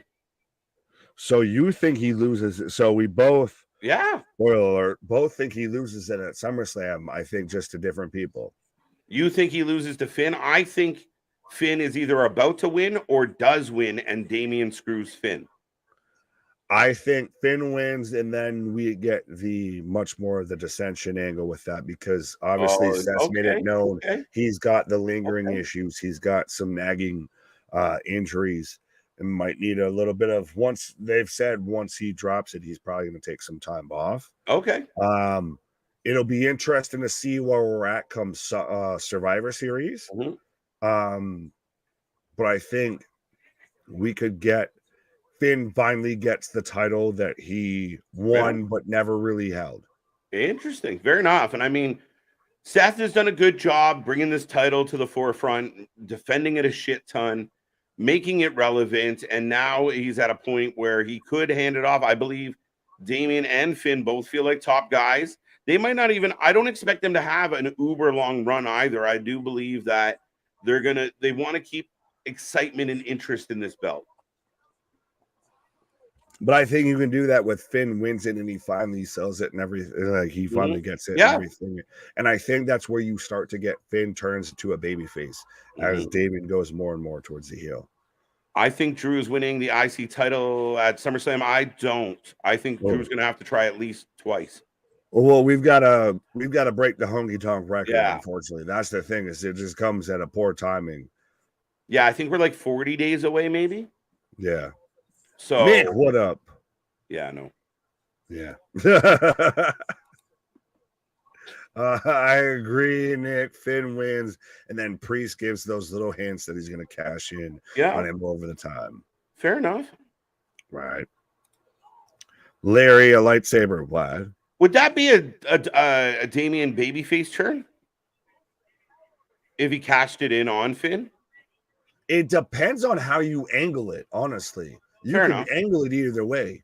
So you think he loses? So we both, spoiler alert, both think he loses it at SummerSlam. I think just to different people. You think he loses to Finn? I think Finn is either about to win or does win, and Damian screws Finn. I think Finn wins, and then we get the much more of the dissension angle with that because obviously Seth made it known he's got the lingering issues. He's got some nagging injuries. And might need a little bit of once he drops it, he's probably going to take some time off. Okay. It'll be interesting to see where we're at come Survivor Series. Mm-hmm. But I think we could get Finn finally gets the title that he won but never really held. Interesting. Fair enough. And I mean, Seth has done a good job bringing this title to the forefront, defending it a shit ton, making it relevant. And now he's at a point where he could hand it off. I believe Damian and Finn both feel like top guys. They might not even, I don't expect them to have an uber long run either. I do believe that they want to keep excitement and interest in this belt. But I think you can do that with Finn wins it and he finally sells it and everything. Like he finally gets it and everything. And I think that's where you start to get Finn turns into a babyface as Damian goes more and more towards the heel. I think Drew's winning the IC title at SummerSlam. I don't. I think Drew's going to have to try at least twice. Well, we've got to break the honky tonk record. Yeah. Unfortunately, that's the thing. Is it just comes at a poor timing. Yeah, I think we're like 40 days away, maybe. Yeah. So Nick, what up? Yeah, no. Yeah. I agree, Nick. Finn wins, and then Priest gives those little hints that he's going to cash in on him over the time. Fair enough. Right. Larry, a lightsaber. What? Would that be a Damian babyface turn? If he cashed it in on Finn? It depends on how you angle it, honestly. You can angle it either way.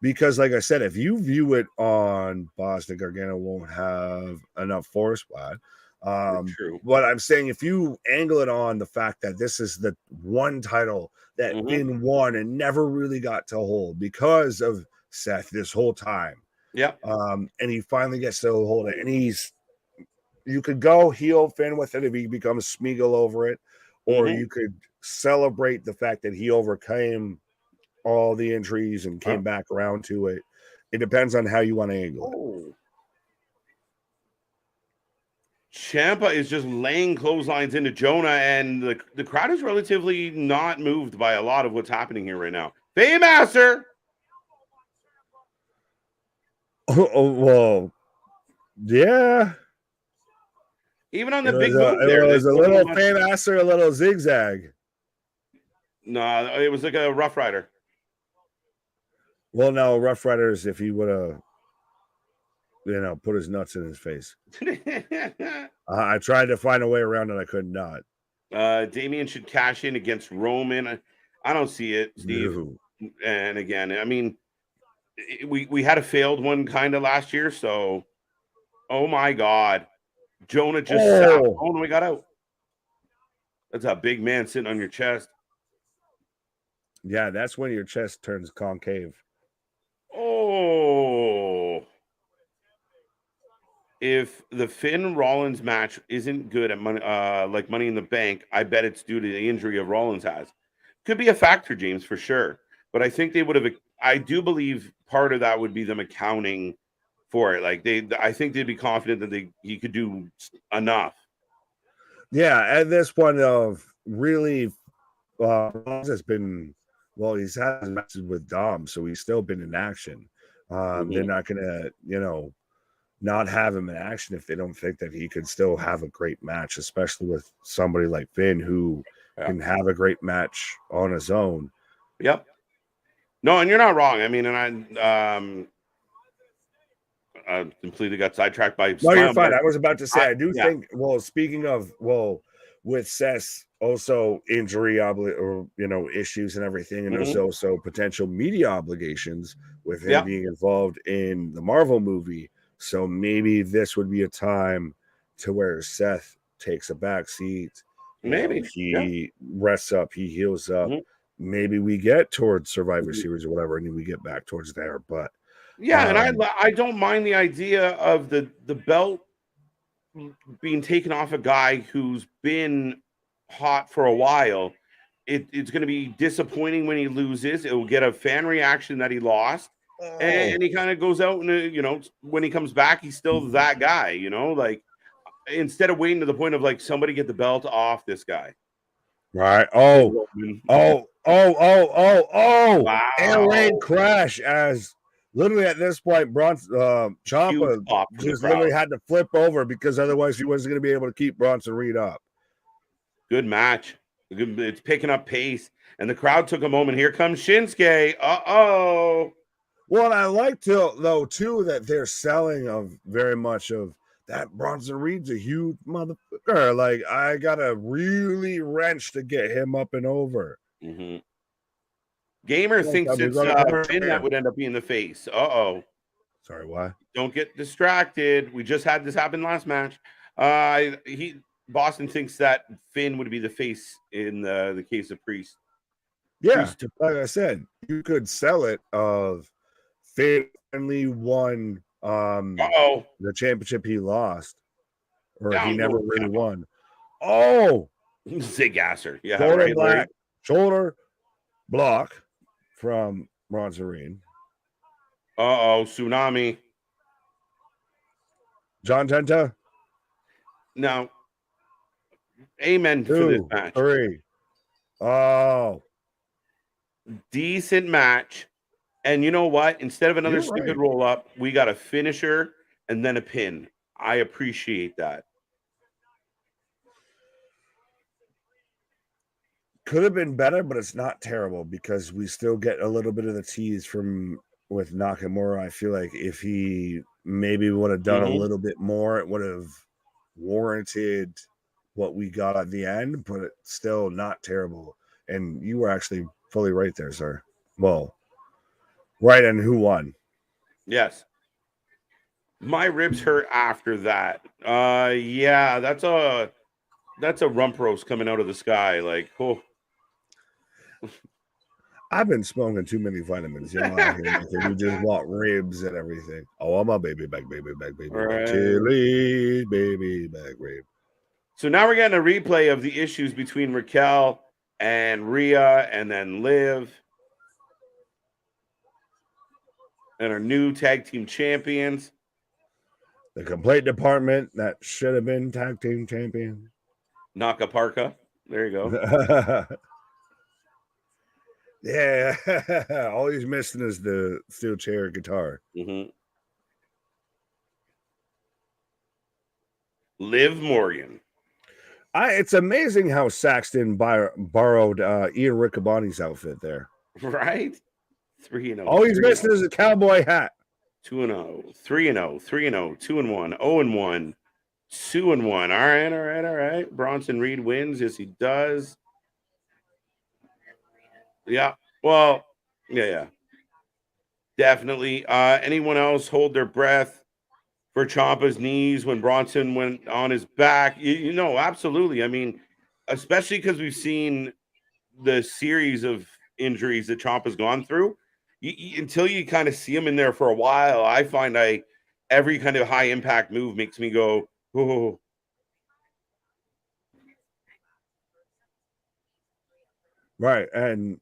Because like I said, if you view it on Boston, Gargano won't have enough force wide. But I'm saying if you angle it on the fact that this is the one title that Finn won and never really got to hold because of Seth this whole time. Yeah. And he finally gets to hold it. And you could go heel Finn with it if he becomes Smeagol over it, or you could celebrate the fact that he overcame all the injuries and came back around to it. It depends on how you want to angle it. Ciampa is just laying clotheslines into Jonah, and the crowd is relatively not moved by a lot of what's happening here right now. Faymaster! Oh, well, yeah. Even on the big move there. It was a little Faymaster, a little zigzag. No, it was like a Rough Rider. Well, no, Rough Riders, if he would have, put his nuts in his face. I tried to find a way around it. I could not. Damian should cash in against Roman. I don't see it, Steve. No. And again, I mean, we had a failed one kind of last year. So, oh my God. Jonah just sat. Oh, no, we got out. That's a big man sitting on your chest. Yeah, that's when your chest turns concave. Oh, if the Finn Rollins match isn't good at Money in the Bank, I bet it's due to the injury of Rollins has. Could be a factor, James, for sure. But I think they would have. I do believe part of that would be them accounting for it. Like I think they'd be confident that he could do enough. Yeah, at this point of really, Rollins has been. Well, he's had matches with Dom, so he's still been in action. They're not going to, not have him in action if they don't think that he could still have a great match, especially with somebody like Finn who can have a great match on his own. Yep. No, and you're not wrong. I mean, and I completely got sidetracked by. No, you're fine. I was about to say, I do think. Well, speaking of, with Seth's also injury issues and everything, and there's also potential media obligations with him being involved in the Marvel movie. So maybe this would be a time to where Seth takes a back seat. Maybe he rests up, he heals up. Maybe we get towards Survivor Series or whatever, and we get back towards there. But and I don't mind the idea of the belt being taken off a guy who's been hot for a while. It's going to be disappointing when he loses. It will get a fan reaction that he lost, and he kind of goes out and when he comes back, he's still that guy. Like instead of waiting to the point of like somebody get the belt off this guy. Right. Oh. Wow. Air raid crash as. Literally at this point, Ciampa just literally had to flip over because otherwise he wasn't going to be able to keep Bronson Reed up. Good match. It's picking up pace, and the crowd took a moment. Here comes Shinsuke. Uh-oh. Well, I like to though too that they're selling of very much of that Bronson Reed's a huge motherfucker. Like I gotta really wrench to get him up and over. Mm-hmm. Gamer thinks We're it's gonna cover Finn that him. would end up being the face. Uh-oh. Sorry, why? Don't get distracted. We just had this happen last match. Boston thinks that Finn would be the face in the case of Priest. Yeah, like I said, you could sell it of Finn finally won the championship he lost, or he never really won. Oh, Zigasser. Yeah, shoulder right, black, shoulder block from Bronson Reed. Tsunami. John Tenta. No. Amen 2, for this match. 3. Oh. Decent match. And you know what? Instead of another stupid roll up, we got a finisher and then a pin. I appreciate that. Could have been better, but it's not terrible because we still get a little bit of the tease from with Nakamura. I feel like if he maybe would have done a little bit more, it would have warranted what we got at the end, but it's still not terrible. And you were actually fully right there, sir. Well, right, and who won? Yes. My ribs hurt after that. Yeah, that's a rump roast coming out of the sky. Like, oh. I've been smoking too many vitamins. You know, you just want ribs and everything. Oh, I'm a baby back, baby back, baby back. Chili, baby back, rib. So now we're getting a replay of the issues between Raquel and Rhea and then Liv. And our new tag team champions. The complete department that should have been tag team champion. Naka Parka. There you go. Yeah. All he's missing is the steel chair guitar. Mm-hmm. Liv Morgan. It's amazing how Saxton borrowed Ian Riccaboni's outfit there. Right? 3-0. All he's missing is a cowboy hat. 2-0, 3-0, 3-0, 2-1, 0-1, 2-1. All right. Bronson Reed wins. Yes, he does. Yeah. Well, yeah. Definitely. Anyone else hold their breath for Ciampa's knees when Bronson went on his back? You know, absolutely. I mean, especially because we've seen the series of injuries that Ciampa's gone through. Until you kind of see him in there for a while, I find every kind of high impact move makes me go, oh. Right. And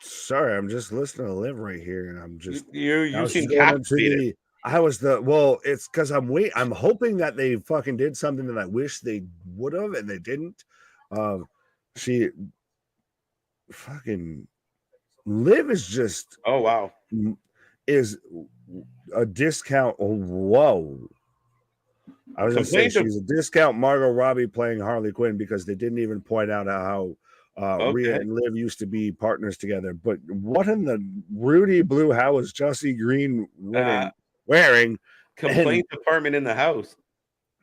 sorry, I'm just listening to Liv right here, and I'm just you seem captivated. It's because I'm hoping that they fucking did something that I wish they would have, and they didn't. She fucking Liv is just is a discount. Whoa. I was gonna say she's a discount Margot Robbie playing Harley Quinn because they didn't even point out how Rhea and Liv used to be partners together. But what in the Rudy Blue how is Chelsea Green wearing? Complaint department in the house.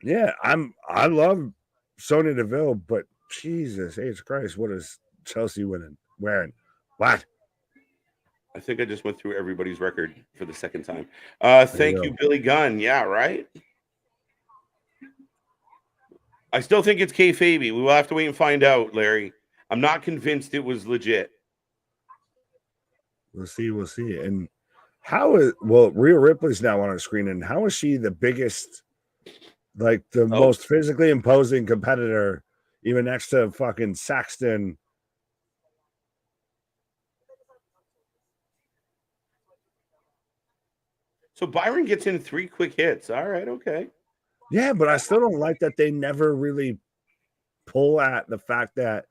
Yeah, I love Sonya Deville, but Jesus H. Christ, what is Chelsea wearing? What? I think I just went through everybody's record for the second time. Thank you, Billy Gunn. Yeah, right. I still think it's kayfabe. We will have to wait and find out, Larry. I'm not convinced it was legit. We'll see. And Rhea Ripley's now on our screen, and how is she the biggest, like the most physically imposing competitor, even next to fucking Saxton? So Byron gets in 3 quick hits. All right, okay. Yeah, but I still don't like that they never really pull at the fact that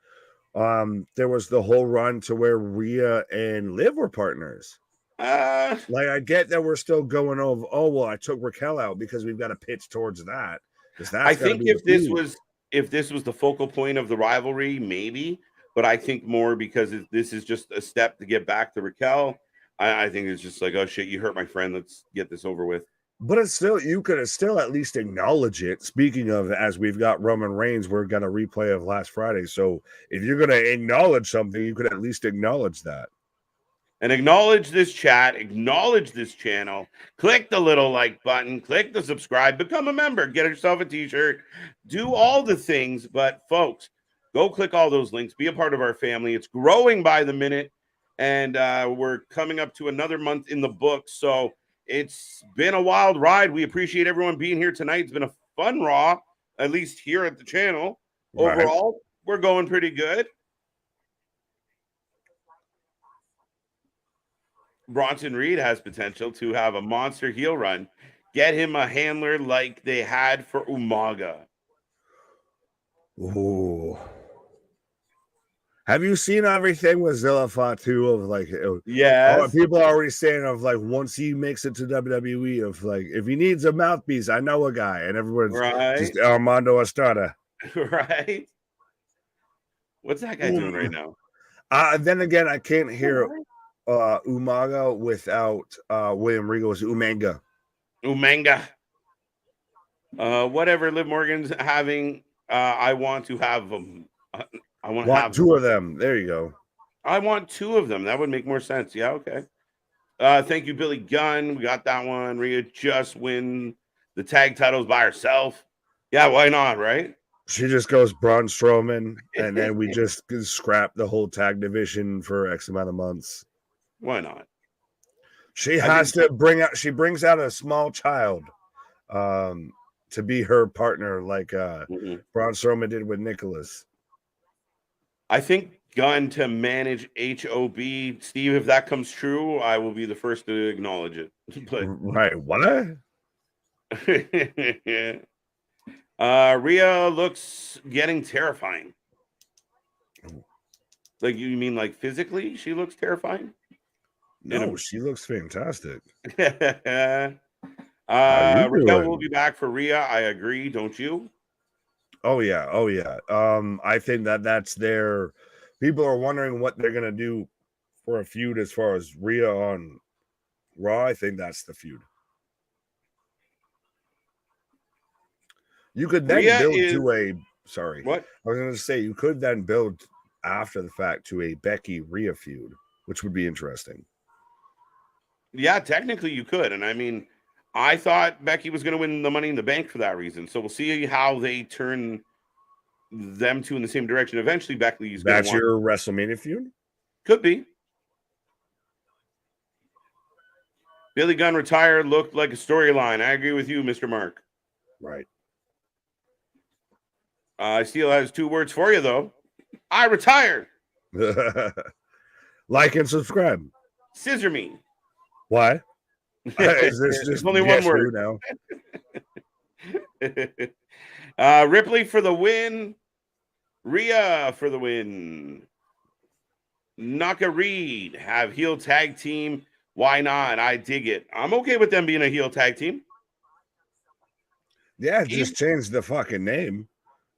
there was the whole run to where Rhea and Liv were partners. Like I get that we're still going over. Oh well, I took Raquel out because we've got to pitch towards that. I think if this was the focal point of the rivalry, maybe. But I think more because this is just a step to get back to Raquel. I think it's just like, oh shit, you hurt my friend. Let's get this over with. But it's still, you could still at least acknowledge it. Speaking of, as we've got Roman Reigns, we're going to replay of last Friday. So if you're going to acknowledge something, you could at least acknowledge that. And acknowledge this chat, acknowledge this channel, click the little like button, click the subscribe, become a member, get yourself a t-shirt, do all the things. But folks, go click all those links, be a part of our family. It's growing by the minute, and we're coming up to another month in the books. So it's been a wild ride. We appreciate everyone being here tonight. It's been a fun Raw, at least here at the channel. Overall, we're going pretty good. Bronson Reed has potential to have a monster heel run. Get him a handler like they had for Umaga. Ooh. Have you seen everything with Zilla Fatu of like, yes, people are already saying of like, once he makes it to WWE, of like, if he needs a mouthpiece, I know a guy, and everyone's just Armando Estrada. Right. What's that guy doing right now? Then again, I can't hear Umaga without William Regal's Umanga. Whatever Liv Morgan's having, I want to have them. I want to have two of them. There you go. I want two of them. That would make more sense. Yeah, okay. Thank you, Billy Gunn. We got that one. Rhea just win the tag titles by herself. Yeah, why not, right? She just goes Braun Strowman, and then we just scrap the whole tag division for X amount of months. Why not? She brings out a small child to be her partner, like Braun Strowman did with Nicholas. I think Gunn to manage HOB. Steve, if that comes true, I will be the first to acknowledge it. But right, what? Rhea looks getting terrifying. Like, you mean like physically she looks terrifying? No, she looks fantastic. Rhea will be back for Rhea. I agree, don't you? Oh yeah. I think that's their. People are wondering what they're gonna do for a feud as far as Rhea on Raw. I think that's the feud. You could then build to a. Sorry, what I was gonna say. You could then build after the fact to a Becky Rhea feud, which would be interesting. Yeah, technically you could, and I mean, I thought Becky was going to win the Money in the Bank for that reason. So we'll see how they turn them two in the same direction. Eventually, Becky's going to. That's your WrestleMania feud? Could be. Billy Gunn retired looked like a storyline. I agree with you, Mr. Mark. Right. Steele has two words for you, though. I retired. Like and subscribe. Scissor me. Why? Is this just only one word now? Ripley for the win. Rhea for the win. Naka Reed have heel tag team. Why not? I dig it. I'm okay with them being a heel tag team. Yeah, just change the fucking name.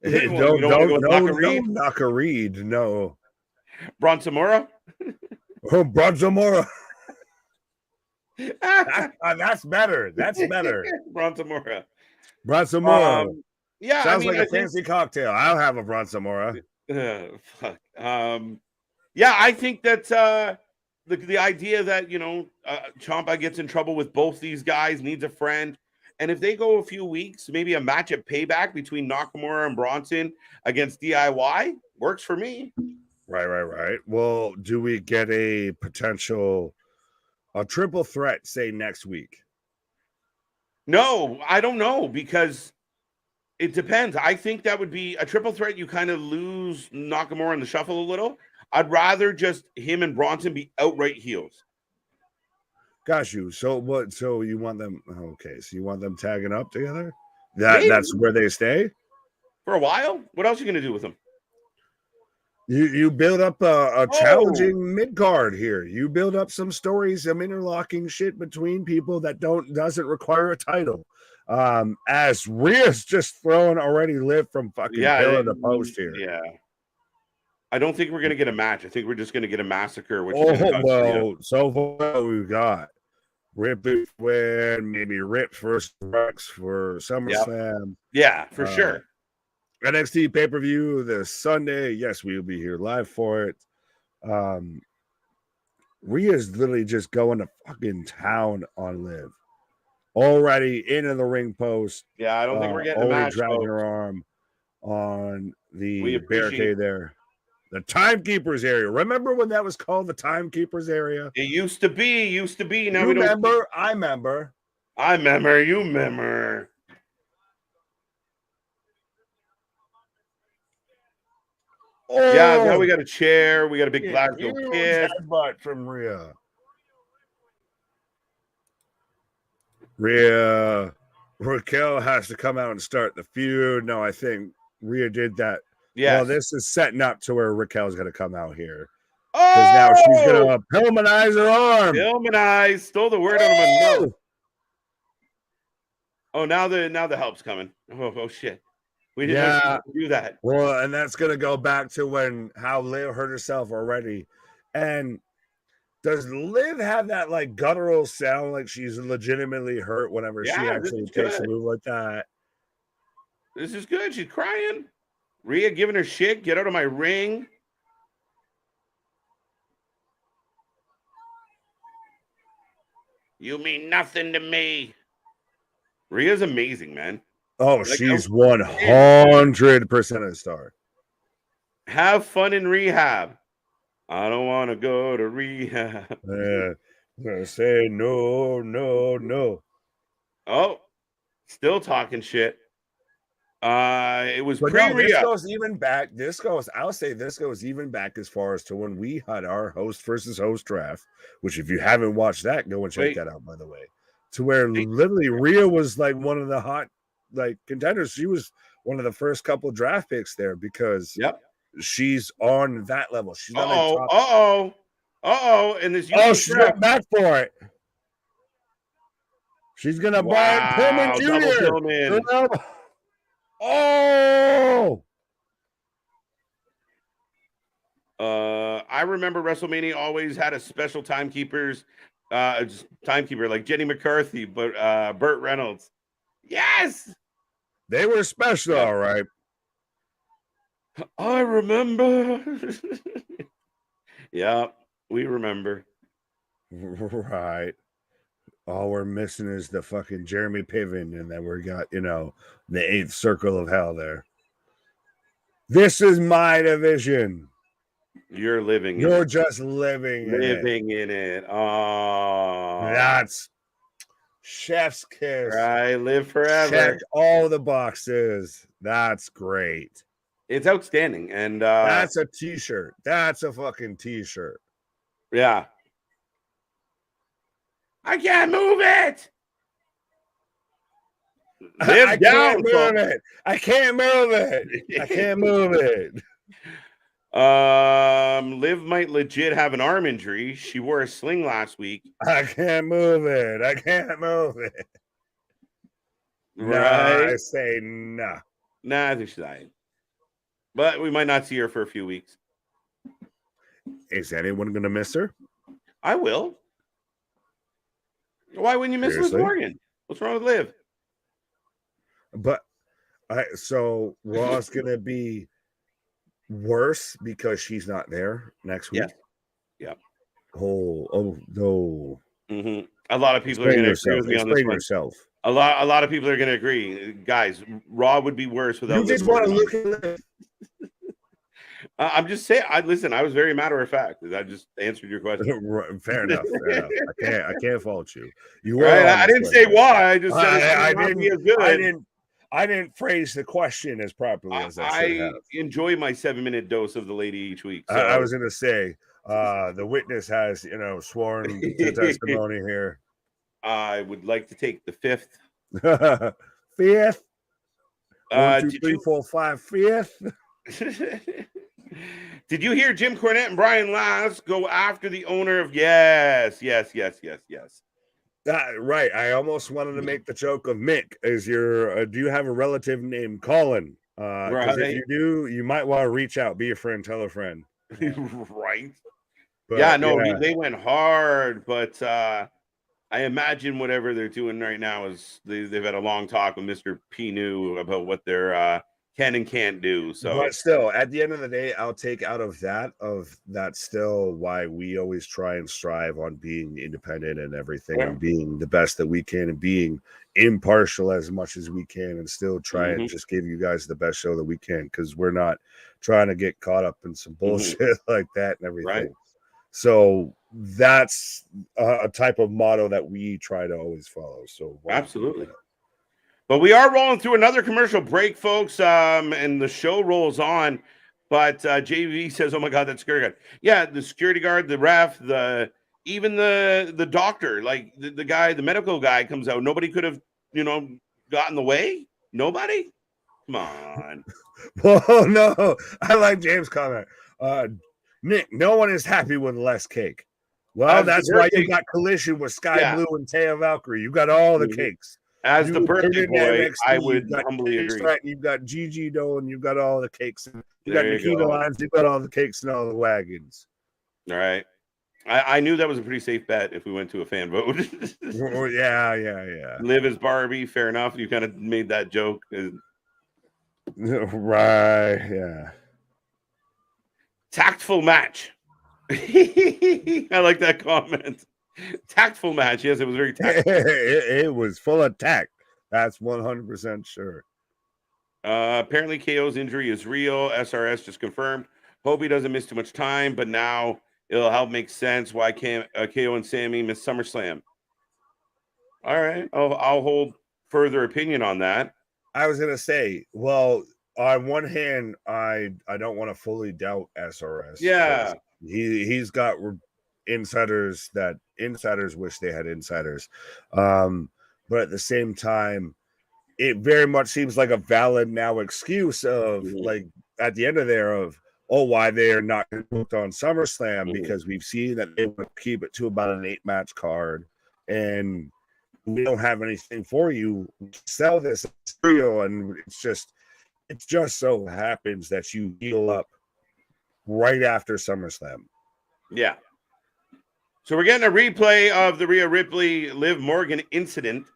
Don't Naka Reed. No. Bronsamora? Oh, Bronsamora. That's better. That's better. Bronsamora. Yeah, sounds like a fancy cocktail. I'll have a Bronsamora. Fuck. Yeah, I think that the idea that Ciampa gets in trouble with both these guys, needs a friend, and if they go a few weeks, maybe a match at Payback between Nakamura and Bronson against DIY works for me. Right. Well, do we get a potential? A triple threat, say next week? No, I don't know, because it depends. I think that would be a triple threat. You kind of lose Nakamura in the shuffle a little. I'd rather just him and Bronson be outright heels. Got you. So what? So you want them? Okay. So you want them tagging up together? That's where they stay for a while. What else are you gonna do with them? You build up a challenging mid card here. You build up some stories, some interlocking shit between people that doesn't require a title. As Rhea's just thrown already Liv from fucking pillar to post here. Yeah. I don't think we're going to get a match. I think we're just going to get a massacre, which is going to cause so far we've got Ripley win, maybe Rips versus Rex for SummerSlam. Yeah, for sure. NXT pay-per-view this Sunday. Yes, we will be here live for it. Rhea's literally just going to fucking town on Liv. Already into the ring post. Yeah, I don't think we're getting a match. Dragging her arm on the barricade barricade there. The Timekeepers area. Remember when that was called the Timekeepers area? It used to be. Now you we don't. Remember? I remember. You remember. Oh, yeah, now we got a chair. We got a big Glasgow kiss. Headbutt from Rhea. Raquel has to come out and start the feud. No, I think Rhea did that. Yeah. Well, this is setting up to where Raquel's going to come out here. Because now she's going to Pillmanize her arm. Pillmanize. Stole the word out of my mouth. Oh, now the help's coming. Oh shit. We didn't do that. Well, and that's going to go back to how Liv hurt herself already. And does Liv have that like guttural sound like she's legitimately hurt whenever she actually takes a move like that? This is good. She's crying. Rhea giving her shit. Get out of my ring. You mean nothing to me. Rhea's amazing, man. Oh, like, she's 100% a star. Have fun in rehab. I don't want to go to rehab. Say no. Oh, still talking shit. It was pre-Rhea. This goes even back. I'll say this goes even back as far as to when we had our host versus host draft, which if you haven't watched that, go and check that out, by the way. To where literally Rhea was like one of the hot contenders. She was one of the first couple draft picks there because she's on that level. She's not and this she's right back for it. She's gonna buy Pillman Jr. I remember WrestleMania always had a special timekeeper like Jenny McCarthy, but Burt Reynolds. Yes, they were special, all right. I remember. Yeah, we remember. Right. All we're missing is the fucking Jeremy Piven, and then we got, the 8th circle of hell there. This is my division. You're living. You're just living in it. Oh, that's chef's kiss. Right, live forever. Check all the boxes. That's great. It's outstanding, and that's a t-shirt. That's a fucking t-shirt. Yeah. I can't move it. I can't move it. I can't move it. I can't move it. Liv might legit have an arm injury. She wore a sling last week. I can't move it. I can't move it. Right? No, I say no. Nah, I think she's dying. But we might not see her for a few weeks. Is anyone going to miss her? I will. Why wouldn't you miss Liv Morgan? What's wrong with Liv? But so Raw's going to be worse because she's not there next week. Yeah. Oh no. Mm-hmm. A lot of people are going to agree with me on this one. A lot of people are going to agree, guys. Raw would be worse without. You just want to look at it. I'm just saying. I was very matter of fact. I just answered your question. Fair enough. I can't fault you. You were. Right? I didn't say why. I just said I didn't phrase the question as properly as I should have. Enjoy my 7-minute dose of the lady each week. So. I was going to say the witness has sworn to testimony here. I would like to take the 5th. 5th. 1, 2, 3, 4, 5. 5th. Did you hear Jim Cornette and Brian Last go after the owner of Yes. Right. I almost wanted to make the joke of Mick. Do you have a relative named Colin? Because if you do, you might want to reach out, be a friend, tell a friend. Right. But, Yeah, no, they went hard, but I imagine whatever they're doing right now is they've had a long talk with Mr. P. New about what they're can and can't do. So, but still, at the end of the day, I'll take out of that still why we always try and strive on being independent and everything, and being the best that we can, and being impartial as much as we can, and still try and just give you guys the best show that we can, because we're not trying to get caught up in some bullshit like that and everything. Right. So that's a type of motto that we try to always follow. So absolutely. But we are rolling through another commercial break, folks, and the show rolls on. But JV says, "Oh my God, that security guard! Yeah, the security guard, the ref, even the doctor, like the guy, the medical guy comes out. Nobody could have, got in the way. Nobody. Come on. Whoa, no, I like James' comment. Nick, no one is happy with less cake. Well, that's why you got Collision with Sky Blue and Taya Valkyrie. You got all the cakes. As the birthday boy, I would humbly agree. You've got Gigi Doe, and you've got all the cakes. You got Nikita Lyons. You've got all the cakes and all the wagons. All right. I knew that was a pretty safe bet if we went to a fan vote. Yeah. Liv as Barbie, fair enough. You kind of made that joke. Right, yeah. Tactful match. I like that comment. Tactful match. Yes, it was very tactful. It was full of tact. That's 100% sure. Apparently, KO's injury is real. SRS just confirmed. Hope he doesn't miss too much time, but now it'll help make sense why KO and Sammy missed SummerSlam. All right. I'll hold further opinion on that. I was going to say, well, on one hand, I don't want to fully doubt SRS. Yeah. He's got insiders that insiders wish they had insiders. But at the same time, it very much seems like a valid now excuse of like at the end of there of, why they are not booked on SummerSlam, because we've seen that they want to keep it to about an 8-match card, and we don't have anything for you. Sell this cereal, and it just so happens that you heal up right after SummerSlam. Yeah. So we're getting a replay of the Rhea Ripley Liv Morgan incident.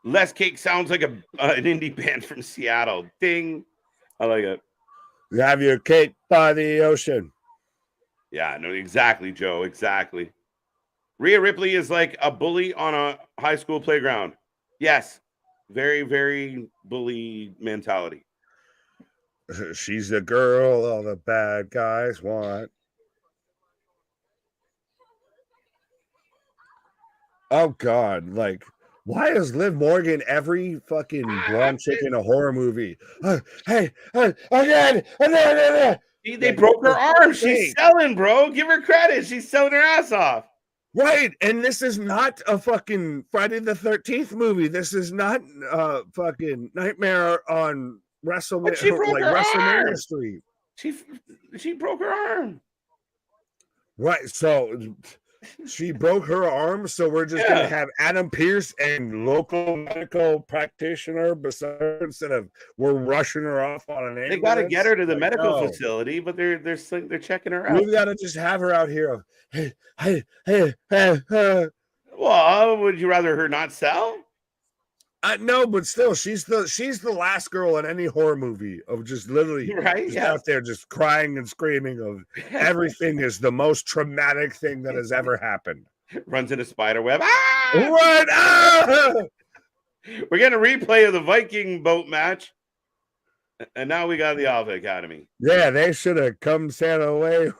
Less Cake sounds like an indie band from Seattle. Ding. I like it. You have your cake by the ocean. Yeah, no, exactly, Joe. Exactly. Rhea Ripley is like a bully on a high school playground. Yes. Very, very bully mentality. She's the girl all the bad guys want. Oh, God. Like, why is Liv Morgan every fucking blonde chick in a horror movie? Hey, again. They broke her arm. She's selling, bro. Give her credit. She's selling her ass off. Right. And this is not a fucking Friday the 13th movie. This is not fucking Nightmare on WrestleMania Street. She broke her arm. Right. So she broke her arm. So we're just going to have Adam Pearce and local medical practitioner beside her instead of we're rushing her off on an ambulance. They got to get her to the medical facility, but they're checking her out. We got to just have her out here. Hey. Well, would you rather her not sell? No, but still, she's the last girl in any horror movie of just literally out there just crying and screaming of everything is the most traumatic thing that has ever happened. Runs in a spider web. Right. We're getting a replay of the Viking boat match. And now we got the Alpha Academy. Yeah, they should have come Santa away.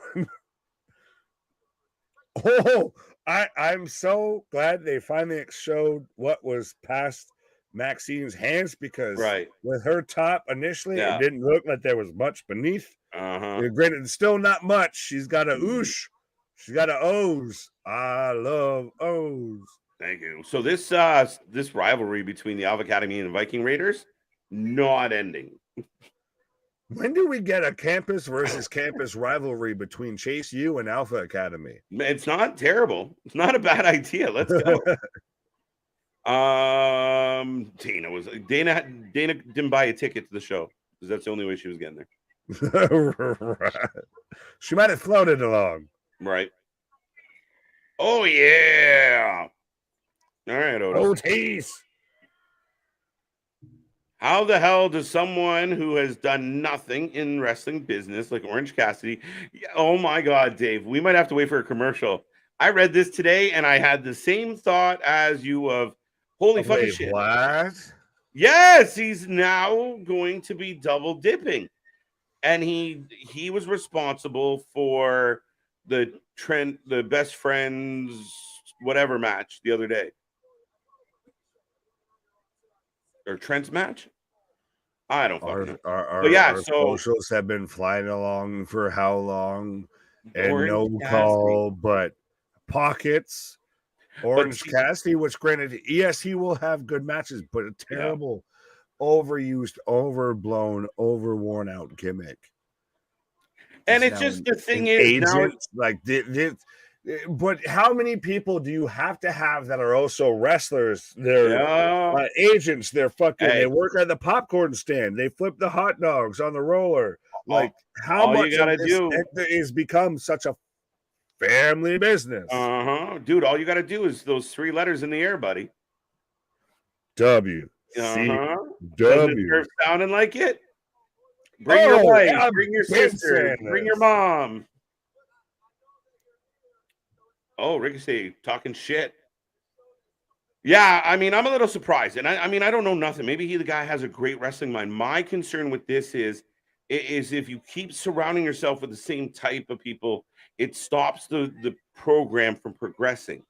I'm so glad they finally showed what was past Maxine's hands, because with her top initially, it didn't look like there was much beneath. Granted, still not much. She's got a oosh. She's got a O's. I love O's. Thank you. So this rivalry between the Alpha Academy and the Viking Raiders not ending. When do we get a campus versus campus rivalry between Chase U and Alpha Academy? It's not terrible. It's not a bad idea. Let's go. Dana didn't buy a ticket to the show. because that's the only way she was getting there. She might have floated along. Right. Oh, yeah. All right, Otis. How the hell does someone who has done nothing in wrestling business like Orange Cassidy? Oh my God, Dave, we might have to wait for a commercial. I read this today and I had the same thought as you of holy fucking shit. What? Yes, he's now going to be double dipping. And he was responsible for the best friends whatever match the other day. Or Trent's match? I don't fucking know. Our socials have been flying along for how long? And no call, but pockets. Orange Cassidy, which granted, yes, he will have good matches, but a terrible, overused, overblown, overworn out gimmick. And it's just the thing is now it's like this. But how many people do you have to have that are also wrestlers? They're agents. They're fucking. They work at the popcorn stand. They flip the hot dogs on the roller. Like how much of this is become such a family business? Dude. All you got to do is those 3 letters in the air, buddy. W. Doesn't it sounding like it? Bring your wife. Bring your sister. Bring your mom. Oh, Ricochet talking shit. Yeah, I mean, I'm a little surprised. And I mean, I don't know nothing. Maybe the guy has a great wrestling mind. My concern with this is if you keep surrounding yourself with the same type of people, it stops the program from progressing.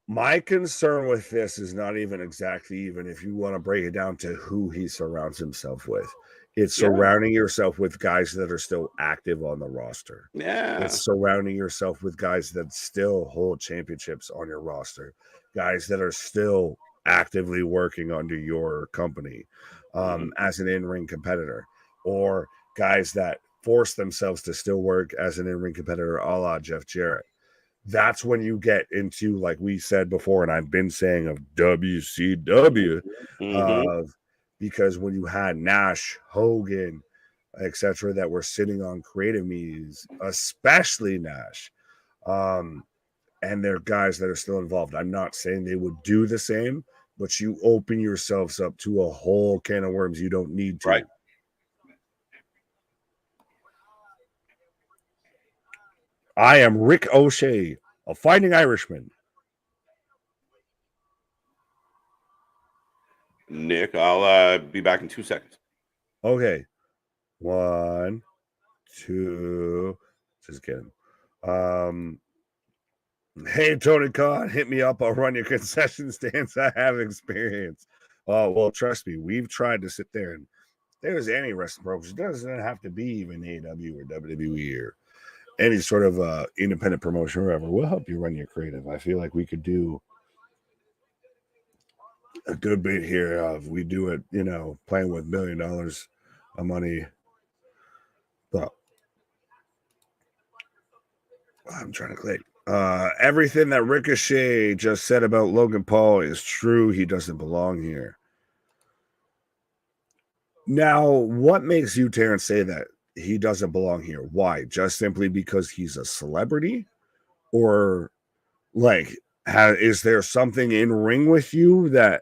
My concern with this is not even exactly even if you want to break it down to who he surrounds himself with. It's surrounding yourself with guys that are still active on the roster. Yeah. It's surrounding yourself with guys that still hold championships on your roster, guys that are still actively working under your company as an in-ring competitor, or guys that force themselves to still work as an in-ring competitor a la Jeff Jarrett. That's when you get into, like we said before, and I've been saying, of WCW, because when you had Nash, Hogan, etc., that were sitting on creative meetings, especially Nash, and they're guys that are still involved. I'm not saying they would do the same, but you open yourselves up to a whole can of worms you don't need to. Right. I am Rick O'Shea, a Fighting Irishman. Nick, I'll be back in 2 seconds. Okay. 1, 2. Just kidding. Hey, Tony Khan, hit me up. I'll run your concession stands. I have experience. Oh, well, trust me. We've tried to sit there, and there's any wrestling program. It doesn't have to be even AEW or WWE or any sort of independent promotion or whatever. We'll help you run your creative. I feel like we could do a good bit here of we do it, playing with $1 million of money. But I'm trying to click. Everything that Ricochet just said about Logan Paul is true. He doesn't belong here. Now, what makes you, Terrence, say that he doesn't belong here? Why? Just simply because he's a celebrity? Or is there something in ring with you that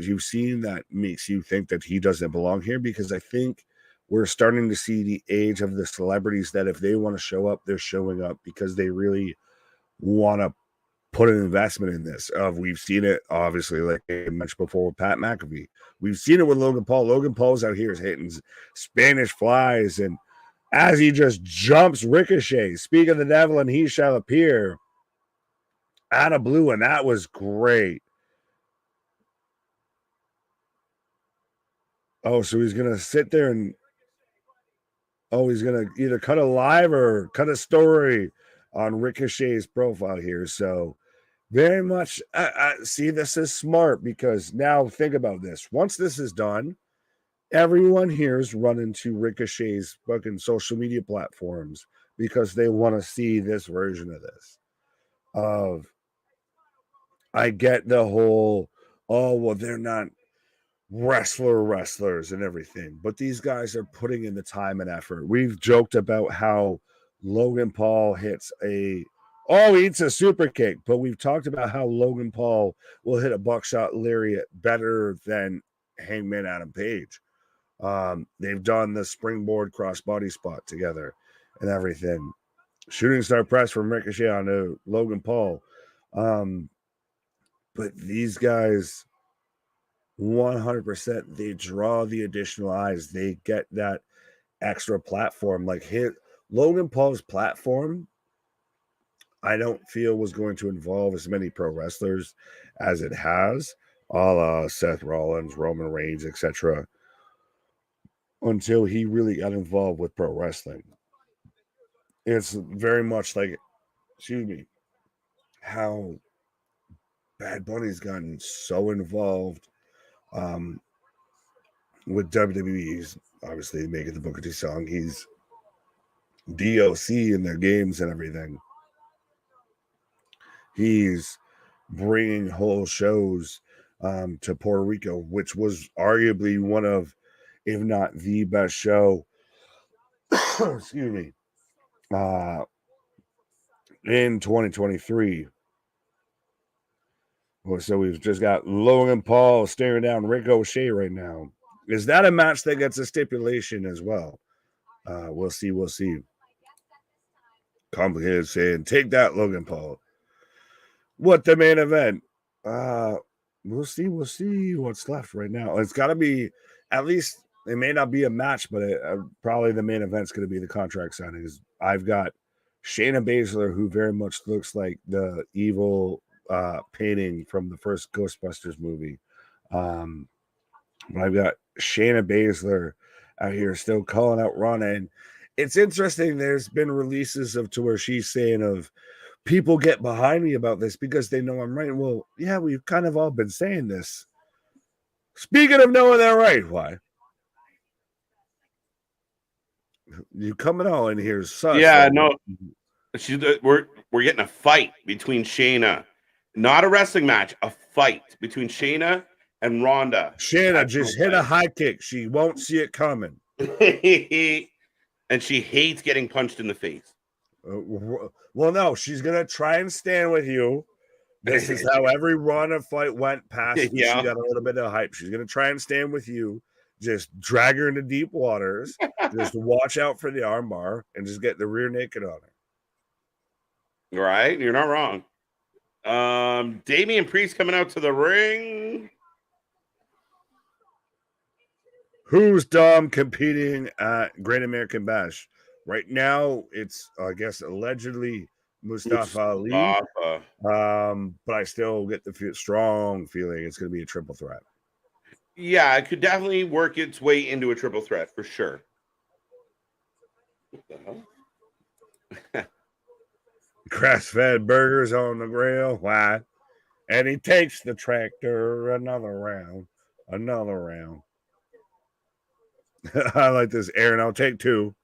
you've seen that makes you think that he doesn't belong here? Because I think we're starting to see the age of the celebrities that if they want to show up, they're showing up because they really want to put an investment in this. We've seen it, obviously, like I mentioned before with Pat McAfee. We've seen it with Logan Paul. Logan Paul's out here hitting Spanish flies, and as he just jumps Ricochet, speak of the devil and he shall appear, out of blue, and that was great. Oh, so he's going to sit there and he's going to either cut a live or cut a story on Ricochet's profile here. So very much, see, this is smart because now think about this. Once this is done, everyone here is running to Ricochet's fucking social media platforms because they want to see this version of this. I get the whole, they're not wrestlers and everything, but these guys are putting in the time and effort. We've joked about how Logan Paul eats a super kick, but we've talked about how Logan Paul will hit a buckshot lariat better than Hangman Adam Page. They've done the springboard crossbody spot together and everything. Shooting star press from Ricochet onto Logan Paul. But these guys, 100%, they draw the additional eyes. They get that extra platform. Like Logan Paul's platform, I don't feel was going to involve as many pro wrestlers as it has, a la Seth Rollins, Roman Reigns, etc., until he really got involved with pro wrestling. It's very much like, how Bad Bunny's gotten so involved with WWE. He's obviously making the Booker T song. He's DOC in their games and everything. He's bringing whole shows to Puerto Rico, which was arguably one of, if not the best show, in 2023. So we've just got Logan Paul staring down Ricochet right now. Is that a match that gets a stipulation as well? We'll see. Complicated saying, take that, Logan Paul. What the main event? We'll see what's left right now. It's got to be, at least, it may not be a match, but probably the main event's going to be the contract signings. I've got Shayna Baszler, who very much looks like the evil painting from the first Ghostbusters movie. But I've got Shayna Baszler out here still calling out Ronda. And it's interesting, there's been releases to where she's saying of, people get behind me about this because they know I'm right. Well, yeah, we've kind of all been saying this. Speaking of knowing they're right, why? You coming all in here sus. Yeah, no. We're getting a fight between Shayna. Not a wrestling match, a fight between Shayna and Ronda. Shayna just hit a high kick. She won't see it coming. And she hates getting punched in the face. Well, no, she's going to try and stand with you. This is how every Ronda fight went past. Yeah. She got a little bit of hype. She's going to try and stand with you. Just drag her into deep waters. Just watch out for the armbar and just get the rear naked on her. Right? You're not wrong. Damian Priest coming out to the ring. Who's Dom competing at Great American Bash? Right now, it's, I guess, allegedly Mustafa Ali. But I still get the strong feeling it's going to be a triple threat. Yeah, it could definitely work its way into a triple threat for sure. What the hell? Grass-fed burgers on the grill. Why? And he takes the tractor another round. I like this, Aaron. I'll take two.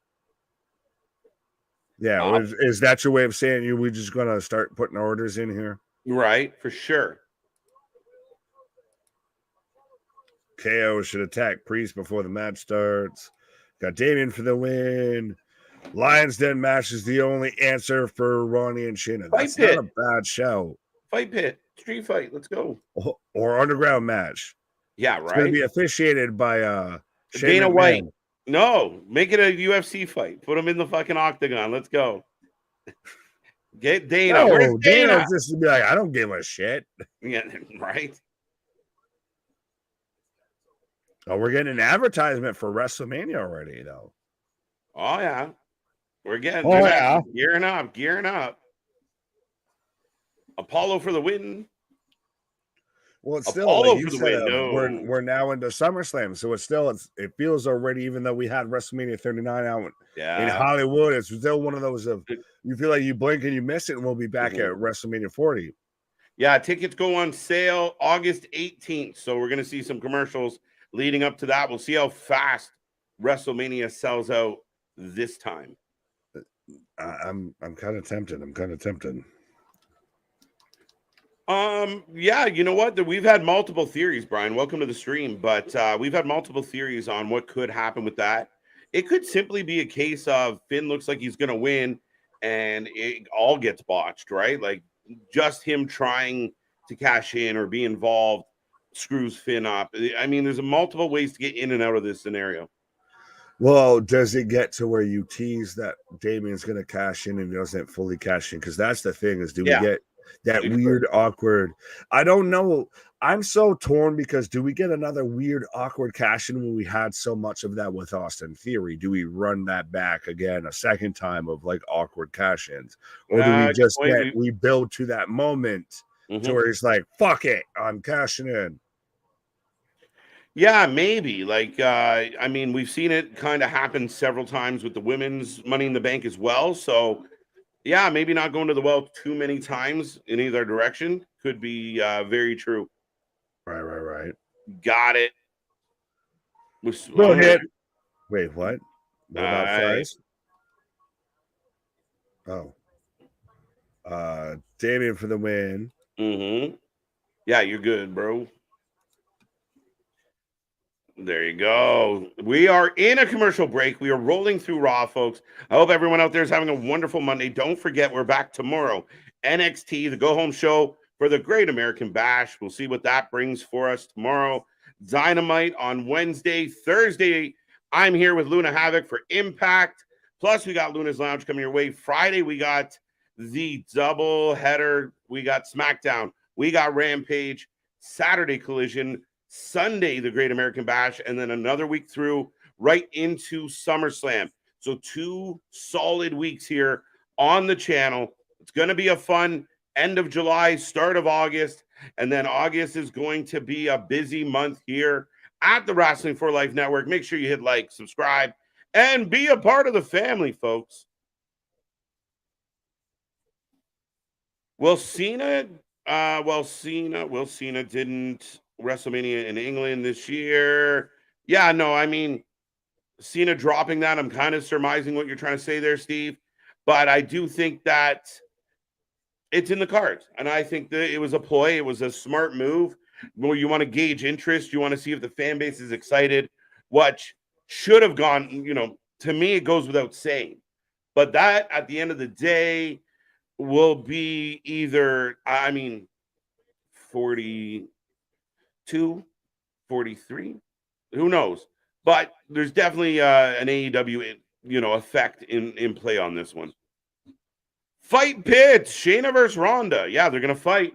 Yeah, is that your way of saying we just going to start putting orders in here? Right, for sure. KO should attack Priest before the match starts. Got Damian for the win. Lions Den match is the only answer for Ronnie and Shayna. That's not a bad show. Fight pit. Street fight. Let's go. Or underground match. Yeah, right. It's going to be officiated by Dana White. No, make it a UFC fight. Put him in the fucking octagon. Let's go. Get Dana. No, where's Dana? Dana's just be like, I don't give a shit. Yeah, right. Oh, we're getting an advertisement for WrestleMania already, though. Oh yeah, we're getting. Gearing up. Apollo for the win. Well, it's still like you said, we're now into SummerSlam, so it feels already, even though we had WrestleMania 39 out in Hollywood, it's still one of those of you feel like you blink and you miss it, and we'll be back at WrestleMania 40. Yeah, tickets go on sale August 18th, so we're gonna see some commercials leading up to that. We'll see how fast WrestleMania sells out this time. I'm kind of tempted. Yeah, you know what? We've had multiple theories, Brian. Welcome to the stream. But we've had multiple theories on what could happen with that. It could simply be a case of Finn looks like he's going to win and it all gets botched, right? Like just him trying to cash in or be involved screws Finn up. I mean, there's multiple ways to get in and out of this scenario. Well, does it get to where you tease that Damien's going to cash in and he doesn't fully cash in? Because that's the thing is, do we get that weird, awkward? I don't know. I'm so torn because do we get another weird, awkward cash in when we had so much of that with Austin Theory? Do we run that back again a second time of like awkward cash ins? Or do we just we build to that moment to where it's like, fuck it, I'm cashing in? Yeah, maybe. Like, I mean, we've seen it kind of happen several times with the women's Money in the Bank as well. So, yeah, maybe not going to the well too many times in either direction could be very true. Right. Got it. Go ahead. Wait, what? What about fries? Oh. Damien for the win. Yeah, you're good, bro. There you go. We are in a commercial break. We are rolling through Raw, folks. I hope everyone out there is having a wonderful Monday. Don't forget, we're back tomorrow. NXT, the go-home show for the Great American Bash. We'll see what that brings for us tomorrow. Dynamite on Wednesday. Thursday, I'm here with Luna Havoc for Impact. Plus, we got Luna's Lounge coming your way. Friday, we got the double header. We got SmackDown. We got Rampage. Saturday, Collision. Sunday, the Great American Bash, and then another week through right into SummerSlam. So 2 solid weeks here on the channel. It's going to be a fun end of July, start of August, and then August is going to be a busy month here at the Wrestling for Life Network. Make sure you hit like, subscribe, and be a part of the family, folks. Well, Cena didn't WrestleMania in England this year. Yeah, no, I mean, Cena dropping that, I'm kind of surmising what you're trying to say there, Steve. But I do think that it's in the cards. And I think that it was a ploy. It was a smart move where you want to gauge interest. You want to see if the fan base is excited. What should have gone, to me, it goes without saying. But that, at the end of the day, will be either, 42, 43, who knows? But there's definitely an AEW, effect in play on this one. Fight pits, Shayna versus Ronda. Yeah, they're going to fight.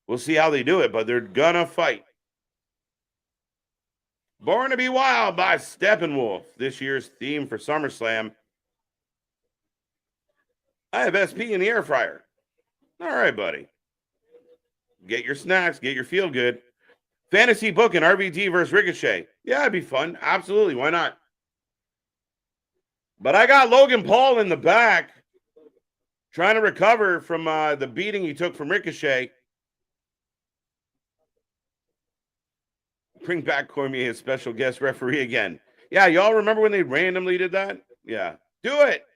We'll see how they do it, but they're going to fight. Born to be Wild by Steppenwolf, this year's theme for SummerSlam. I have SP in the air fryer. All right, buddy. Get your snacks, get your feel good. Fantasy booking, RVD versus Ricochet. Yeah, it'd be fun. Absolutely. Why not? But I got Logan Paul in the back trying to recover from the beating he took from Ricochet. Bring back Cormier as special guest referee again. Yeah, y'all remember when they randomly did that? Yeah. Do it.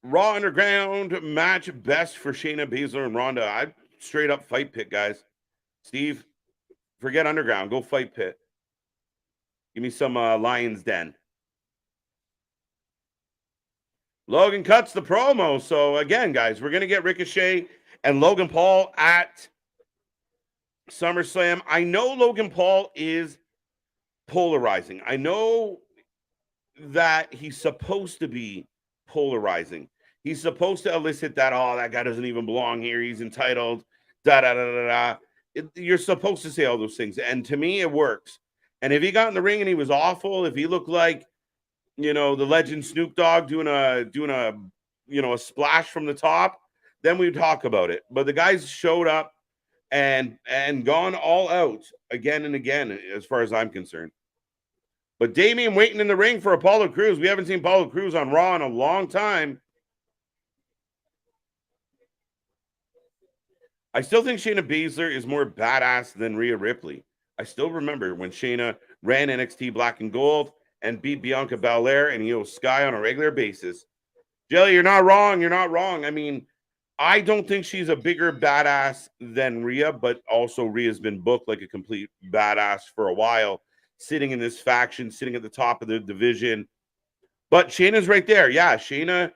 Raw Underground match best for Shayna Baszler and Ronda. I straight up fight pit, guys. Steve, forget Underground. Go fight pit. Give me some Lion's Den. Logan cuts the promo. So, again, guys, we're going to get Ricochet and Logan Paul at SummerSlam. I know Logan Paul is polarizing. I know that he's supposed to be polarizing. He's supposed to elicit that, that guy doesn't even belong here. He's entitled, You're supposed to say all those things. And to me, it works. And if he got in the ring and he was awful, if he looked like, the legend Snoop Dogg doing a splash from the top, then we'd talk about it. But the guys showed up and gone all out again and again, as far as I'm concerned. But Damien waiting in the ring for Apollo Crews. We haven't seen Apollo Crews on Raw in a long time. I still think Shayna Baszler is more badass than Rhea Ripley. I still remember when Shayna ran NXT Black and Gold and beat Bianca Belair and Io Sky on a regular basis. Jelly, you're not wrong. You're not wrong. I mean, I don't think she's a bigger badass than Rhea, but also Rhea's been booked like a complete badass for a while, sitting in this faction, sitting at the top of the division. But Shayna's right there. Yeah, Shayna,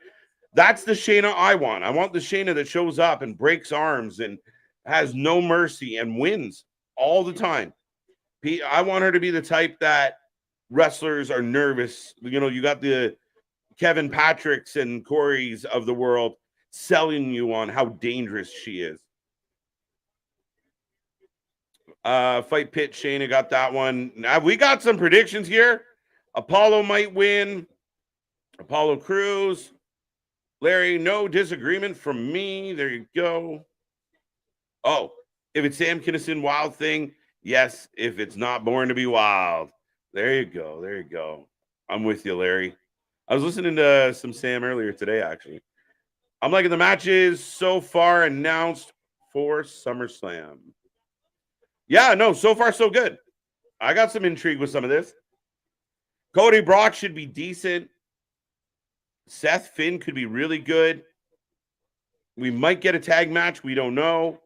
that's the Shayna I want. I want the Shayna that shows up and breaks arms and has no mercy and wins all the time. I want her to be the type that wrestlers are nervous. You know, you got the Kevin Patricks and Corey's of the world selling you on how dangerous she is. Fight Pit, Shayna got that one. Now we got some predictions here. Apollo might win. Apollo Crews. Larry, no disagreement from me. There you go. Oh, if it's Sam Kinison Wild thing, yes. If it's not Born to Be Wild, there you go. There you go. I'm with you, Larry. I was listening to some Sam earlier today, actually. I'm liking the matches so far announced for SummerSlam. Yeah, no, so far so good. I got some intrigue with some of this. Cody Brock should be decent. Seth Finn could be really good. We might get a tag match. We don't know.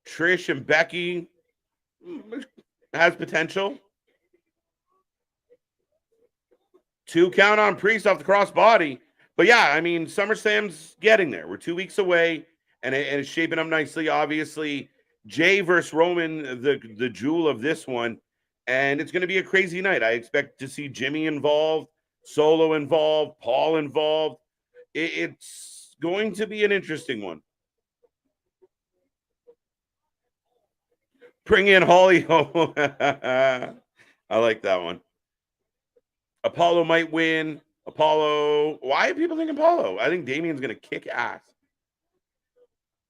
Trish and Becky has potential. 2 count on Priest off the crossbody. But yeah, I mean, SummerSlam's getting there. We're 2 weeks away, and it's shaping up nicely. Obviously, Jay versus Roman, the jewel of this one, and it's going to be a crazy night. I expect to see Jimmy involved, Solo involved, Paul involved. It's going to be an interesting one. Bring in Holly. I like that one. Apollo might win. Apollo. Why are people thinking Apollo? I think Damien's going to kick ass.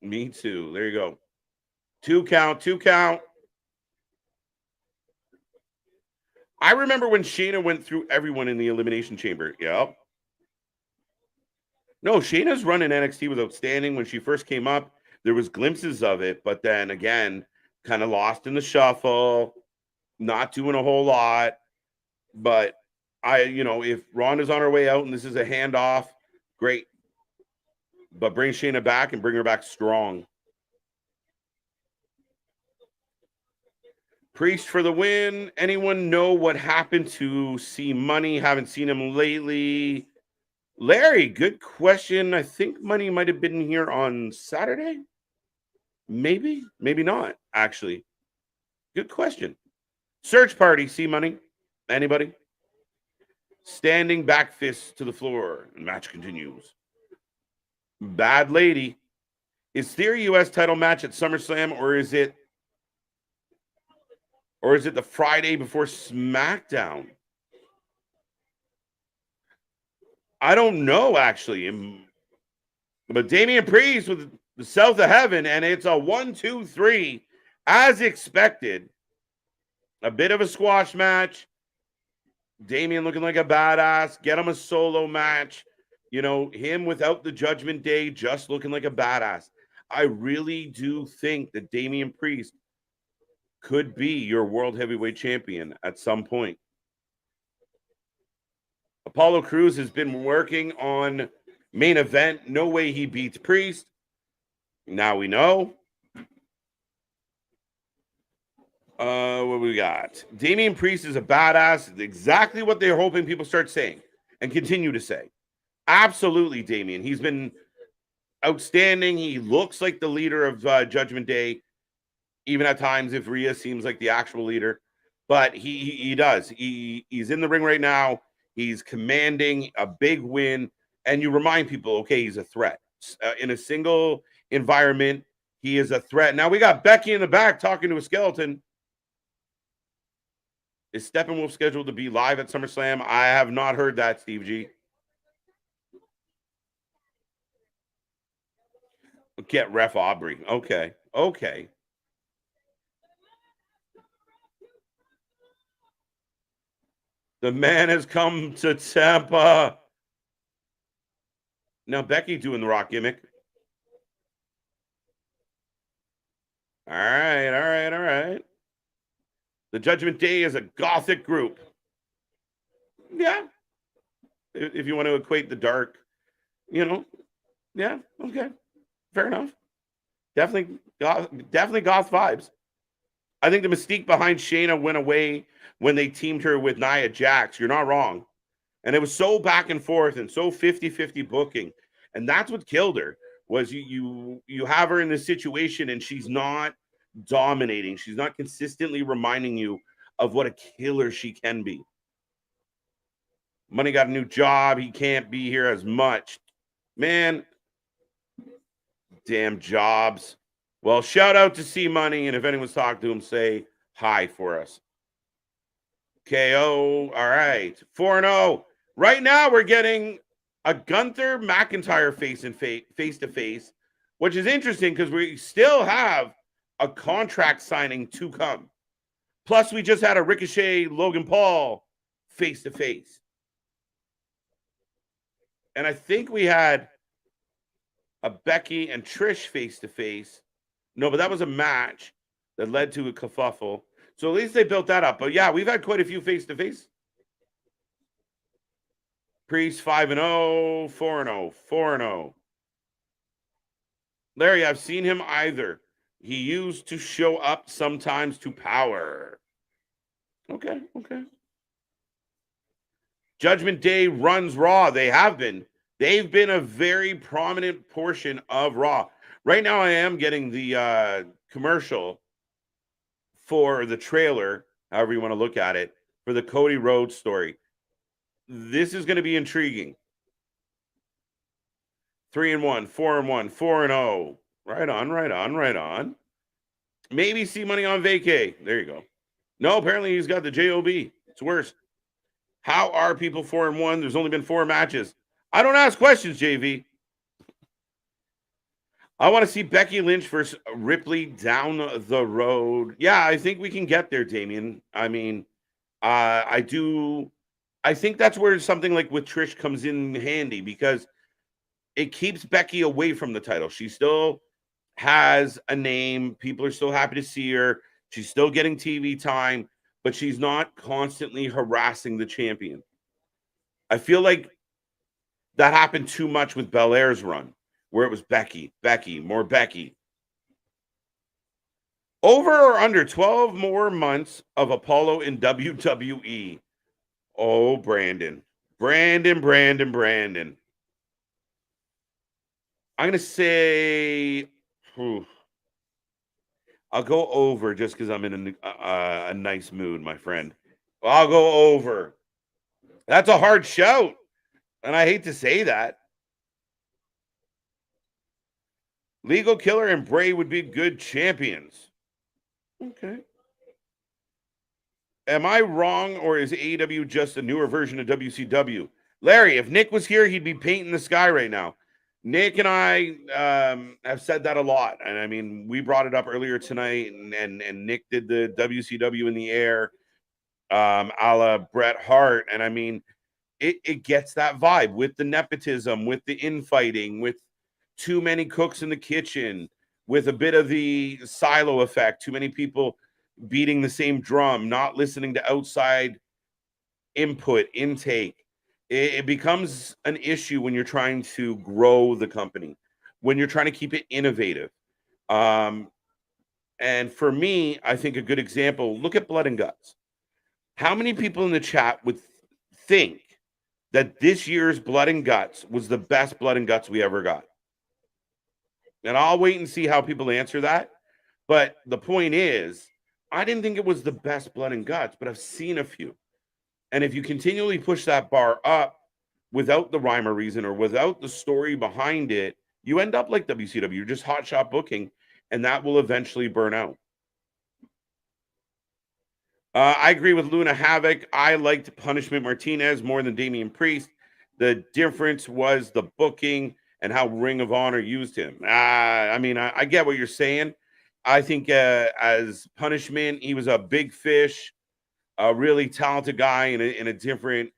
Me too. There you go. 2 count, 2 count. I remember when Shayna went through everyone in the Elimination Chamber. Yep. No, Shayna's run in NXT was outstanding. When she first came up, there was glimpses of it, but then again, kind of lost in the shuffle, not doing a whole lot. But if Ronda's on her way out and this is a handoff, great. But bring Shayna back and bring her back strong. Priest for the win. Anyone know what happened to C Money? Haven't seen him lately. Larry, good question. I think Money might have been here on Saturday. Maybe not, actually. Good question. Search party, C Money. Anybody? Standing back fist to the floor. Match continues. Bad Lady. Is Theory US title match at SummerSlam, or is it the Friday before SmackDown? I don't know, actually. But Damian Priest with the South of Heaven, and it's a 1-2-3 as expected. A bit of a squash match. Damian looking like a badass. Get him a solo match. Him without the Judgment Day, just looking like a badass. I really do think that Damian Priest could be your World Heavyweight Champion at some point. Apollo Crews has been working on main event. No way he beats Priest. Now we know. What we got? Damian Priest is a badass. Exactly what they're hoping people start saying and continue to say. Absolutely, Damian. He's been outstanding. He looks like the leader of Judgment Day, even at times if Rhea seems like the actual leader. But he does. He's in the ring right now. He's commanding a big win. And you remind people, okay, he's a threat. In a single environment, he is a threat. Now we got Becky in the back talking to a skeleton. Is Steppenwolf scheduled to be live at SummerSlam? I have not heard that, Steve G. Get Ref Aubrey. Okay. The man has come to Tampa. Now Becky doing the Rock gimmick. All right. The Judgment Day is a gothic group. Yeah. If you want to equate the dark, Yeah, okay. Fair enough. Definitely goth vibes. I think the mystique behind Shayna went away when they teamed her with Nia Jax. You're not wrong. And it was so back and forth and so 50-50 booking. And that's what killed her was you have her in this situation and she's not dominating. She's not consistently reminding you of what a killer she can be. Money got a new job. He can't be here as much. Man, damn jobs. Well, shout out to C Money. And if anyone's talked to him, say hi for us. KO. All right. 4-0. Right now, we're getting a Gunther McIntyre face to face, which is interesting because we still have a contract signing to come. Plus, we just had a Ricochet Logan Paul face to face. And I think we had a Becky and Trish face to face. No, but that was a match that led to a kerfuffle. So at least they built that up. But yeah, we've had quite a few face to face. Priest 5-0, 4-0, 4-0. Larry, I've seen him either. He used to show up sometimes to power. Okay. Judgment Day runs Raw. They have been. They've been a very prominent portion of Raw. Right now, I am getting the commercial for the trailer, however you want to look at it, for the Cody Rhodes story. This is going to be intriguing. 3-1, 4-1, 4-0. Right on. Maybe see money on vacay. There you go. No, apparently he's got the JOB. It's worse. How are people 4-1? There's only been 4 matches. I don't ask questions, JV. I want to see Becky Lynch versus Ripley down the road. Yeah, I think we can get there, Damien. I mean, I do. I think that's where something like with Trish comes in handy because it keeps Becky away from the title. She still has a name. People are still happy to see her. She's still getting TV time, but she's not constantly harassing the champion. I feel like that happened too much with Belair's run, where it was Becky, more Becky. Over or under 12 more months of Apollo in WWE. Oh, Brandon. I'm going to say, I'll go over just because I'm in a nice mood, my friend. I'll go over. That's a hard shout. And I hate to say that. Legal Killer and Bray would be good champions. Okay. Am I wrong, or is AEW just a newer version of WCW? Larry, if Nick was here, he'd be painting the sky right now. Nick and I have said that a lot. And I mean, we brought it up earlier tonight, and Nick did the WCW in the air a la Bret Hart. And I mean, it gets that vibe with the nepotism, with the infighting, with too many cooks in the kitchen, with a bit of the silo effect, too many people beating the same drum, not listening to outside input, intake. It becomes an issue when you're trying to grow the company, when you're trying to keep it innovative. And for me, I think a good example, look at Blood and Guts. How many people in the chat would think that this year's Blood and Guts was the best Blood and Guts we ever got? And I'll wait and see how people answer that. But the point is, I didn't think it was the best Blood and Guts, but I've seen a few. And if you continually push that bar up without the rhyme or reason or without the story behind it, you end up like WCW. You're just hot shot booking, and that will eventually burn out. I agree with Luna Havoc. I liked Punishment Martinez more than Damian Priest. The difference was the booking and how Ring of Honor used him. I mean, I get what you're saying. I think as Punishment, he was a big fish, a really talented guy in a different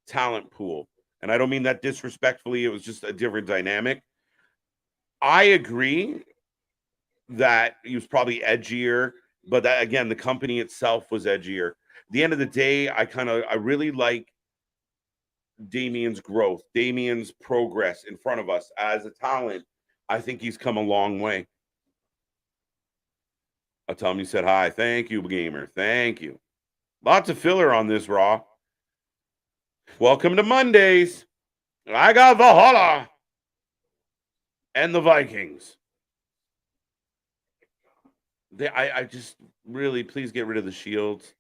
talent pool. And I don't mean that disrespectfully. It was just a different dynamic. I agree that he was probably edgier, but that, again, the company itself was edgier. At the end of the day, I really like Damien's growth, Damien's progress in front of us as a talent. I think he's come a long way. I'll tell him you said hi. Thank you, gamer. Thank you. Lots of filler on this Raw. Welcome to Mondays. I got Valhalla and the Vikings. I just really, please get rid of the shields.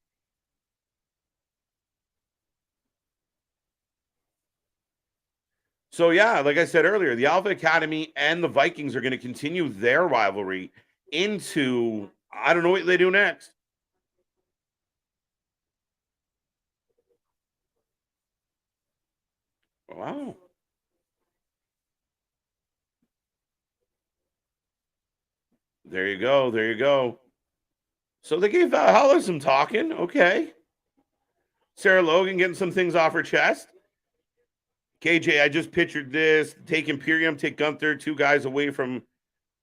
So, yeah, like I said earlier, the Alpha Academy and the Vikings are going to continue their rivalry into, I don't know what they do next. Wow. There you go. There you go. So they gave Valhalla some talking. Okay. Sarah Logan getting some things off her chest. KJ, I just pictured this. Take Imperium, take Gunther, 2 guys away from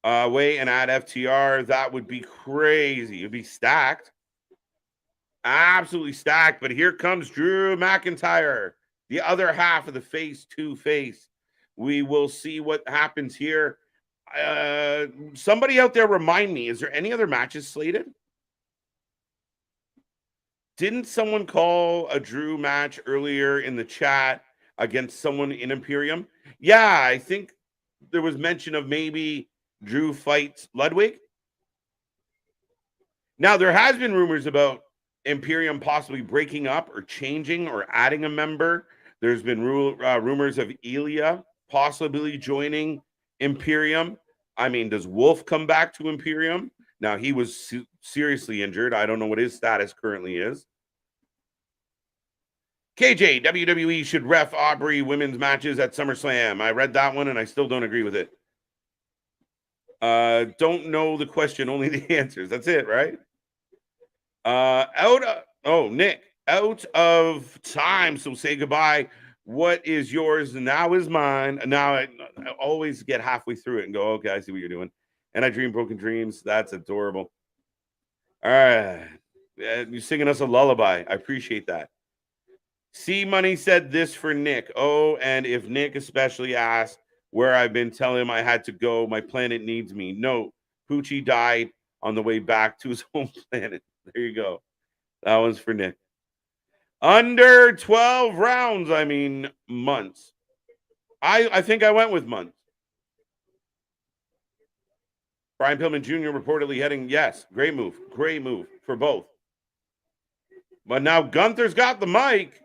away and add FTR. That would be crazy. It'd be stacked. Absolutely stacked. But here comes Drew McIntyre, the other half of the face to face. We will see what happens here. Somebody out there remind me, is there any other matches slated? Didn't someone call a Drew match earlier in the chat against someone in Imperium? Yeah, I think there was mention of maybe Drew fights Ludwig. Now, there has been rumors about Imperium possibly breaking up or changing or adding a member. There's been rumors of Ilya possibly joining Imperium. I mean, does Wolf come back to Imperium? Now, he was seriously injured. I don't know what his status currently is. KJ, WWE should ref Aubrey women's matches at SummerSlam. I read that one, and I still don't agree with it. Don't know the question, only the answers. That's it, right? Nick, out of time, so say goodbye. What is yours now is mine. Now I always get halfway through it and go, okay, I see what you're doing. And I dream broken dreams. That's adorable. All right. You're singing us a lullaby. I appreciate that. C Money said this for Nick. Oh, and if Nick especially asked where I've been, tell him I had to go. My planet needs me. No, Poochie died on the way back to his home planet. There you go. That one's for Nick. Under 12 rounds, I mean months. I think I went with months. Brian Pillman Jr. reportedly heading, yes, great move for both. But now Gunther's got the mic.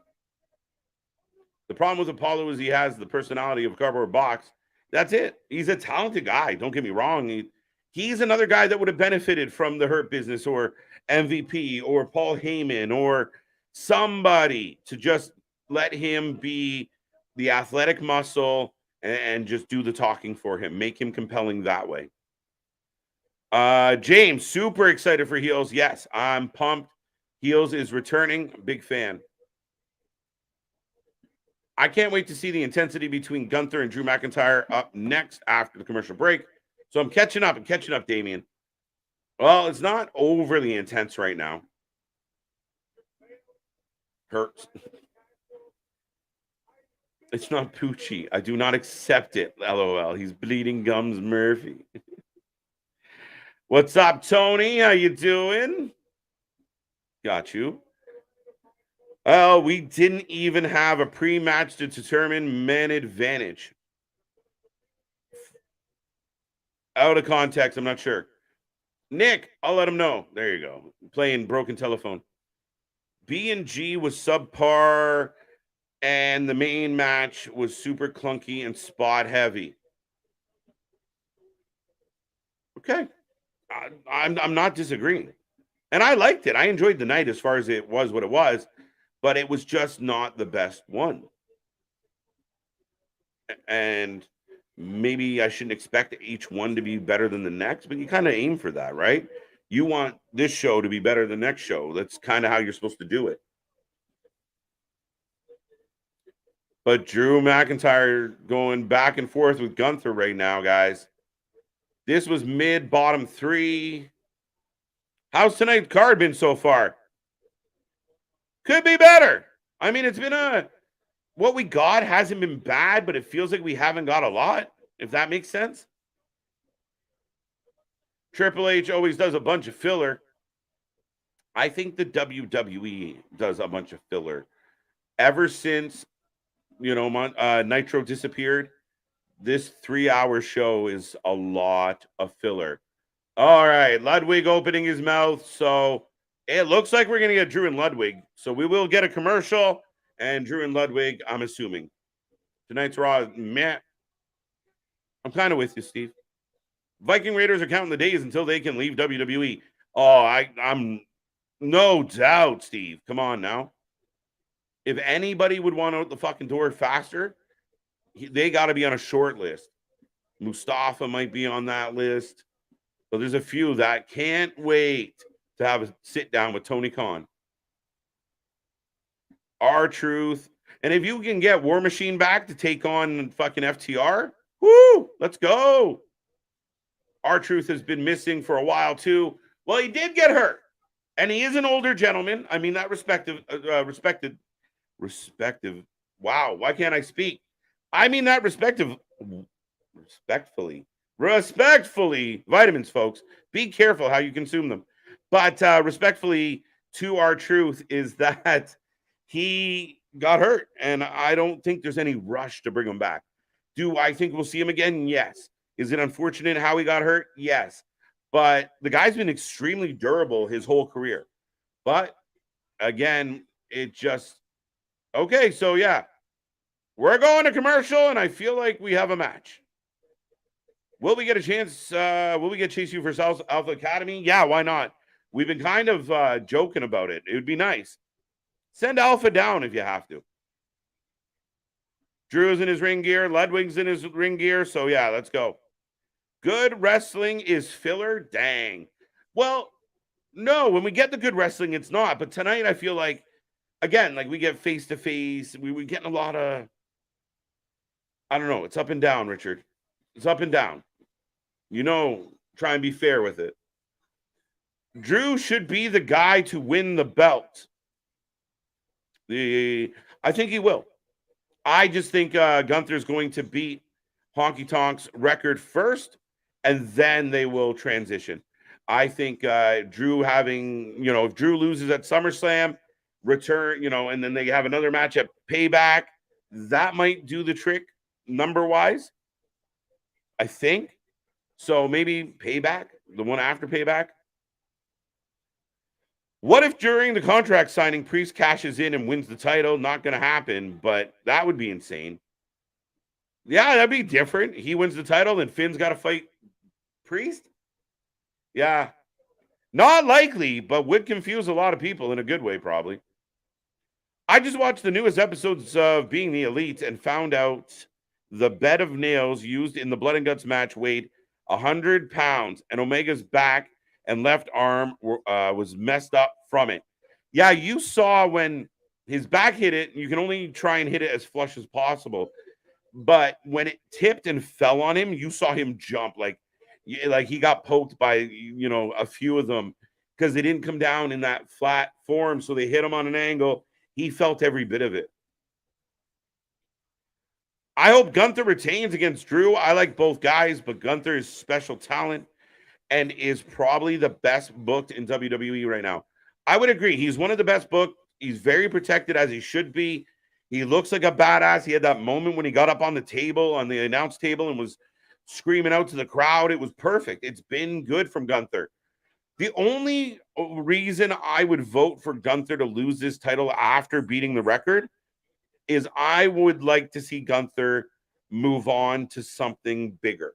The problem with Apollo is he has the personality of a cardboard box. That's it. He's a talented guy. Don't get me wrong. He's another guy that would have benefited from the Hurt Business or MVP or Paul Heyman or somebody to just let him be the athletic muscle and just do the talking for him. Make him compelling that way. James, super excited for Heels. Yes, I'm pumped. Heels is returning. Big fan. I can't wait to see the intensity between Gunther and Drew McIntyre up next after the commercial break. So I'm catching up, Damien. Well, it's not overly intense right now. Hurts. It's not Poochie. I do not accept it. LOL. He's bleeding gums Murphy. What's up, Tony? How you doing? Got you. Oh, we didn't even have a pre-match to determine man advantage. Out of context, I'm not sure. Nick, I'll let him know. There you go. Playing broken telephone. B&G was subpar, and the main match was super clunky and spot heavy. Okay. I'm not disagreeing. And I liked it. I enjoyed the night as far as it was what it was, but it was just not the best one. And maybe I shouldn't expect each one to be better than the next, but you kind of aim for that, right? You want this show to be better than the next show. That's kind of how you're supposed to do it. But Drew McIntyre going back and forth with Gunther right now, guys. This was mid-bottom 3. How's tonight's card been so far? Could be better. I mean, it's been what we got hasn't been bad, but it feels like we haven't got a lot, if that makes sense. Triple H always does a bunch of filler. I think the WWE does a bunch of filler. Ever since, Nitro disappeared, this 3-hour show is a lot of filler. All right, Ludwig opening his mouth. So it looks like we're going to get Drew and Ludwig. So we will get a commercial and Drew and Ludwig, I'm assuming. Tonight's Raw, meh. I'm kind of with you, Steve. Viking Raiders are counting the days until they can leave WWE. Oh, I'm no doubt, Steve. Come on now. If anybody would want out the fucking door faster, they got to be on a short list. Mustafa might be on that list. But there's a few that can't wait to have a sit down with Tony Khan. R-Truth. And if you can get War Machine back to take on fucking FTR, woo, let's go. R-Truth has been missing for a while too. Well, he did get hurt. And he is an older gentleman. I mean that respective. Wow, why can't I speak? I mean that respectfully, vitamins, folks. Be careful how you consume them. But respectfully to R-Truth is that he got hurt, and I don't think there's any rush to bring him back. Do I think we'll see him again? Yes. Is it unfortunate how he got hurt? Yes. But the guy's been extremely durable his whole career. But again, it just okay. So yeah, we're going to commercial, and I feel like we have a match. Will we get a chance? Will we get Chase U for Alpha Academy? Yeah, why not? We've been kind of joking about it. It would be nice. Send Alpha down if you have to. Drew's in his ring gear. Ludwig's in his ring gear. So yeah, let's go. Good wrestling is filler? Dang. Well, no, when we get the good wrestling, it's not. But tonight, I feel like, again, like we get face-to-face. We're getting a lot of, I don't know. It's up and down, Richard. It's up and down. Try and be fair with it. Drew should be the guy to win the belt. I think he will. I just think Gunther's going to beat Honky Tonk's record first, and then they will transition. I think Drew if Drew loses at SummerSlam, return, and then they have another match at Payback, that might do the trick number-wise, I think. So maybe Payback, the one after Payback. What if during the contract signing, Priest cashes in and wins the title? Not going to happen, but that would be insane. Yeah, that'd be different. He wins the title, and Finn's got to fight Priest? Yeah. Not likely, but would confuse a lot of people in a good way, probably. I just watched the newest episodes of Being the Elite and found out the bed of nails used in the Blood and Guts match weighed 100 pounds, and Omega's back and left arm was messed up from it. Yeah, you saw when his back hit it, you can only try and hit it as flush as possible. But when it tipped and fell on him, you saw him jump like he got poked by, a few of them because they didn't come down in that flat form. So they hit him on an angle. He felt every bit of it. I hope Gunther retains against Drew. I like both guys, but Gunther is special talent and is probably the best booked in WWE right now. I would agree. He's one of the best booked. He's very protected, as he should be. He looks like a badass. He had that moment when he got up on the announce table, and was screaming out to the crowd. It was perfect. It's been good from Gunther. The only reason I would vote for Gunther to lose this title after beating the record is I would like to see Gunther move on to something bigger.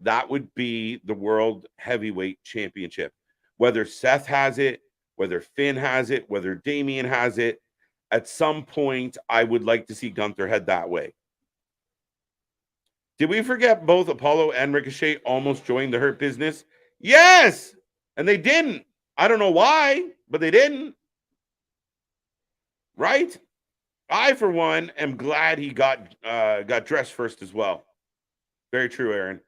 That would be the World Heavyweight Championship. Whether Seth has it, whether Finn has it, whether Damian has it, at some point, I would like to see Gunther head that way. Did we forget both Apollo and Ricochet almost joined the Hurt Business? Yes! And they didn't. I don't know why, but they didn't. Right? I, for one, am glad he got dressed first as well. Very true, Aaron.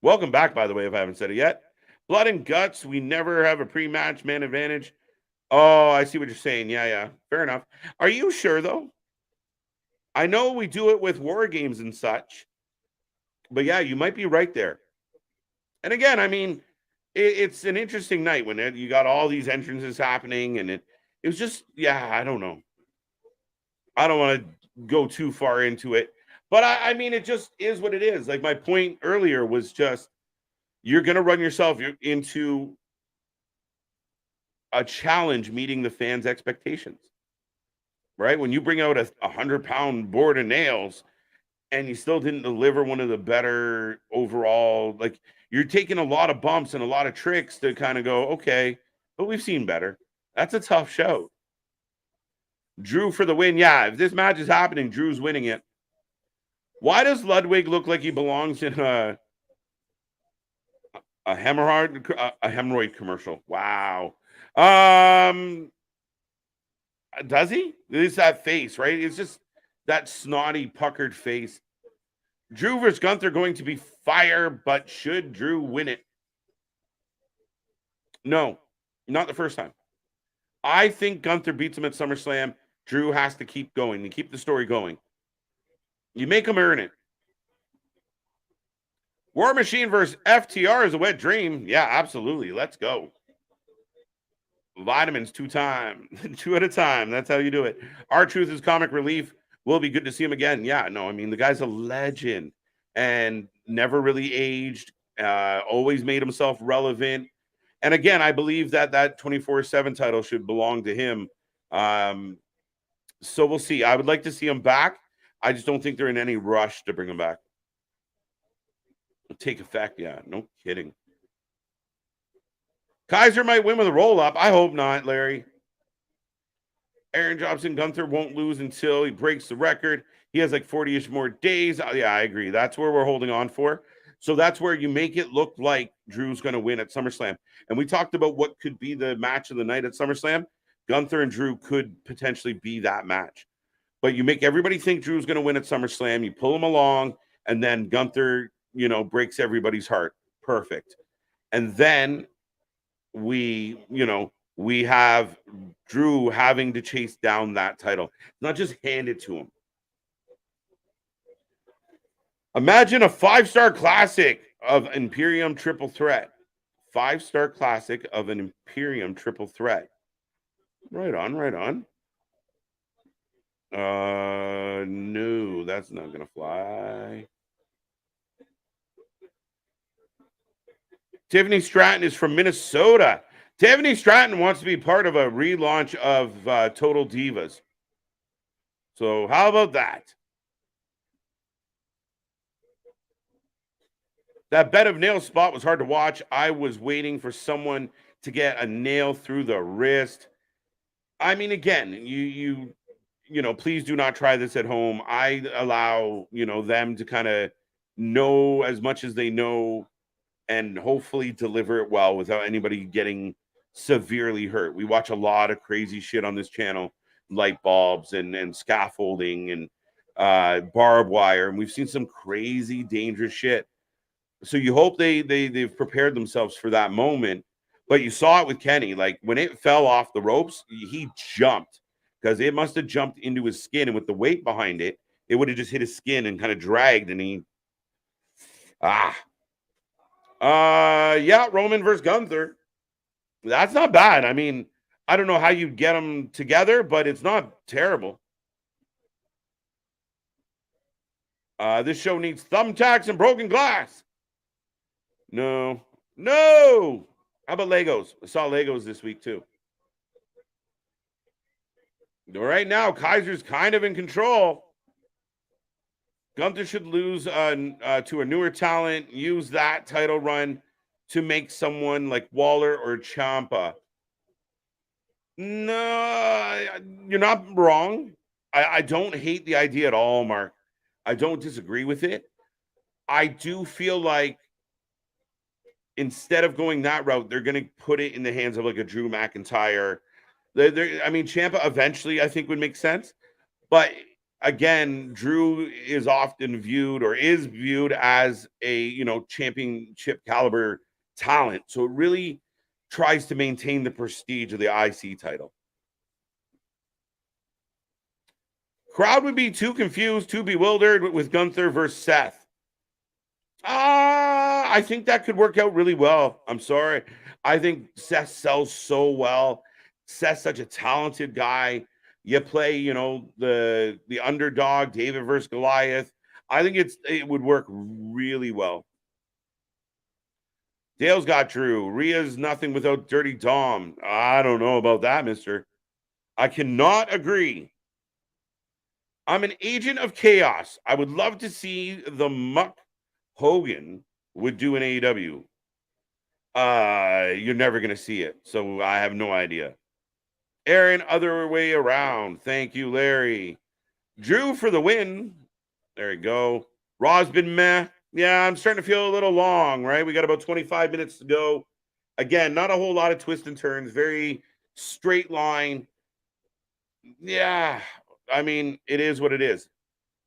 Welcome back, by the way, if I haven't said it yet. Blood and Guts, we never have a pre-match man advantage. Oh, I see what you're saying. Yeah. Fair enough. Are you sure, though? I know we do it with war games and such, but yeah, you might be right there. And again, I mean, it's an interesting night when you got all these entrances happening, and it was just, yeah, I don't know. I don't want to go too far into it, but I mean, it just is what it is. Like my point earlier was just, you're going to run yourself into a challenge meeting the fans' expectations, right? When you bring out a 100-pound board of nails and you still didn't deliver one of the better overall, like you're taking a lot of bumps and a lot of tricks to kind of go, okay, but we've seen better. That's a tough show. Drew for the win. Yeah, if this match is happening, Drew's winning it. Why does look like he belongs in a hemorrhoid commercial? Wow. Does he? It's that face, right? It's just that snotty, puckered face. Drew versus Gunther going to be fire, but should Drew win it? No, not the first time. I think Gunther beats him at SummerSlam. Drew has to keep going. You keep the story going. You make him earn it. War Machine versus FTR is a wet dream. Yeah, absolutely. Let's go. Vitamins 2 times, 2 at a time. That's how you do it. R-Truth is comic relief. Will be good to see him again. Yeah, no, I mean, the guy's a legend and never really aged, always made himself relevant. And again, I believe that 24/7 title should belong to him. So we'll see. I would like to see him back. I just don't think they're in any rush to bring him back. Take effect, yeah. No kidding. Kaiser might win with a roll-up. I hope not, Larry. Aaron Jobson, Gunther won't lose until he breaks the record. He has like 40-ish more days. Yeah, I agree. That's where we're holding on for. So that's where you make it look like Drew's going to win at SummerSlam. And we talked about what could be the match of the night at SummerSlam. Gunther and Drew could potentially be that match. But you make everybody think Drew's going to win at SummerSlam. You pull him along, and then Gunther, breaks everybody's heart. Perfect. And then we have Drew having to chase down that title, not just hand it to him. Imagine a 5-star classic of Imperium Triple Threat. 5-star classic of an Imperium Triple Threat. Right on, right on. No, that's not going to fly. Tiffany Stratton is from Minnesota. Tiffany Stratton wants to be part of a relaunch of Total Divas. So how about that? That bed of nails spot was hard to watch. I was waiting for someone to get a nail through the wrist. I mean, again, you please do not try this at home. I allow, them to kind of know as much as they know and hopefully deliver it well without anybody getting severely hurt. We watch a lot of crazy shit on this channel, light bulbs and scaffolding and barbed wire, and we've seen some crazy dangerous shit. So you hope they've prepared themselves for that moment. But you saw it with Kenny. Like when it fell off the ropes, he jumped because it must have jumped into his skin, and with the weight behind it, it would have just hit his skin and kind of dragged, and yeah, Roman versus Gunther. That's not bad. I mean, I don't know how you get them together, but it's not terrible. This show needs thumbtacks and broken glass. No. How about Legos? I saw Legos this week too. Right now, Kaiser's kind of in control. Gunther should lose to a newer talent, use that title run to make someone like Waller or Ciampa. No, you're not wrong. I don't hate the idea at all, Mark. I don't disagree with it. I do feel like instead of going that route, they're going to put it in the hands of like a Drew McIntyre. I mean, Ciampa eventually I think would make sense. But again, Drew is often viewed as a, championship caliber talent. So it really tries to maintain the prestige of the IC title. Crowd would be too confused, too bewildered with Gunther versus Seth. I think that could work out really well. I'm sorry. I think Seth sells so well. Seth's such a talented guy. You play, the underdog, David versus Goliath. I think it would work really well. Dale's got Drew. Rhea's nothing without Dirty Dom. I don't know about that, mister. I cannot agree. I'm an agent of chaos. I would love to see the Muck Hogan would do an AEW. You're never going to see it. So I have no idea. Aaron, other way around. Thank you, Larry. Drew for the win. There you go. Raw's been meh. Yeah, I'm starting to feel a little long, right? We got about 25 minutes to go. Again, not a whole lot of twists and turns. Very straight line. Yeah, I mean, it is what it is.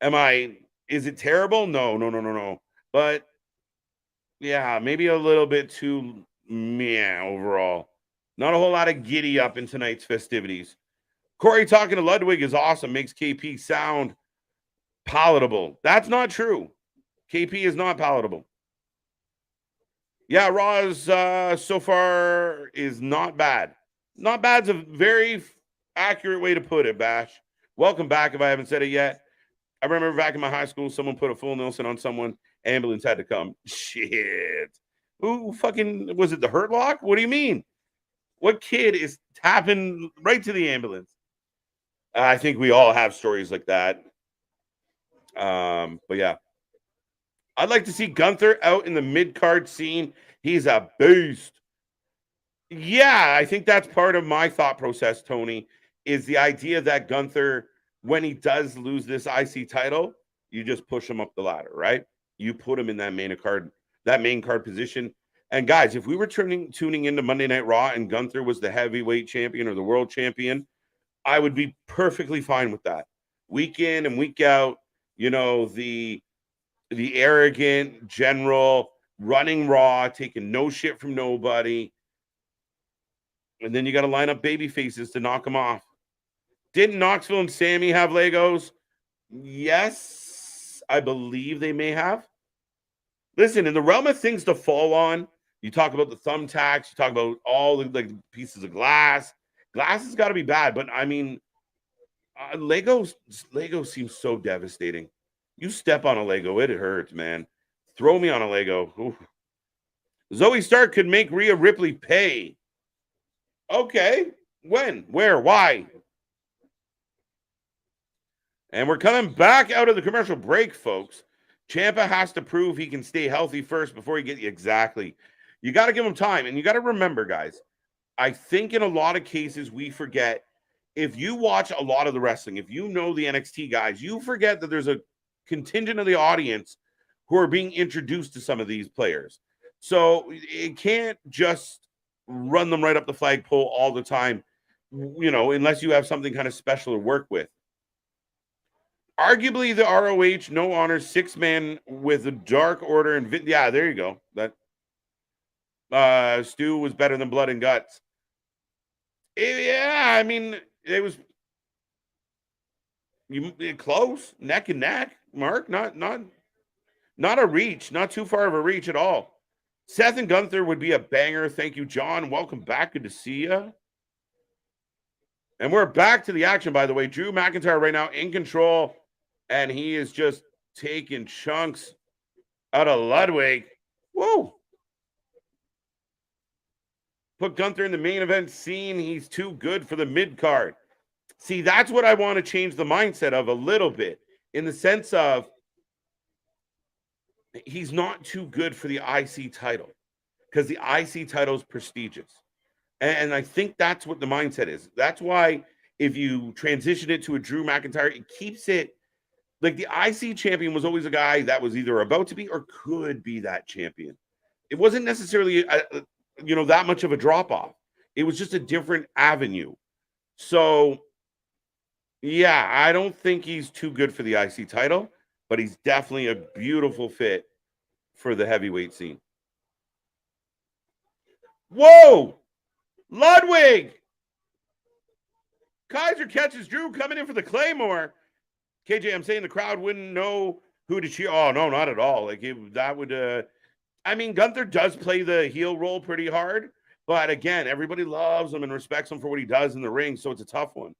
Is it terrible? No. But yeah, maybe a little bit too meh overall. Not a whole lot of giddy up in tonight's festivities. Corey talking to Ludwig is awesome. Makes KP sound palatable. That's not true. KP is not palatable. Yeah, Raw's so far is not bad. Not bad's a very accurate way to put it, Bash. Welcome back if I haven't said it yet. I remember back in my high school, someone put a full Nelson on someone. Ambulance had to come. Shit. Who fucking, was it the Hurt Lock? What do you mean? What kid is tapping right to the ambulance? I think we all have stories like that. But yeah. I'd like to see Gunther out in the mid-card scene. He's a beast. Yeah, I think that's part of my thought process, Tony, is the idea that Gunther, when he does lose this IC title, you just push him up the ladder, right? You put him in that main card position. And guys, if we were tuning into Monday Night Raw and Gunther was the heavyweight champion or the world champion, I would be perfectly fine with that. Week in and week out, the arrogant general running Raw, taking no shit from nobody. And then you got to line up baby faces to knock them off. Didn't Knoxville and Sammy have Legos? Yes, I believe they may have. Listen, in the realm of things to fall on, you talk about the thumbtacks, you talk about all the pieces of glass. Glass has got to be bad, but I mean, Lego seems so devastating. You step on a Lego, it hurts, man. Throw me on a Lego. Oof. Zoe Stark could make Rhea Ripley pay. Okay. When? Where? Why? And we're coming back out of the commercial break, folks. Ciampa has to prove he can stay healthy first before he gets exactly. You got to give him time. And you got to remember, guys, I think in a lot of cases we forget, if you watch a lot of the wrestling, if you know the NXT guys, you forget that there's a contingent of the audience who are being introduced to some of these players. So it can't just run them right up the flagpole all the time, unless you have something kind of special to work with. Arguably the ROH No Honor 6-man with the Dark Order and yeah, there you go. That Stu was better than Blood and Guts. Yeah, I mean, it was close, neck and neck, Mark. Not a reach, not too far of a reach at all. Seth and Gunther would be a banger. Thank you, John. Welcome back. Good to see you. And we're back to the action, by the way. Drew McIntyre right now in control, and he is just taking chunks out of Ludwig. Whoa. Put Gunther in the main event scene. He's too good for the mid-card. See, that's what I want to change the mindset of a little bit, in the sense of he's not too good for the IC title, because the IC title is prestigious. And I think that's what the mindset is. That's why if you transition it to a Drew McIntyre, it keeps it like the IC champion was always a guy that was either about to be or could be that champion. It wasn't necessarily, that much of a drop-off. It was just a different avenue. So, yeah, I don't think he's too good for the IC title, but he's definitely a beautiful fit for the heavyweight scene. Whoa! Ludwig! Kaiser catches Drew coming in for the Claymore. KJ, I'm saying the crowd wouldn't know who to cheer. Oh, no, not at all. Like, that would, I mean, Gunther does play the heel role pretty hard, but again, everybody loves him and respects him for what he does in the ring, so it's a tough one.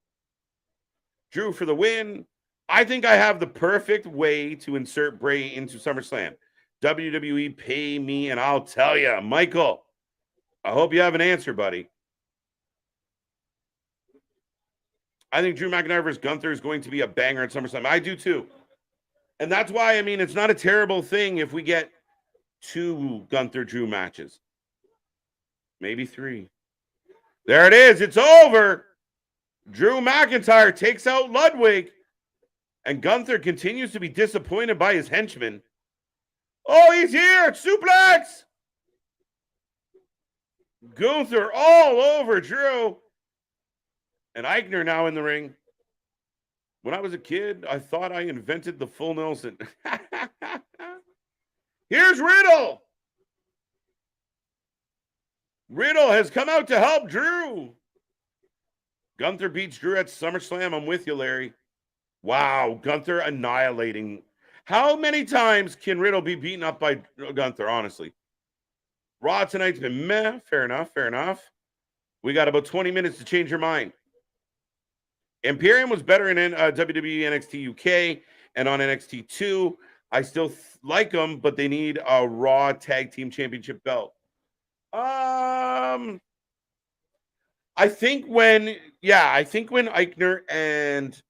Drew for the win. I think I have the perfect way to insert Bray into SummerSlam. WWE, pay me and I'll tell you. Michael, I hope you have an answer, buddy. I think Drew McIntyre versus Gunther is going to be a banger at SummerSlam. I do too. And that's why, I mean, it's not a terrible thing if we get 2 Gunther-Drew matches. Maybe 3. There it is. It's over. Drew McIntyre takes out Ludwig. And Gunther continues to be disappointed by his henchman. Oh, he's here. Suplex. Gunther all over Drew. And Eichner now in the ring. When I was a kid, I thought I invented the full Nelson. Here's Riddle. Riddle has come out to help Drew. Gunther beats Drew at SummerSlam. I'm with you, Larry. Wow, Gunther annihilating. How many times can Riddle be beaten up by Gunther, honestly? Raw tonight's been meh. Fair enough, fair enough. We got about 20 minutes to change your mind. Imperium was better in WWE NXT UK and on NXT 2. I still like them, but they need a Raw Tag Team Championship belt. I think when Eichner and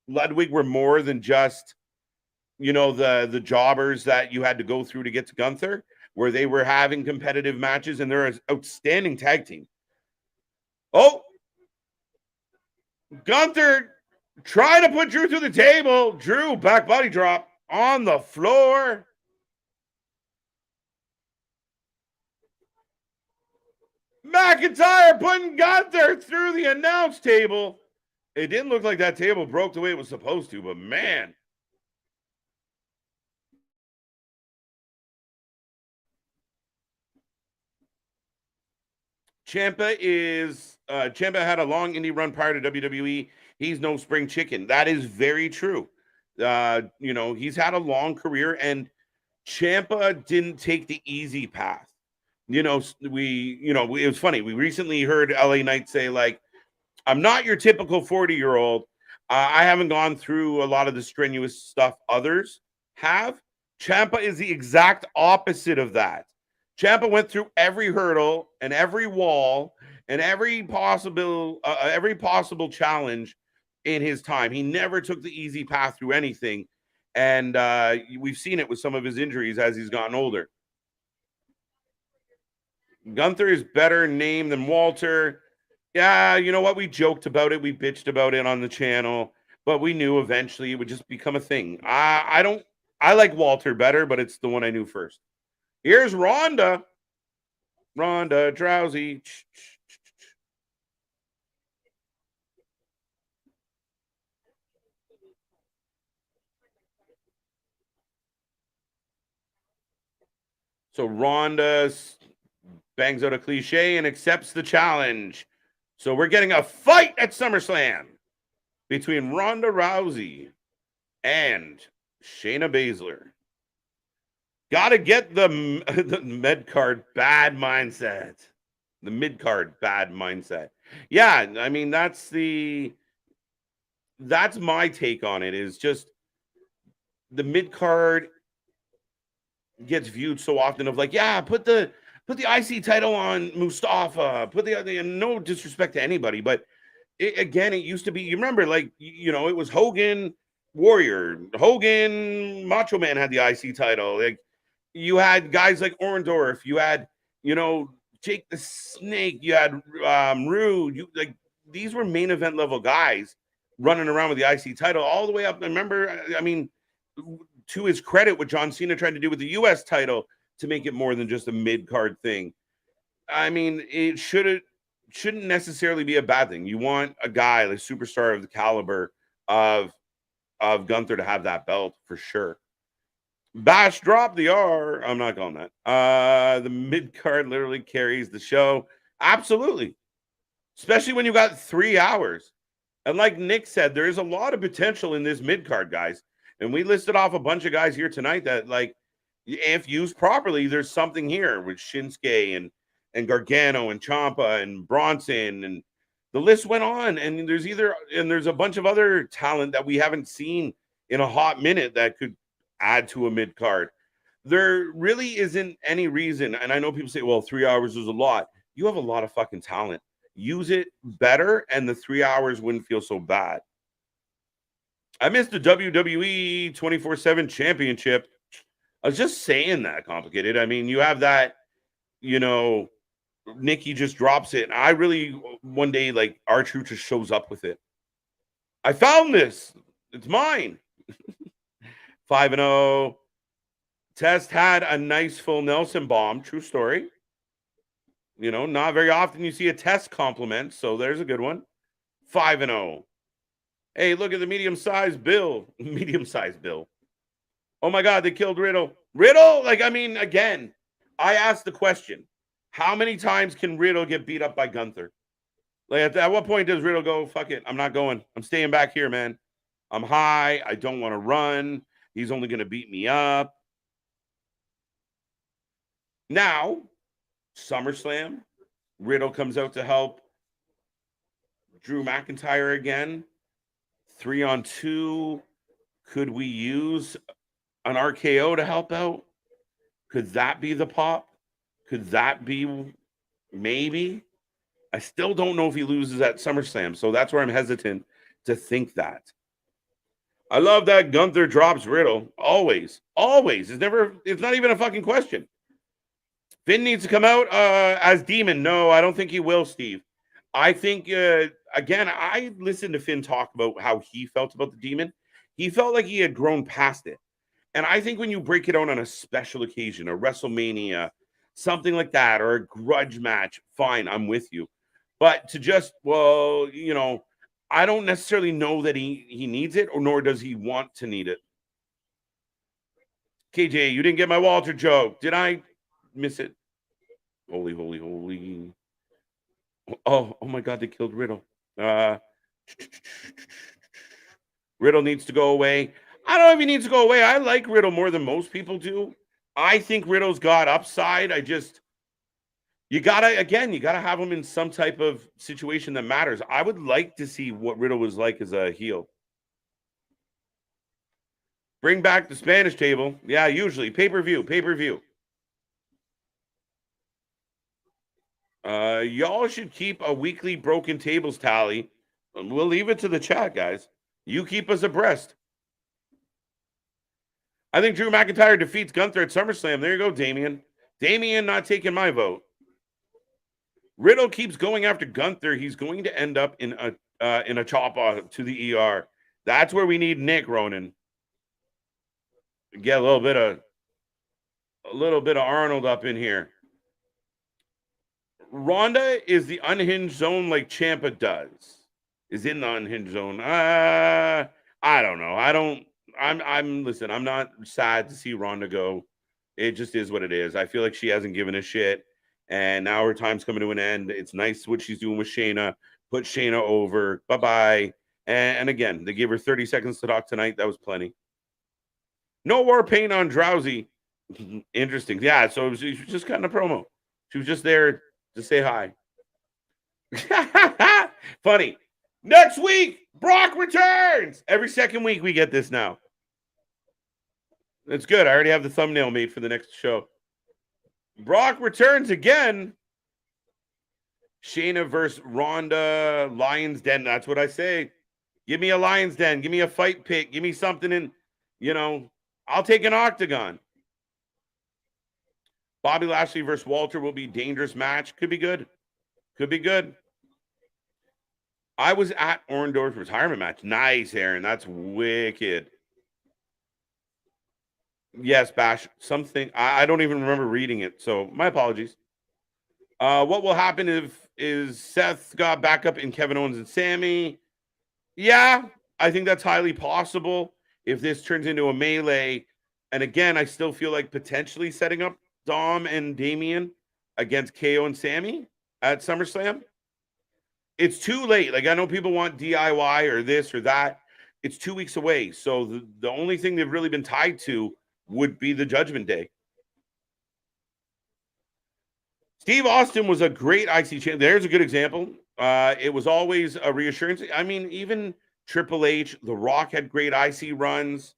Ludwig were more than just, the jobbers that you had to go through to get to Gunther, where they were having competitive matches and they're an outstanding tag team. Oh, Gunther trying to put Drew through the table. Drew, back body drop on the floor. McIntyre putting Gunther through the announce table. It didn't look like that table broke the way it was supposed to, but man. Ciampa had a long indie run prior to WWE. He's no spring chicken. That is very true. He's had a long career, and Ciampa didn't take the easy path. It was funny. We recently heard LA Knight say, like, I'm not your typical 40-year-old. I haven't gone through a lot of the strenuous stuff others have. Ciampa is the exact opposite of that. Ciampa went through every hurdle and every wall and every possible challenge in his time. He never took the easy path through anything. And we've seen it with some of his injuries as he's gotten older. Gunther is better name than Walter. Yeah, you know what? We joked about it. We bitched about it on the channel, but we knew eventually it would just become a thing. I like Walter better, but it's the one I knew first. Here's Ronda. Ronda Rousey. So Ronda bangs out a cliche and accepts the challenge. So we're getting a fight at SummerSlam between Ronda Rousey and Shayna Baszler. Got to get the mid-card bad mindset. The mid-card bad mindset. Yeah, I mean, that's my take on it, is just the mid-card gets viewed so often of like, yeah, put the IC title on Mustafa, put the no disrespect to anybody, but it used to be, you remember, like, it was Hogan, Warrior, Hogan, Macho Man had the IC title. Like, you had guys like Orndorff, you had, Jake the Snake, you had Rude, these were main event level guys running around with the IC title all the way up. I remember, I mean, to his credit, what John Cena tried to do with the US title to make it more than just a mid-card thing. I mean, it shouldn't necessarily be a bad thing. You want a guy, like superstar of the caliber of Gunther, to have that belt for sure. Bash drop the R. I'm not calling that. The mid-card literally carries the show. Absolutely. Especially when you got 3 hours. And like Nick said, there is a lot of potential in this mid card, guys. And we listed off a bunch of guys here tonight that, like, if used properly, there's something here with Shinsuke and Gargano and Ciampa and Bronson, and the list went on. And there's a bunch of other talent that we haven't seen in a hot minute that could add to a mid card. There really isn't any reason. And I know people say, well, 3 hours is a lot. You have a lot of fucking talent. Use it better, and the 3 hours wouldn't feel so bad. I missed the WWE 24/7 championship. I was just saying that, complicated. I mean, you have that, Nikki just drops it. I really, one day, like, R-Truth just shows up with it. I found this. It's mine. 5-0. Test had a nice full Nelson bomb. True story. Not very often you see a Test compliment, so there's a good one. 5-0. Hey, look at the medium-sized Bill. Medium-sized Bill. Oh, my God, they killed Riddle. Riddle? Again, I asked the question, how many times can Riddle get beat up by Gunther? Like, at what point does Riddle go, fuck it, I'm not going. I'm staying back here, man. I'm high. I don't want to run. He's only going to beat me up. Now, SummerSlam, Riddle comes out to help Drew McIntyre again. 3-on-2. Could we use an RKO to help out? Could that be the pop? Could that be maybe? I still don't know if he loses at SummerSlam, so that's where I'm hesitant to think that. I love that Gunther drops Riddle. Always. Always. It's not even a fucking question. Finn needs to come out as Demon. No, I don't think he will, Steve. I think, again, I listened to Finn talk about how he felt about the Demon. He felt like he had grown past it. And I think when you break it out on a special occasion, a WrestleMania, something like that, or a grudge match, fine, I'm with you. But to just, I don't necessarily know that he needs it, or nor does he want to need it. KJ, you didn't get my Walter joke. Did I miss it? Holy, holy, holy. Oh my God, they killed Riddle. Riddle needs to go away. I don't know if he needs to go away. I like Riddle more than most people do. I think Riddle's got upside. You gotta have him in some type of situation that matters. I would like to see what Riddle was like as a heel. Bring back the Spanish table. Yeah, usually. Pay-per-view. Y'all should keep a weekly broken tables tally. We'll leave it to the chat, guys. You keep us abreast. I think Drew McIntyre defeats Gunther at SummerSlam. There you go, Damian. Damian not taking my vote. Riddle keeps going after Gunther. He's going to end up in a chop to the ER. That's where we need Nick Ronan. Get a little bit of Arnold up in here. Ronda is the unhinged zone like Ciampa does. Is in the unhinged zone. I don't know. Listen, I'm not sad to see Ronda go. It just is what it is. I feel like she hasn't given a shit. And now her time's coming to an end. It's nice what she's doing with Shayna. Put Shayna over. Bye-bye. And again, they gave her 30 seconds to talk tonight. That was plenty. No war paint on Drowsy. Interesting. Yeah, so she was just cutting a promo. She was just there to say hi. Funny. Next week, Brock returns. Every second week we get this now. That's good. I already have the thumbnail made for the next show. Brock returns again. Shayna versus Ronda. Lion's Den. That's what I say. Give me a Lion's Den. Give me a fight pick. Give me something in, I'll take an octagon. Bobby Lashley versus Walter will be a dangerous match. Could be good. I was at Orndorff's retirement match. Nice, Aaron. That's wicked. Yes, Bash. Something. I don't even remember reading it, so my apologies. What will happen is Seth got back up in Kevin Owens and Sammy? Yeah, I think that's highly possible. If this turns into a melee, and again, I still feel like potentially setting up Dom and Damian against KO and Sammy at SummerSlam. It's too late. Like, I know people want DIY or this or that. It's 2 weeks away. So the only thing they've really been tied to would be the Judgment Day. Steve Austin was a great IC champion. There's a good example. It was always a reassurance. I mean, even Triple H, The Rock had great IC runs.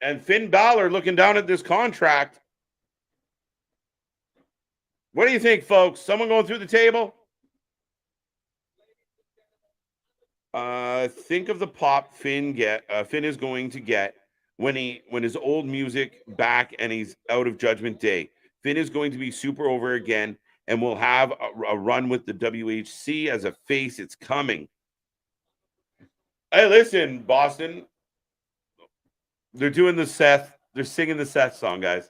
And Finn Balor looking down at this contract. What do you think, folks? Someone going through the table? Think of the pop Finn is going to get when his old music back and he's out of Judgment Day. Finn is going to be super over again, and we'll have a run with the WHC as a face. It's coming. Hey, listen, Boston. They're doing the Seth. They're singing the Seth song, guys.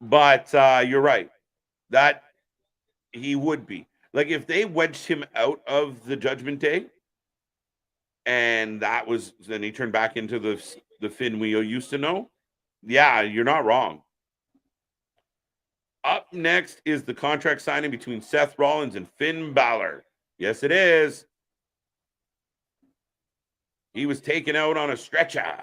But you're right. That he would be. Like, if they wedged him out of the Judgment Day, and then he turned back into the Finn we used to know. Yeah, you're not wrong. Up next is the contract signing between Seth Rollins and Finn Balor. Yes, it is. He was taken out on a stretcher.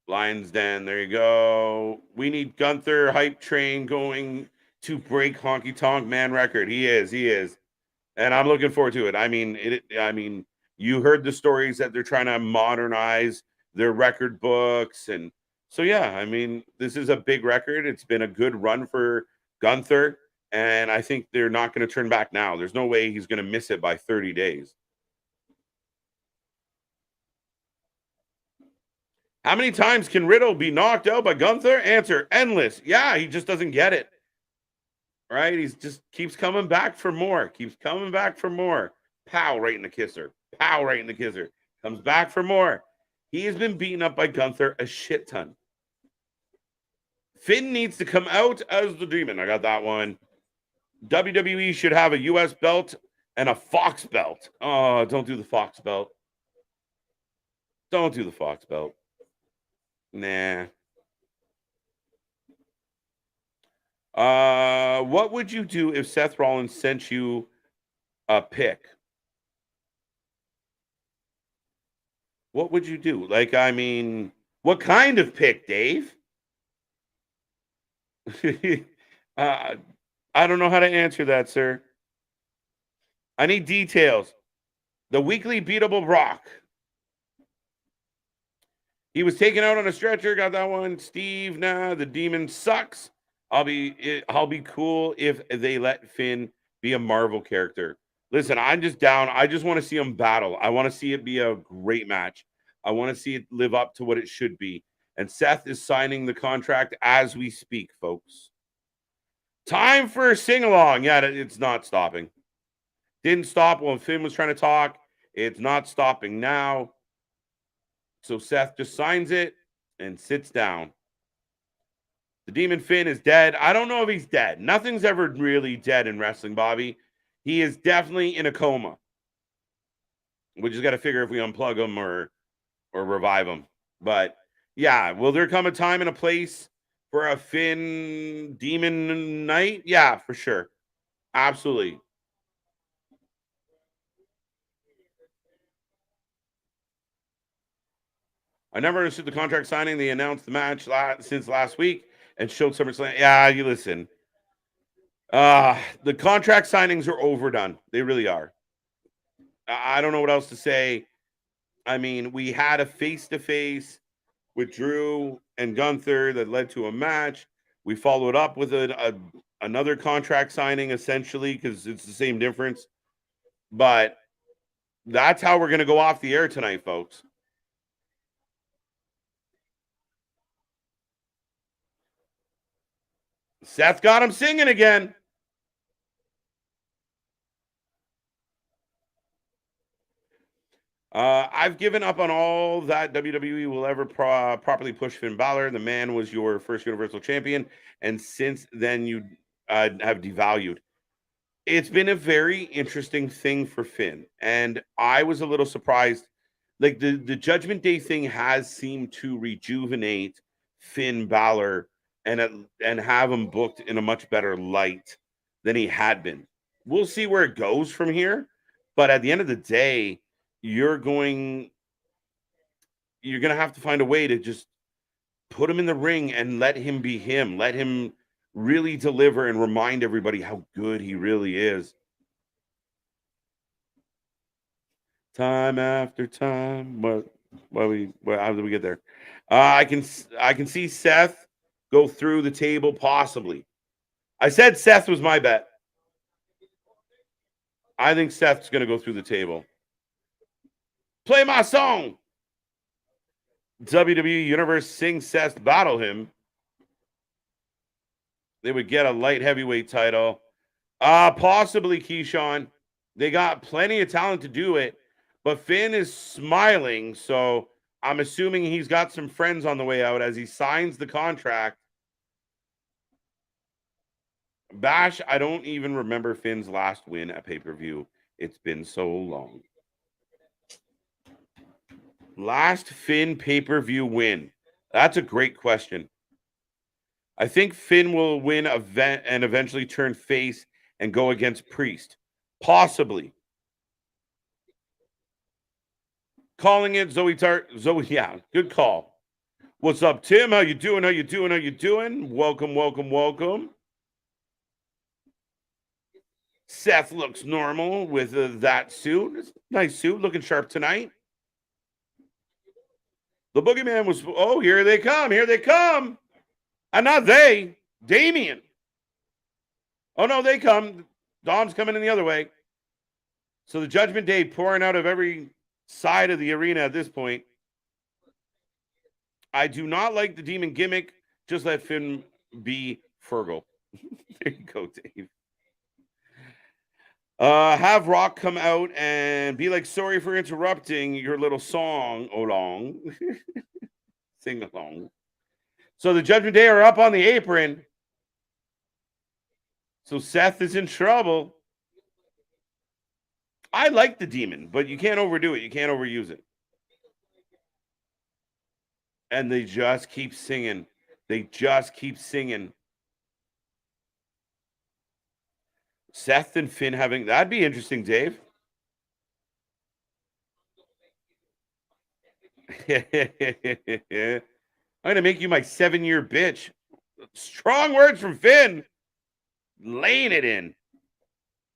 Lions Den, there you go. We need Gunther hype train going to break Honky Tonk Man record. He is. And I'm looking forward to it. I mean, you heard the stories that they're trying to modernize their record books. And so, yeah, I mean, this is a big record. It's been a good run for Gunther. And I think they're not going to turn back now. There's no way he's going to miss it by 30 days. How many times can Riddle be knocked out by Gunther? Answer, endless. Yeah, he just doesn't get it. Right? He just keeps coming back for more. Pow, right in the kisser. Comes back for more. He has been beaten up by Gunther a shit ton. Finn needs to come out as the Demon. I got that one. WWE should have a U.S. belt and a Fox belt. Oh, don't do the Fox belt. Nah. What would you do if Seth Rollins sent you a pick? What would you do? Like, I mean, what kind of pick, Dave? I don't know how to answer that, sir. I need details. The weekly beatable Brock. He was taken out on a stretcher. Got that one. Steve, nah, the Demon sucks. I'll be cool if they let Finn be a Marvel character. Listen, I'm just down. I just want to see him battle. I want to see it be a great match. I want to see it live up to what it should be. And Seth is signing the contract as we speak, folks. Time for a sing-along. Yeah, it's not stopping. Didn't stop when Finn was trying to talk. It's not stopping now. So Seth just signs it and sits down. The Demon Finn is dead. I don't know if he's dead. Nothing's ever really dead in wrestling, Bobby. He is definitely in a coma. We just got to figure if we unplug him or revive him. But yeah, will there come a time and a place for a Finn Demon night? Yeah, for sure. Absolutely. I never understood the contract signing. They announced the match since last week and showed SummerSlam. Yeah, you listen. The contract signings are overdone. They really are. I don't know what else to say. I mean, we had a face-to-face with Drew and Gunther that led to a match. We followed up with another contract signing, essentially, because it's the same difference. But that's how we're going to go off the air tonight, folks. Seth got him singing again. I've given up on all that WWE will ever properly push Finn Balor. The man was your first Universal Champion, and since then you have devalued. It's been a very interesting thing for Finn, and I was a little surprised. Like the Judgment Day thing has seemed to rejuvenate Finn Balor and have him booked in a much better light than he had been. We'll see where it goes from here, but at the end of the day, you're going to have to find a way to just put him in the ring and let him be him. Let him really deliver and remind everybody how good he really is. Time after time. How did we get there? I can see Seth go through the table, possibly. I said Seth was my bet. I think Seth's going to go through the table. Play my song. WWE Universe sing Seth battle him. They would get a light heavyweight title. Possibly Keyshawn. They got plenty of talent to do it, but Finn is smiling, so I'm assuming he's got some friends on the way out as he signs the contract. Bash, I don't even remember Finn's last win at pay-per-view. It's been so long. Last Finn pay-per-view win. That's a great question. I think Finn will win and eventually turn face and go against Priest. Possibly. Calling it Zoe, yeah, good call. What's up, Tim? How you doing? Welcome. Seth looks normal with that suit. Nice suit, looking sharp tonight. The boogeyman was, oh, here they come. And not they, Damien. Oh, no, they come. Dom's coming in the other way. So the Judgment Day pouring out of every side of the arena at this point. I do not like the demon gimmick. Just let Finn be Fergal. There you go, Dave. Have Rock come out and be like, sorry for interrupting your little song along. Sing along. So the Judgment Day are up on the apron. So Seth is in trouble. I like the demon, but you can't overdo it. You can't overuse it. And they just keep singing. Seth and Finn having, that'd be interesting, Dave. I'm going to make you my 7-year bitch. Strong words from Finn. Laying it in.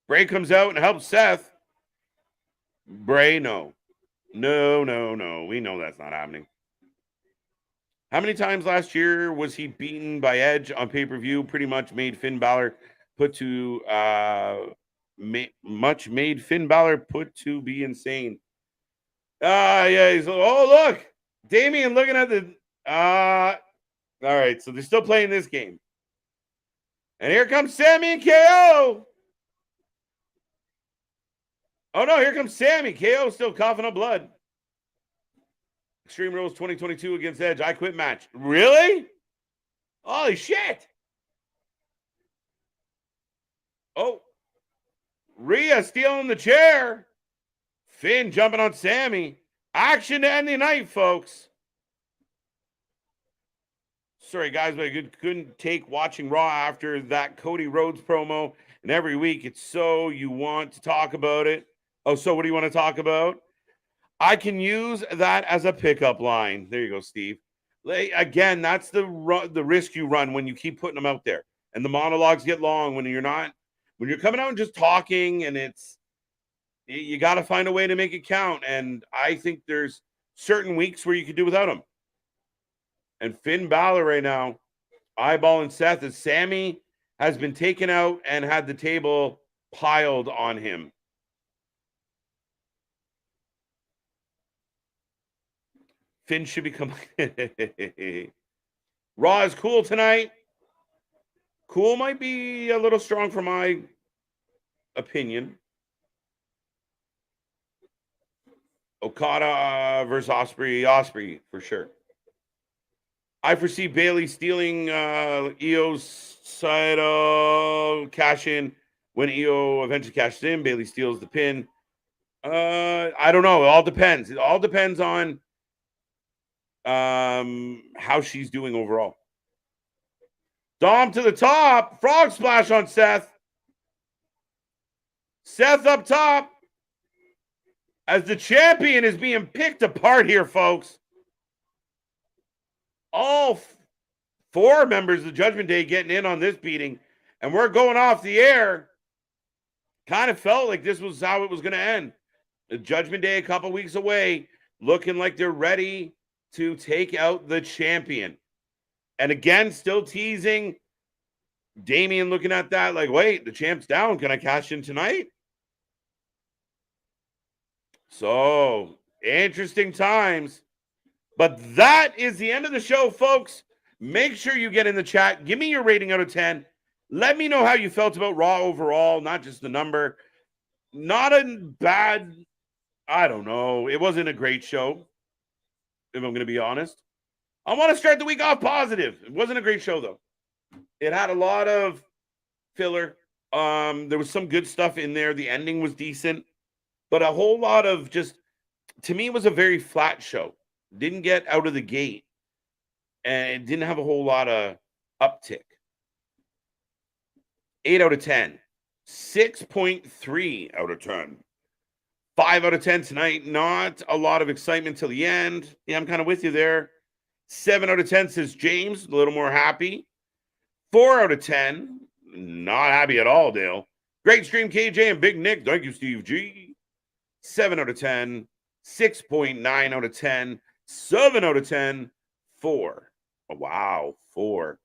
Bray comes out and helps Seth. Bray, no. No. We know that's not happening. How many times last year was he beaten by Edge on pay-per-view? Pretty much made Finn Balor put to be insane. Yeah, he's, oh, look. Damien looking at the all right, so they're still playing this game. And here comes Sammy and KO. Oh no, here comes Sammy. KO still coughing up blood. Extreme Rules 2022 against Edge. I Quit match. Really? Holy shit. Oh. Rhea stealing the chair. Finn jumping on Sammy. Action to end the night, folks. Sorry, guys, but I couldn't take watching Raw after that Cody Rhodes promo. And every week, it's so you want to talk about it. Oh, so what do you want to talk about? I can use that as a pickup line. There you go, Steve. Again, that's the risk you run when you keep putting them out there. And the monologues get long when you're coming out and just talking, and you got to find a way to make it count. And I think there's certain weeks where you could do without them. And Finn Balor right now, eyeballing Seth as Sammy has been taken out and had the table piled on him. Finn should become... Raw is cool tonight. Cool might be a little strong for my opinion. Okada versus Osprey for sure. I foresee Bayley stealing Io's title cash in. When Io eventually cashes in, Bayley steals the pin. I don't know. It all depends. It all depends on how she's doing overall. Dom to the top. Frog splash on Seth. Seth up top. As the champion is being picked apart here, folks. All 4 members of the Judgment Day getting in on this beating. And we're going off the air. Kind of felt like this was how it was going to end. The Judgment Day a couple weeks away. Looking like they're ready to take out the champion. And again, still teasing. Damian looking at that like, wait, the champ's down. Can I cash in tonight? So, interesting times. But that is the end of the show, folks. Make sure you get in the chat. Give me your rating out of 10. Let me know how you felt about Raw overall, not just the number. Not a bad, I don't know. It wasn't a great show, if I'm going to be honest. I want to start the week off positive. It wasn't a great show, though. It had a lot of filler. There was some good stuff in there. The ending was decent. But a whole lot of just, to me, it was a very flat show. Didn't get out of the gate. And it didn't have a whole lot of uptick. 8 out of 10. 6.3 out of 10. 5 out of 10 tonight. Not a lot of excitement till the end. Yeah, I'm kind of with you there. 7 out of 10 says James. A little more happy. 4 out of 10. Not happy at all, Dale. Great stream, KJ and Big Nick. Thank you, Steve G. 7 out of 10, 6.9 out of 10, 7 out of 10, 4. Oh, wow, 4.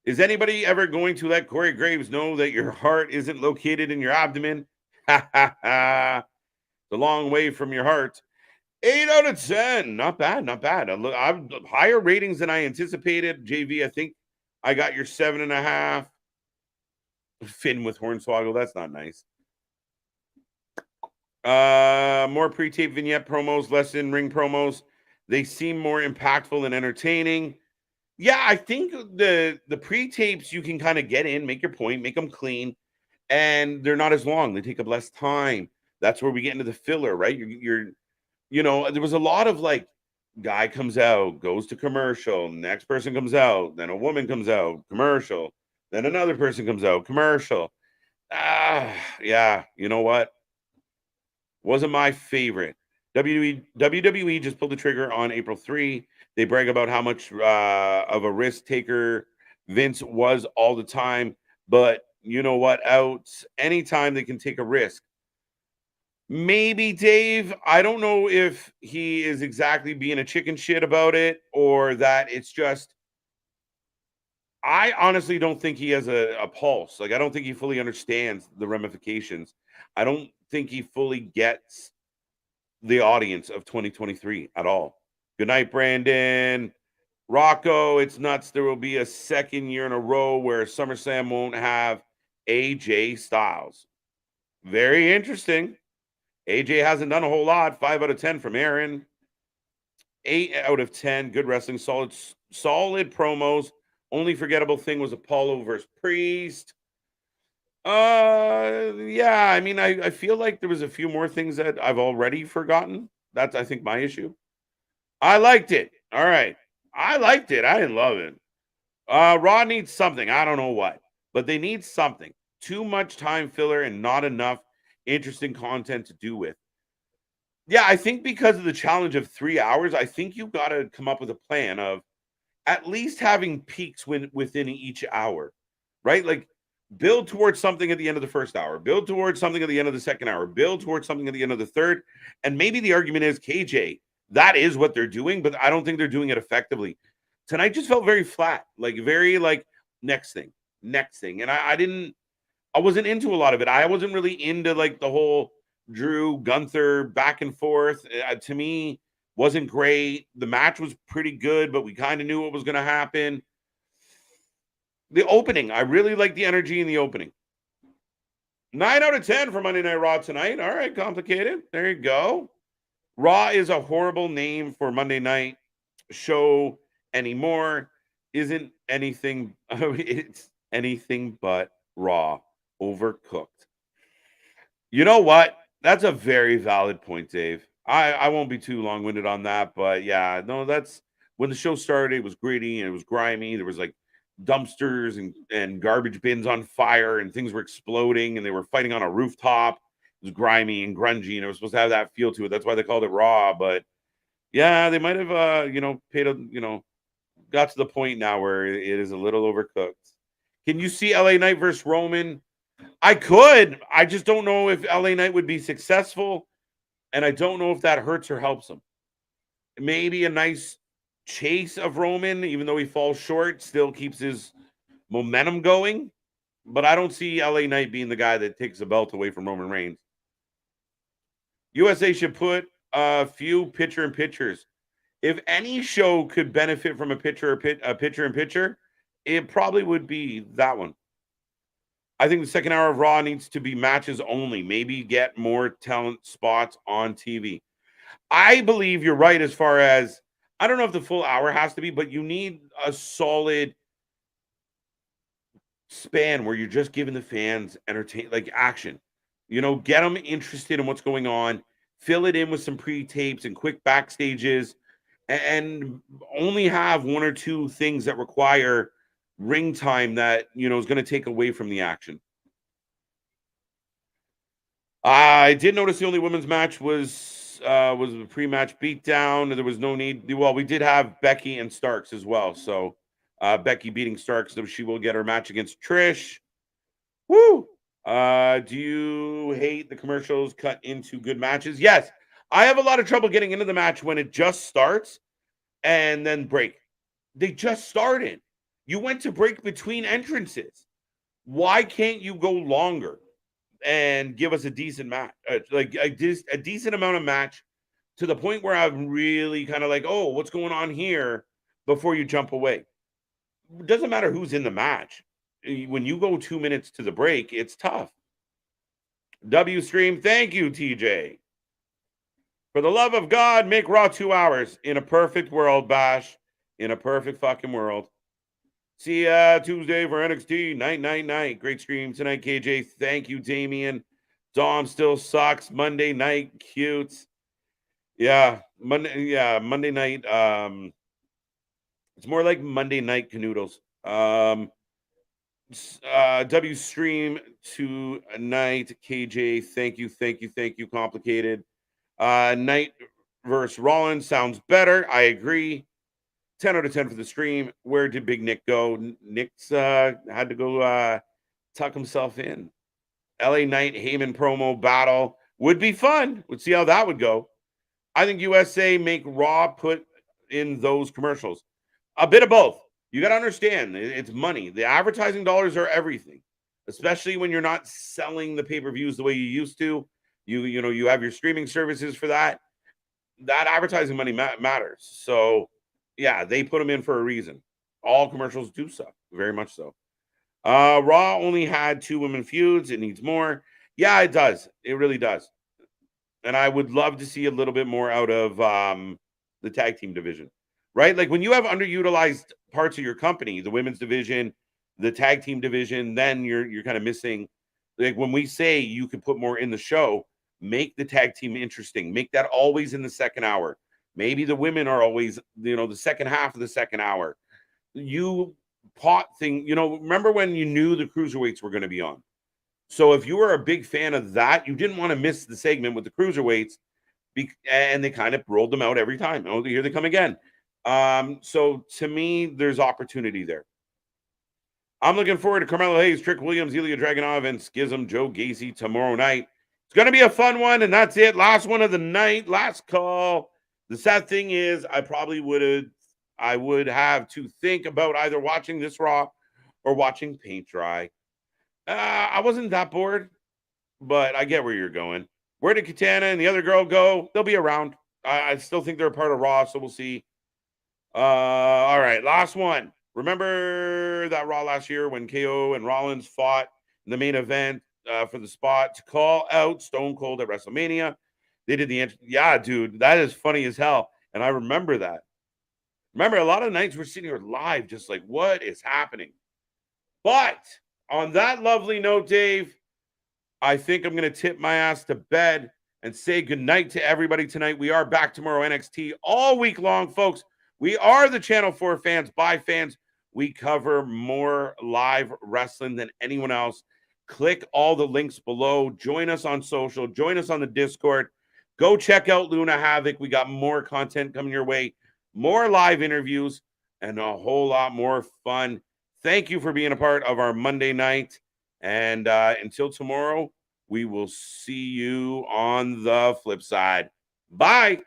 Is anybody ever going to let Corey Graves know that your heart isn't located in your abdomen? Ha, ha, ha. It's a long way from your heart. 8 out of 10. Not bad, not bad. I've higher ratings than I anticipated. JV, I think I got your 7.5. Finn with Hornswoggle. That's not nice. More pre-tape vignette promos, less in-ring promos. They seem more impactful and entertaining. Yeah, I think the pre-tapes you can kind of get in, make your point, make them clean, and they're not as long. They take up less time. That's where we get into the filler, right? You're there was a lot of like, guy comes out, goes to commercial, next person comes out, then a woman comes out, commercial, then another person comes out, commercial. Yeah, you know what? Wasn't my favorite. WWE just pulled the trigger on April 3. They brag about how much of a risk taker Vince was all the time. But you know what? Anytime they can take a risk. Maybe Dave, I don't know if he is exactly being a chicken shit about it or that it's just, I honestly don't think he has a pulse. Like, I don't think he fully understands the ramifications. I don't think he fully gets the audience of 2023 at all. Good night, Brandon. Rocco, it's nuts. There will be a second year in a row where SummerSlam won't have AJ Styles. Very interesting. AJ hasn't done a whole lot. 5 out of 10 from Aaron. 8 out of 10. Good wrestling. Solid promos. Only forgettable thing was Apollo versus Priest. Yeah, I mean, I feel like there was a few more things that I've already forgotten. That's, I think, my issue. I liked it. All right. I liked it. I didn't love it. Raw needs something. I don't know what, but they need something. Too much time filler and not enough interesting content to do with. Yeah, I think because of the challenge of 3 hours, I think you've got to come up with a plan of at least having peaks within each hour, right? Like, build towards something at the end of the first hour, build towards something at the end of the second hour, build towards something at the end of the third. And maybe the argument is, KJ, that is what they're doing, but I don't think they're doing it effectively. Tonight just felt very flat, like very like next thing. And I wasn't into a lot of it. I wasn't really into like the whole Drew Gunther back and forth. To me, wasn't great. The match was pretty good, but we kind of knew what was going to happen. The opening, I really like the energy in the opening. 9 out of 10 for Monday Night Raw tonight. All right, complicated. There you go. Raw is a horrible name for Monday night show anymore. Isn't anything, it's anything but Raw. Overcooked. You know what? That's a very valid point, Dave. I won't be too long-winded on that, but yeah, no, when the show started, it was gritty and it was grimy. There was like dumpsters and garbage bins on fire and things were exploding and they were fighting on a rooftop. It was grimy and grungy and it was supposed to have that feel to it. That's why they called it Raw. But yeah, they might have, got to the point now where it is a little overcooked. Can you see LA Knight versus Roman? I could. I just don't know if LA Knight would be successful. And I don't know if that hurts or helps him. Maybe a nice chase of Roman, even though he falls short, still keeps his momentum going. But I don't see LA Knight being the guy that takes the belt away from Roman Reigns. USA should put a few pitcher-in-pitchers. If any show could benefit from a pitcher-in-pitcher, it probably would be that one. I think the second hour of Raw needs to be matches only. Maybe get more talent spots on TV. I believe you're right as far as, I don't know if the full hour has to be, but you need a solid span where you're just giving the fans action. Get them interested in what's going on. Fill it in with some pre-tapes and quick backstages, and only have one or two things that require ring time that is going to take away from the action. I did notice the only women's match was a pre-match beatdown. There was no need. Well, we did have Becky and Starks as well. So Becky beating Starks, so she will get her match against Trish. Woo! Do you hate the commercials cut into good matches? Yes. I have a lot of trouble getting into the match when it just starts and then break. They just started. You went to break between entrances. Why can't you go longer and give us a decent match? A decent amount of match to the point where I'm really kind of like, oh, what's going on here before you jump away? It doesn't matter who's in the match. When you go 2 minutes to the break, it's tough. W Stream, thank you, TJ. For the love of God, make Raw 2 hours. In a perfect world, Bash. In a perfect fucking world. See ya Tuesday for NXT. Night. Great stream tonight, KJ. Thank you, Damian. Dom still sucks. Monday night, cutes. Yeah, Monday night. It's more like Monday night canoodles. W stream tonight, KJ. Thank you. Complicated. Knight versus Rollins sounds better. I agree. 10 out of 10 for the stream. Where did Big Nick go? Nick's had to go tuck himself in. LA Knight Heyman promo battle would be fun. We'd see how that would go. I think USA make Raw put in those commercials. A bit of both. You got to understand, it's money. The advertising dollars are everything, especially when you're not selling the pay-per-views the way you used to. You have your streaming services for that. That advertising money matters. So, yeah, they put them in for a reason. All commercials do suck, very much so. Raw only had 2 women feuds. It needs more. Yeah, it does. It really does. And I would love to see a little bit more out of the tag team division, right? Like when you have underutilized parts of your company, the women's division, the tag team division, then you're kind of missing. Like when we say you can put more in the show, make the tag team interesting. Make that always in the second hour. Maybe the women are always, the second half of the second hour. You pot thing, remember when you knew the cruiserweights were going to be on? So if you were a big fan of that, you didn't want to miss the segment with the cruiserweights, and they kind of rolled them out every time. Oh, here they come again. So to me, there's opportunity there. I'm looking forward to Carmelo Hayes, Trick Williams, Ilya Dragunov, and Schism Joe Gacy tomorrow night. It's going to be a fun one, and that's it. Last one of the night, last call. The sad thing is I would have to think about either watching this Raw or watching paint dry. I wasn't that bored, but I get where you're going. Where did Katana and the other girl go? They'll be around. I still think they're a part of Raw, so we'll see. All right, last one. Remember that Raw last year when KO and Rollins fought in the main event for the spot to call out Stone Cold at WrestleMania? They did the yeah, dude, that is funny as hell, and I remember that. Remember, a lot of nights we're sitting here live, just like, what is happening? But on that lovely note, Dave, I think I'm going to tip my ass to bed and say goodnight to everybody tonight. We are back tomorrow, NXT, all week long, folks. We are the channel for fans by fans. We cover more live wrestling than anyone else. Click all the links below. Join us on social. Join us on the Discord. Go check out Luna Havoc. We got more content coming your way, more live interviews, and a whole lot more fun. Thank you for being a part of our Monday night. And until tomorrow, we will see you on the flip side. Bye.